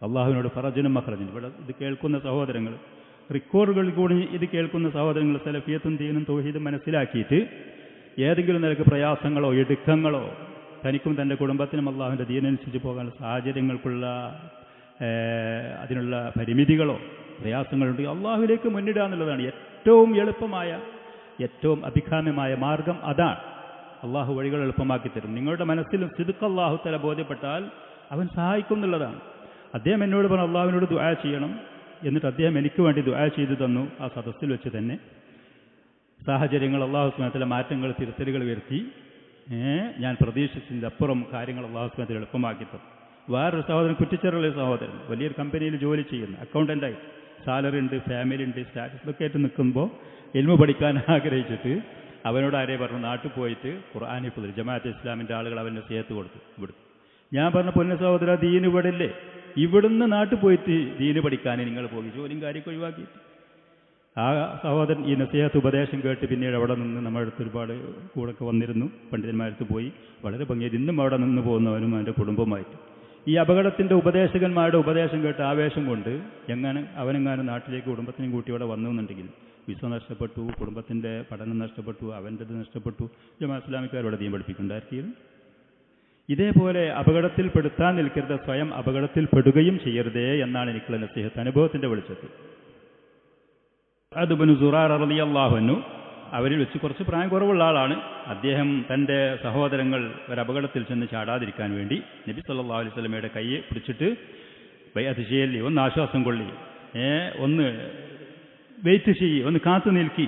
അള്ളാഹുവിനോട് ഫറജനും മഖ്റജനും. ഇവിടെ ഇത് കേൾക്കുന്ന സഹോദരങ്ങൾ, റിക്കോർഡുകളിൽ കൂടി ഇത് കേൾക്കുന്ന സഹോദരങ്ങൾ സലഫിയത്തും ദീനും തൗഹീദും മനസ്സിലാക്കിയിട്ട് ഏതെങ്കിലും നിലക്ക് പ്രയാസങ്ങളോ ഇടുക്കങ്ങളോ തനിക്കും തൻ്റെ കുടുംബത്തിനും അള്ളാഹുവിൻ്റെ ദീനനുസരിച്ച് പോകാനുള്ള സാഹചര്യങ്ങൾക്കുള്ള അതിനുള്ള പരിമിതികളോ പ്രയാസങ്ങളുണ്ടെങ്കിൽ അള്ളാഹുവിലേക്ക് മുന്നിടുക എന്നുള്ളതാണ് ഏറ്റവും എളുപ്പമായ, ഏറ്റവും അഭികാമ്യമായ മാർഗം. അതാണ്. അള്ളാഹു വഴികൾ എളുപ്പമാക്കി തരും. നിങ്ങളുടെ മനസ്സിലും സിദ്ഖ് അള്ളാഹു തആല ബോധ്യപ്പെട്ടാൽ അവൻ സഹായിക്കും എന്നുള്ളതാണ്. അദ്ദേഹം എന്നോട് പറഞ്ഞു, അള്ളാഹുവിനോട് ദുആ ചെയ്യണം. എന്നിട്ട് അദ്ദേഹം എനിക്ക് വേണ്ടി ദുആ ചെയ്തു തന്നു. ആ സദസ്സിൽ വെച്ച് തന്നെ സാഹചര്യങ്ങൾ അള്ളാഹു സുബ്ഹാനഹു വ തആല മാറ്റങ്ങൾ, തിരുത്തലുകൾ വരുത്തി. ഞാൻ പ്രതീക്ഷിച്ചതിൻ്റെ അപ്പുറം കാര്യങ്ങൾ അള്ളാഹു സുബ്ഹാനഹു വ തആല എളുപ്പമാക്കി തന്നു. വേറൊരു സഹോദരൻ, കുറ്റിച്ചേറുള്ള സഹോദരൻ, വലിയൊരു കമ്പനിയിൽ ജോലി ചെയ്യുന്നു, അക്കൗണ്ടൻ്റായിട്ട്, സാലറി ഉണ്ട്, ഫാമിലി ഉണ്ട്, സ്റ്റാറ്റസ് ഒക്കെ ആയിട്ട് നിൽക്കുമ്പോൾ ഇൽമു പഠിക്കാൻ ആഗ്രഹിച്ചിട്ട് അവനോട് ആരെ പറഞ്ഞു, നാട്ടിൽ പോയിട്ട് ഖുർആൻ ഹിഫ്ള്, ജമാഅത്തെ ഇസ്ലാമിൻ്റെ ആളുകൾ അവൻ്റെ സിഹത്ത് കൊടുത്തു. ഞാൻ പറഞ്ഞ പൊന്ന സഹോദര, ദീൻ ഇവിടെ ഇല്ലേ? ഇവിടുന്ന് നാട്ടിൽ പോയിട്ട് ദീന് പഠിക്കാൻ നിങ്ങൾ പോയി, ജോലിയും കാര്യമൊക്കെ ഒഴിവാക്കിയിട്ട്. ആ സഹോദരൻ ഈ നസീഹത്ത് ഉപദേശം കേട്ട് പിന്നീട് അവിടെ നിന്ന് നമ്മുടെ അടുത്ത് ഒരുപാട് കൂടെയൊക്കെ വന്നിരുന്നു, പണ്ഡിതന്മാരടുത്ത് പോയി. വളരെ ഭംഗിയായി ഇന്നും അവിടെ നിന്ന് പോകുന്നവനും അവൻ്റെ കുടുംബമായിട്ട്. ഈ അപകടത്തിൻ്റെ ഉപദേശകന്മാരുടെ ഉപദേശം കേട്ട് ആവേശം കൊണ്ട് അവനെങ്ങാനും നാട്ടിലേക്ക് കുടുംബത്തിനും കൂട്ടി ഇവിടെ വന്നു എന്നുണ്ടെങ്കിൽ വിസ നഷ്ടപ്പെട്ടു, കുടുംബത്തിൻ്റെ പഠനം നഷ്ടപ്പെട്ടു, അവൻ്റെത് നഷ്ടപ്പെട്ടു. ജമാഅത്ത് ഇസ്ലാമിക്കാർ ഇവിടെ ദീൻ പഠിപ്പിക്കുന്നുണ്ടായിരിക്കും. ഇതേപോലെ അപകടത്തിൽപ്പെടുത്താൻ നിൽക്കരുത്, സ്വയം അപകടത്തിൽപ്പെടുകയും ചെയ്യരുതേ എന്നാണ് എനിക്കുള്ള നസീഹത്ത്, അനുഭവത്തിൻ്റെ വെളിച്ചത്തിൽ. സഅദ് ഇബ്നു സുറാറ റളിയല്ലാഹു അൻഹു അവരിൽ വെച്ച് കുറച്ച് പ്രായം കുറവുള്ള ആളാണ്. അദ്ദേഹം തൻ്റെ സഹോദരങ്ങൾ ഒരപകടത്തിൽ ചെന്ന് ചാടാതിരിക്കാൻ വേണ്ടി നബി സല്ലല്ലാഹു അലൈഹി വസല്ലമയുടെ കൈയെ പിടിച്ചിട്ട് ബൈഅത്ത് ചെയ്യല്ലേ, ഒന്ന് ആശ്വാസം കൊള്ളി, ഒന്ന് വെയിറ്റ് ചെയ്യ്, ഒന്ന് കാത്തു നിൽക്കി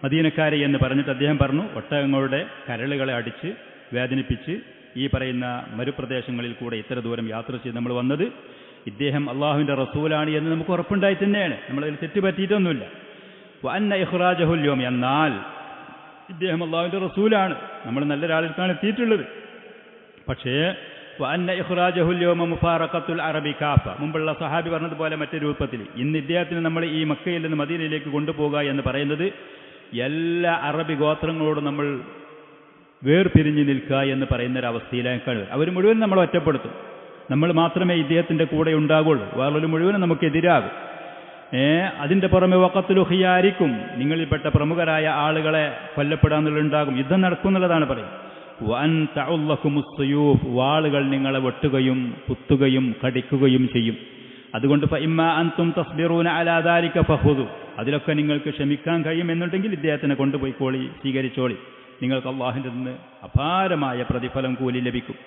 മദീനക്കാരെ എന്ന് പറഞ്ഞിട്ട് അദ്ദേഹം പറഞ്ഞു, ഒട്ടകങ്ങളുടെ കരളുകളെ അടിച്ച് വേദനിപ്പിച്ച് ഈ പറയുന്ന മരുപ്രദേശങ്ങളിൽ കൂടെ ഇത്ര ദൂരം യാത്ര ചെയ്ത് നമ്മൾ വന്നത് ഇദ്ദേഹം അള്ളാഹുവിൻ്റെ റസൂലാണ് എന്ന് നമുക്ക് ഉറപ്പുണ്ടായി തന്നെയാണ്. നമ്മളതിൽ തെറ്റുപറ്റിയിട്ടൊന്നുമില്ല. വഅന്ന ഇഖ്റാജഹുൽ യൗം, എന്നാൽ ഇദ്ദേഹം അള്ളാഹുവിൻ്റെ റസൂലാണ്, നമ്മൾ നല്ലൊരാളിൽക്കാണ് എത്തിയിട്ടുള്ളത്. പക്ഷേ വഅന്ന ഇഖ്റാജഹുൽ യൗമ മുഫാറഖത്തുൽ അറബി കാഫ, മുമ്പുള്ള സഹാബി പറഞ്ഞതുപോലെ മറ്റൊരു രൂപത്തിൽ ഇന്ന് ഇദ്ദേഹത്തിന് നമ്മൾ ഈ മക്കയിൽ നിന്ന് മദീനയിലേക്ക് കൊണ്ടുപോകുക എന്ന് പറയുന്നത് എല്ലാ അറബി ഗോത്രങ്ങളോടും നമ്മൾ വേർപിരിഞ്ഞ് നിൽക്കുക എന്ന് പറയുന്നൊരവസ്ഥയിലേക്കാണ്. അവർ മുഴുവൻ നമ്മൾ ഒറ്റപ്പെടുത്തും. നമ്മൾ മാത്രമേ ഇദ്ദേഹത്തിൻ്റെ കൂടെ ഉണ്ടാകുള്ളൂ, വേറൊരു മുഴുവനും നമുക്കെതിരാകും. അതിൻ്റെ പുറമെ വഖത്തുലു ഖിയാരിക്കും, നിങ്ങളിൽപ്പെട്ട പ്രമുഖരായ ആളുകളെ കൊല്ലപ്പെടാന്നുള്ളതുണ്ടാകും, യുദ്ധം നടക്കുന്നുള്ളതാണ് പറയും. വഅൻ തഉല്ലകുമുസ് സുയൂഫ്, വാളുകൾ നിങ്ങളെ വെട്ടുകയും കുത്തുകയും കടിക്കുകയും ചെയ്യും. അതുകൊണ്ട് ഫഇമ്മാ അൻതും തസ്ബിറൂന അലാ ദാലിക ഫഖുദു, അതിലൊക്കെ നിങ്ങൾക്ക് ക്ഷമിക്കാൻ കഴിയുമെന്നുണ്ടെങ്കിൽ ഇദ്ദേഹത്തിനെ കൊണ്ടുപോയിക്കോളി, സ്വീകരിച്ചോളി, നിങ്ങൾക്ക് അള്ളാഹുവിൻ്റെ നിന്ന് അപാരമായ പ്രതിഫലം കൂലി ലഭിക്കും.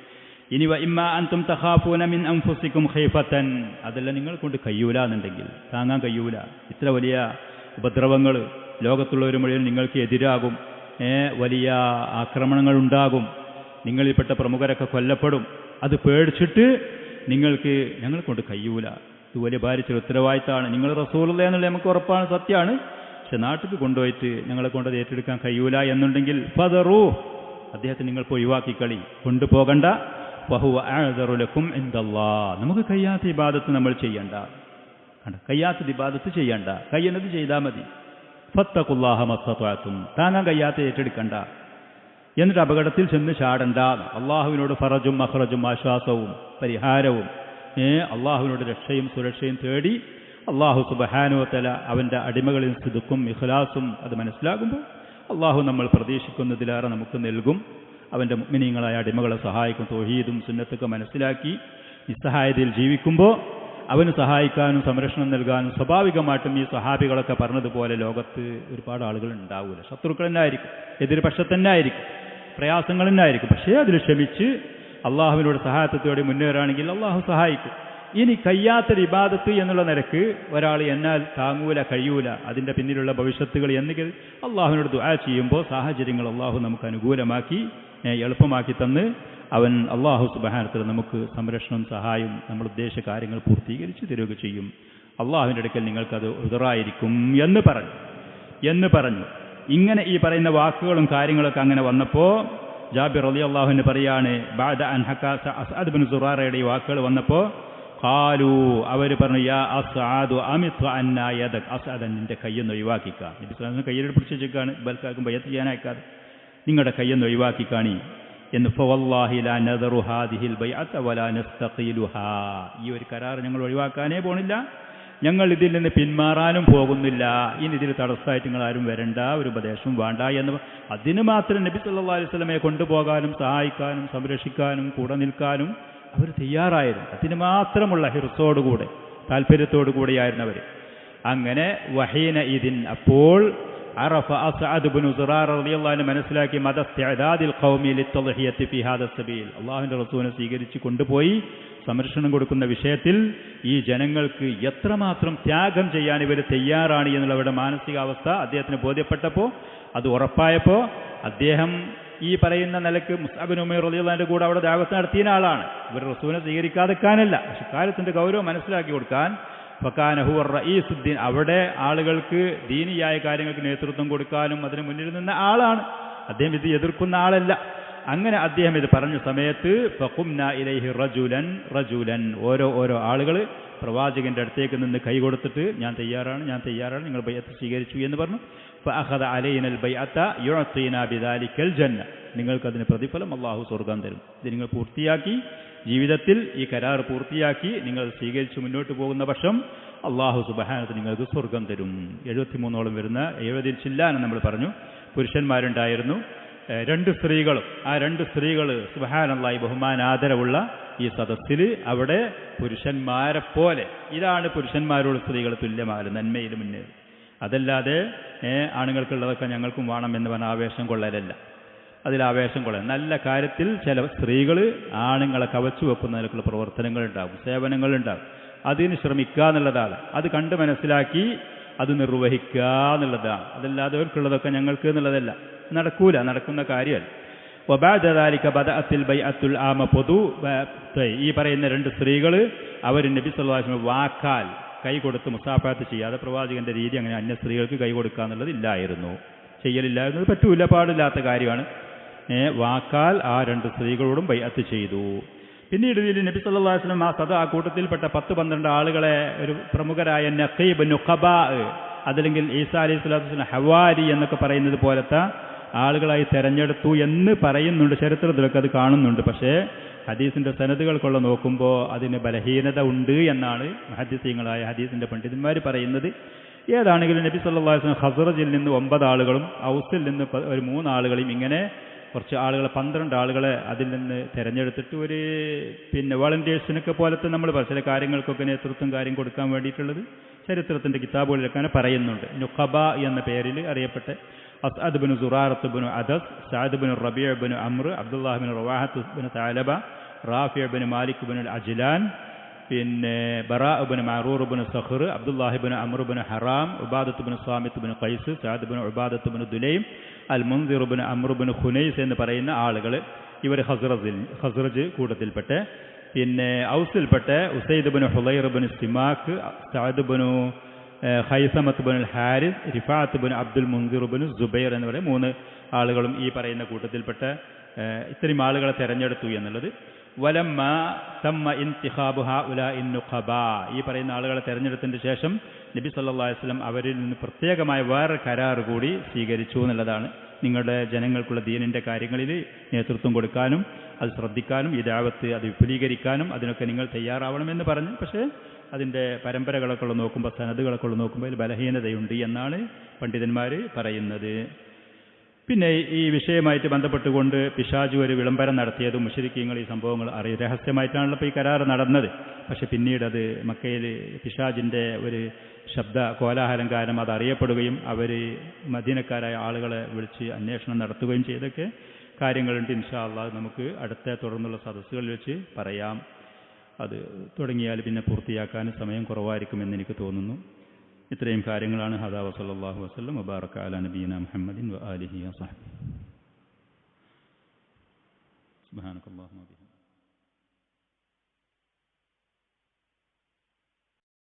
ഇനി വഇമ്മാ അൻതും തഖാഫൂന മിൻ അൻഫുസികും ഖൈഫതൻ, അതെല്ലാം നിങ്ങൾ കൊണ്ട് കഴിയൂല എന്നുണ്ടെങ്കിൽ, താങ്ങാൻ കഴിയൂല, ഇത്ര വലിയ ഉപദ്രവങ്ങൾ ലോകത്തുള്ളവർ മുഴുവൻ നിങ്ങൾക്ക് എതിരാകും, വലിയ ആക്രമണങ്ങൾ ഉണ്ടാകും, നിങ്ങളിൽപ്പെട്ട പ്രമുഖരൊക്കെ കൊല്ലപ്പെടും. അത് പേടിച്ചിട്ട് നിങ്ങൾക്ക് ഞങ്ങളെ കൊണ്ട് കഴിയൂല, ഇത് വലിയ ഭാരിച്ച ഉത്തരവാദിത്തമാണ്, നിങ്ങൾ റസൂലുള്ളാഹി എന്നുള്ളത് നമുക്ക് ഉറപ്പാണ്, സത്യമാണ്, പക്ഷെ നാട്ടിൽ കൊണ്ടുപോയിട്ട് ഞങ്ങളെ കൊണ്ട് അത് ഏറ്റെടുക്കാൻ കഴിയൂല എന്നുണ്ടെങ്കിൽ ഫദറൂ, അദ്ദേഹത്തെ നിങ്ങൾ ഒഴിവാക്കിക്കളി, കൊണ്ടുപോകണ്ട. ഫഹുവ അഅ്ദറു ലക്കും ഇൻദല്ലാഹ്, നമുക്ക് കഴിയാത്ത ഇബാദത്ത് നമ്മൾ ചെയ്യണ്ട, കഴിയാത്ത ഇബാദത്ത് ചെയ്യണ്ട, കഴിയുന്നത് ചെയ്താൽ മതി. ഫത്തഖുല്ലാഹ മസ്തത്അതും, താങ്ങാൻ കഴിയാത്ത ഏറ്റെടുക്കണ്ട, എന്നിട്ട് അപകടത്തിൽ ചെന്ന് ചാടണ്ട. അള്ളാഹുവിനോട് ഫറജും മഖ്റജും ആശ്വാസവും പരിഹാരവും അള്ളാഹുവിനോട് രക്ഷയും സുരക്ഷയും തേടി അള്ളാഹു സുബ്ഹാനഹു വ തആല അവൻ്റെ അടിമകളിൽ സിദ്ഖും ഇഖ്ലാസും അത് മനസ്സിലാകുമ്പോൾ അള്ളാഹു നമ്മൾ പ്രതീക്ഷിക്കുന്നതിലേറെ നമുക്ക് നൽകും. അവൻ്റെ മുഅ്മിനീങ്ങളായ അടിമകളെ സഹായിക്കും. തൗഹീദും സുന്നത്തൊക്കെ മനസ്സിലാക്കി നിസ്സഹായതയിൽ ജീവിക്കുമ്പോൾ അവന് സഹായിക്കാനും സംരക്ഷണം നൽകാനും സ്വാഭാവികമായിട്ടും ഈ സഹാബികളൊക്കെ പറഞ്ഞതുപോലെ ലോകത്ത് ഒരുപാട് ആളുകൾ ഉണ്ടാവില്ല. ശത്രുക്കൾ തന്നെ ആയിരിക്കും, എതിർപക്ഷത്ത് തന്നെ ആയിരിക്കും, പ്രയാസങ്ങൾ തന്നെ ആയിരിക്കും. പക്ഷേ അതിൽ ക്ഷമിച്ച് അള്ളാഹുവിനോട് സഹായത്തോടെ മുന്നേറുകയാണെങ്കിൽ അള്ളാഹു സഹായിക്കും. ഇനി കഴിയാത്തൊരു ഇബാദത്ത് എന്നുള്ള നിലക്ക് ഒരാൾ എന്നാൽ താങ്ങൂല, കഴിയൂല, അതിൻ്റെ പിന്നിലുള്ള ഭവിഷ്യത്തുകൾ എന്നെങ്കിൽ അള്ളാഹുവിനോട് ദുആ ചെയ്യുമ്പോൾ സാഹചര്യങ്ങൾ അള്ളാഹു നമുക്ക് അനുകൂലമാക്കി എളുപ്പമാക്കി തന്ന് അവൻ അള്ളാഹു സുബ്ഹാനഹു വ തആല നമുക്ക് സംരക്ഷണം സഹായം നമ്മൾ ഉദ്ദേശ കാര്യങ്ങൾ പൂർത്തീകരിച്ച് തരിക ചെയ്യും. അള്ളാഹുവിൻ്റെ അടുക്കൽ നിങ്ങൾക്കത് ഉദറായിരിക്കും എന്ന് പറഞ്ഞു. ഇങ്ങനെ ഈ പറയുന്ന വാക്കുകളും കാര്യങ്ങളൊക്കെ അങ്ങനെ വന്നപ്പോൾ ജാബിർ റളിയല്ലാഹു അൻഹു പറയാണ്, ബഅദ അൻ ഹക്കാ അസ്അദ് ഇബ്നു സുറാറയുടെ ഈ വാക്കുകൾ വന്നപ്പോൾ ഖാലു, അവർ പറഞ്ഞു, യാ അസ്അദു അമിത് അന്നാ യദക്, അസ്അദ് നിന്റെ കയ്യൊന്ന് ഒഴിവാക്കിക്കാ. നബി സല്ലല്ലാഹു അലൈഹി വസല്ലം കയ്യിൽ പിടിച്ച് വെച്ചേക്കാണ്, ബൽക്കാക്കും ബയത്ത് ചെയ്യാനയക്കാതെ, നിങ്ങളുടെ കയ്യൊന്ന് ഒഴിവാക്കിക്കാണി എന്ന്. ഫവല്ലാഹി ലാ നദറു ഹാദിഹിൽ ബൈഅത വലാ നസ്തഖീലുഹാ, ഈ ഒരു കരാർ ഞങ്ങൾ ഒഴിവാക്കാനേ പോണില്ല, ഞങ്ങൾ ഇതിൽ നിന്ന് പിന്മാറാനും പോകുന്നില്ല, ഇനി ഇതിൽ തടസ്സമായിട്ട് നിങ്ങൾ ആരും വരണ്ട, ഒരു ഉപദേശവും വേണ്ട എന്ന്. അതിന് മാത്രം നബി സല്ലല്ലാഹു അലൈഹി വസല്ലമയെ കൊണ്ടുപോകാനും സഹായിക്കാനും സംരക്ഷിക്കാനും കൂടെ നിൽക്കാനും അവർ തയ്യാറായിരുന്നു. അതിന് മാത്രമുള്ള ഹിർസോടുകൂടെ താല്പര്യത്തോടു കൂടിയായിരുന്നു അവർ. അങ്ങനെ വഹീന ഇതിൻ, അപ്പോൾ അറഫ അസ്അദ് ഇബ്നു സുറാറ റളിയല്ലാഹു അൻഹു മനസ്സിലാക്കി മദസ്തിഅദാദിൽ ഖൗമി ലിത്തദ്ഹിയത്തി ഫീ ഹാദാ സബീൽ, അല്ലാഹുവിൻ്റെ റസൂലിനെ സ്വീകരിച്ച് കൊണ്ടുപോയി സംരക്ഷണം കൊടുക്കുന്ന വിഷയത്തിൽ ഈ ജനങ്ങൾക്ക് എത്രമാത്രം ത്യാഗം ചെയ്യാൻ ഇവർ തയ്യാറാണ് എന്നുള്ളവരുടെ മാനസികാവസ്ഥ അദ്ദേഹത്തിന് ബോധ്യപ്പെട്ടപ്പോൾ, അത് ഉറപ്പായപ്പോൾ അദ്ദേഹം ഈ പറയുന്ന നിലക്ക് മുസ്അബ് ഇബ്നു ഉമൈർ റളിയല്ലാഹു അൻഹു കൂടെ അവിടെ ദഅവത്ത് നടത്തിയ ആളാണ്. ഇവർ റസൂലിനെ സ്വീകരിക്കാതെക്കാനല്ല, പക്ഷെ കാര്യത്തിൻ്റെ ഗൗരവം മനസ്സിലാക്കി കൊടുക്കാൻ. ഫകാന ഹുവ റഈസുദ്ദീൻ, അവിടെ ആളുകൾക്ക് ദീനിയായ കാര്യങ്ങൾക്ക് നേതൃത്വം കൊടുക്കാനും അതിന് മുന്നിൽ നിന്ന ആളാണ് അദ്ദേഹം, ഇത് എതിർക്കുന്ന ആളല്ല. അങ്ങനെ അദ്ദേഹം ഇത് പറഞ്ഞ സമയത്ത് ഫഖുംനാ ഇലൈഹി റജുലൻ, ഓരോ ആളുകൾ പ്രവാചകന്റെ അടുത്തേക്ക് നിന്ന് കൈ കൊടുത്തിട്ട് ഞാൻ തയ്യാറാണ്, നിങ്ങൾ ബൈഅത്ത് സ്വീകരിച്ചു എന്ന് പറഞ്ഞു. ഫഅഖദ അലൈനൽ ബൈഅത യുഅതീനാ ബിദാലിക്കൽ ജന്ന, നിങ്ങൾക്കതിന് പ്രതിഫലം അള്ളാഹു സ്വർഗം തരും. ഇത് നിങ്ങൾ പൂർത്തിയാക്കി, ജീവിതത്തിൽ ഈ കരാർ പൂർത്തിയാക്കി നിങ്ങൾ സ്വീകരിച്ച് മുന്നോട്ട് പോകുന്ന പക്ഷം അള്ളാഹു സുബ്ഹാനഹു വ തആല നിങ്ങൾക്ക് സ്വർഗം തരും. 73ഓളം വരുന്ന 70 ചില്ലാനം നമ്മൾ പറഞ്ഞു പുരുഷന്മാരുണ്ടായിരുന്നു, 2 സ്ത്രീകളും. ആ 2 സ്ത്രീകൾ സുബ്ഹാനല്ലാഹി ബഹുമാനാദരവുള്ള ഈ സദസ്സിൽ അവിടെ പുരുഷന്മാരെപ്പോലെ, ഇതാണ് പുരുഷന്മാരോട് സ്ത്രീകൾ തുല്യമായ നന്മയിൽ മുന്നേ. അതല്ലാതെ ആണുങ്ങൾക്കുള്ളതൊക്കെ ഞങ്ങൾക്കും വേണം എന്ന് പറഞ്ഞ ആവേശം കൊള്ളലല്ല, അതിലാവേശം കൊള്ളാൻ നല്ല കാര്യത്തിൽ ചില സ്ത്രീകൾ ആണുങ്ങളെ കവച്ചു വെക്കുന്ന നിലക്കുള്ള പ്രവർത്തനങ്ങളുണ്ടാകും, സേവനങ്ങളുണ്ടാകും. അതിന് ശ്രമിക്കുക എന്നുള്ളതാണ്, അത് കണ്ട് മനസ്സിലാക്കി അത് നിർവഹിക്കുക എന്നുള്ളതാണ്. അതല്ലാതെ അവർക്കുള്ളതൊക്കെ ഞങ്ങൾക്ക് എന്നുള്ളതല്ല, നടക്കൂല, നടക്കുന്ന കാര്യമല്ല. വബഅദ ദാലിക ബദഅത്തിൽ ബൈഅത്തുൽ ആമ, പൊതു ഈ പറയുന്ന 2 സ്ത്രീകൾ അവർ നബി സല്ലല്ലാഹു അലൈഹി വസല്ലം വാക്കാൽ കൈ കൊടുത്ത് മുസാഫാത്ത് ചെയ്യാതെ, പ്രവാചകന്റെ രീതി അങ്ങനെ അന്യ സ്ത്രീകൾക്ക് കൈ കൊടുക്കുക എന്നുള്ളത് ഇല്ലായിരുന്നു, ചെയ്യലില്ലായിരുന്നത്, പറ്റൂല, പാടില്ലാത്ത കാര്യമാണ്. വാക്കാൽ ആ 2 സ്ത്രീകളോടും ബൈഅത്ത് ചെയ്തു. പിന്നീട് ഇതിൽ നബി സല്ലല്ലാഹു അലൈഹി വസല്ലം ആ കൂട്ടത്തിൽപ്പെട്ട 10-12 ആളുകളെ ഒരു പ്രമുഖരായ നഖീബ്, നുഖബാ, അതല്ലെങ്കിൽ ഈസാ അലൈഹി സ്വലാത്തു വസ്സലാം ഹവാരി എന്നൊക്കെ പറയുന്നത് പോലത്തെ ആളുകളായി തെരഞ്ഞെടുത്തു എന്ന് പറയുന്നുണ്ട്, ചരിത്രത്തിലൊക്കെ അത് കാണുന്നുണ്ട്. പക്ഷേ ഹദീസിൻ്റെ സനദുകൾക്കുള്ള നോക്കുമ്പോൾ അതിന് ബലഹീനത ഉണ്ട് എന്നാണ് മുഹദ്ദിസീങ്ങളായ ഹദീസിൻ്റെ പണ്ഡിതന്മാർ പറയുന്നത്. ഏതാണെങ്കിലും നബി സല്ലല്ലാഹു അലൈഹി വസല്ലം ഖസ്റജിൽ നിന്ന് 9 ആളുകളും ഔസിൽ നിന്ന് ഒരു 3 ആളുകളെയും ഇങ്ങനെ കുറച്ച് ആളുകളെ 12 ആളുകളെ അതിൽ നിന്ന് തിരഞ്ഞെടുത്തിട്ട് ഒരു വളണ്ടിയേഴ്സിനൊക്കെ പോലത്തെ നമ്മൾ ചില കാര്യങ്ങൾക്കൊക്കെ നേതൃത്വം കാര്യം കൊടുക്കാൻ വേണ്ടിയിട്ടുള്ളത് ചരിത്രത്തിൻ്റെ കിതാബുകളിലൊക്കെ പറയുന്നുണ്ട്. നുഖബ എന്ന പേരിൽ അറിയപ്പെട്ട അസ്അദ് ബിൻ സുറാറത്ത് ബിൻ അദസ്, സഅദ് ബിൻ റബീഅ ബിൻ അംർ, അബ്ദുല്ലാഹ് ബിൻ റവാഹത്ത് ബിൻ തഅലബ, റാഫിഅ ബിൻ മാലിക് ബിൻ അജ്ലാൻ, പിന്നെ ബറാ ബിൻ മഅറൂർ ബിൻ സഖർ, അബ്ദുല്ലാഹി ബിൻ അംർ ബിൻ ഹറാം, ഉബാദത്ത് ബിൻ സാമിത്ത് ബിൻ ഖൈസ്, സഅദ് ബിൻ ഉബാദത്ത് ബിൻ ദുലൈം, അൽ മുൻദിർ ബിൻ അംർ ബിൻ ഖുനൈസ് എന്ന് പറയുന്ന ആളുകൾ. ഇവർ ഖസ്റജ് കൂട്ടത്തിൽപ്പെട്ട. പിന്നെ ഔസിൽപ്പെട്ട ഉസൈദ് ബിൻ ഹുളൈർ ബിൻ സിമാക്ക്, സഅദ് ബിൻ ഹൈസമത്ത് ബിൻ ഹാരിസ്, റിഫാത്ത് ബിൻ അബ്ദുൽ മുൻസിർ ബിൻ സുബൈർ എന്ന് പറയുന്ന 3 ആളുകളും ഈ പറയുന്ന കൂട്ടത്തിൽപ്പെട്ട ഇത്രയും ആളുകളെ തെരഞ്ഞെടുത്തു എന്നുള്ളത്. വലമ്മ തമ്മ ഇൻതിഖാബു ഹഉലാഇ നുഖബാ, ഈ പറയുന്ന ആളുകളെ തെരഞ്ഞെടുത്തതിന് ശേഷം നബി സല്ലല്ലാഹു അലൈഹി വസല്ലം അവരിൽ നിന്ന് പ്രത്യേകമായ വേറെ കരാർ കൂടി സ്വീകരിച്ചു എന്നുള്ളതാണ്. നിങ്ങളുടെ ജനങ്ങൾക്കുള്ള ദീനിൻ്റെ കാര്യങ്ങളിൽ നേതൃത്വം കൊടുക്കാനും അത് ശ്രദ്ധിക്കാനും ഈ ദഅവത്ത് അത് വിപുലീകരിക്കാനും അതിനൊക്കെ നിങ്ങൾ തയ്യാറാവണമെന്ന് പറഞ്ഞു. പക്ഷേ അതിൻ്റെ പരമ്പരകളൊക്കെ ഉള്ള നോക്കുമ്പോൾ, സനദുകളൊക്കെ ഉള്ള നോക്കുമ്പോൾ അതിൽ ബലഹീനതയുണ്ട് എന്നാണ് പണ്ഡിതന്മാർ പറയുന്നത്. പിന്നെ ഈ വിഷയമായിട്ട് ബന്ധപ്പെട്ടുകൊണ്ട് പിശാച് ഒരു വിളംബരം നടത്തിയതും മുശ്രിക്കീങ്ങൾ ഈ സംഭവങ്ങൾ രഹസ്യമായിട്ടാണല്ലോ ഇപ്പോൾ ഈ കരാർ നടന്നത്. പക്ഷെ പിന്നീട് അത് മക്കയിൽ പിശാചിൻ്റെ ഒരു ശബ്ദ കോലാഹലം കാരണം അത് അറിയപ്പെടുകയും അവർ മദീനക്കാരായ ആളുകളെ വിളിച്ച് അന്വേഷണം നടത്തുകയും ചെയ്തൊക്കെ കാര്യങ്ങളുണ്ട്. ഇൻഷാ അല്ലാഹ് നമുക്ക് അടുത്ത തുടർന്നുള്ള സദസ്സുകളിൽ വെച്ച് പറയാം. അത് തുടങ്ങിയാൽ പിന്നെ പൂർത്തിയാക്കാൻ സമയം കുറവായിരിക്കുമെന്ന് എനിക്ക് തോന്നുന്നു. ഇത്രയും കാര്യങ്ങളാണ്. ഹദാ വസല്ലല്ലാഹു വസല്ലം വബാറക അലാ നബിയിന മുഹമ്മദിൻ വആലിഹി വസഹ്ബിഹി. സുബ്ഹാനക്കല്ലാഹുമ്മ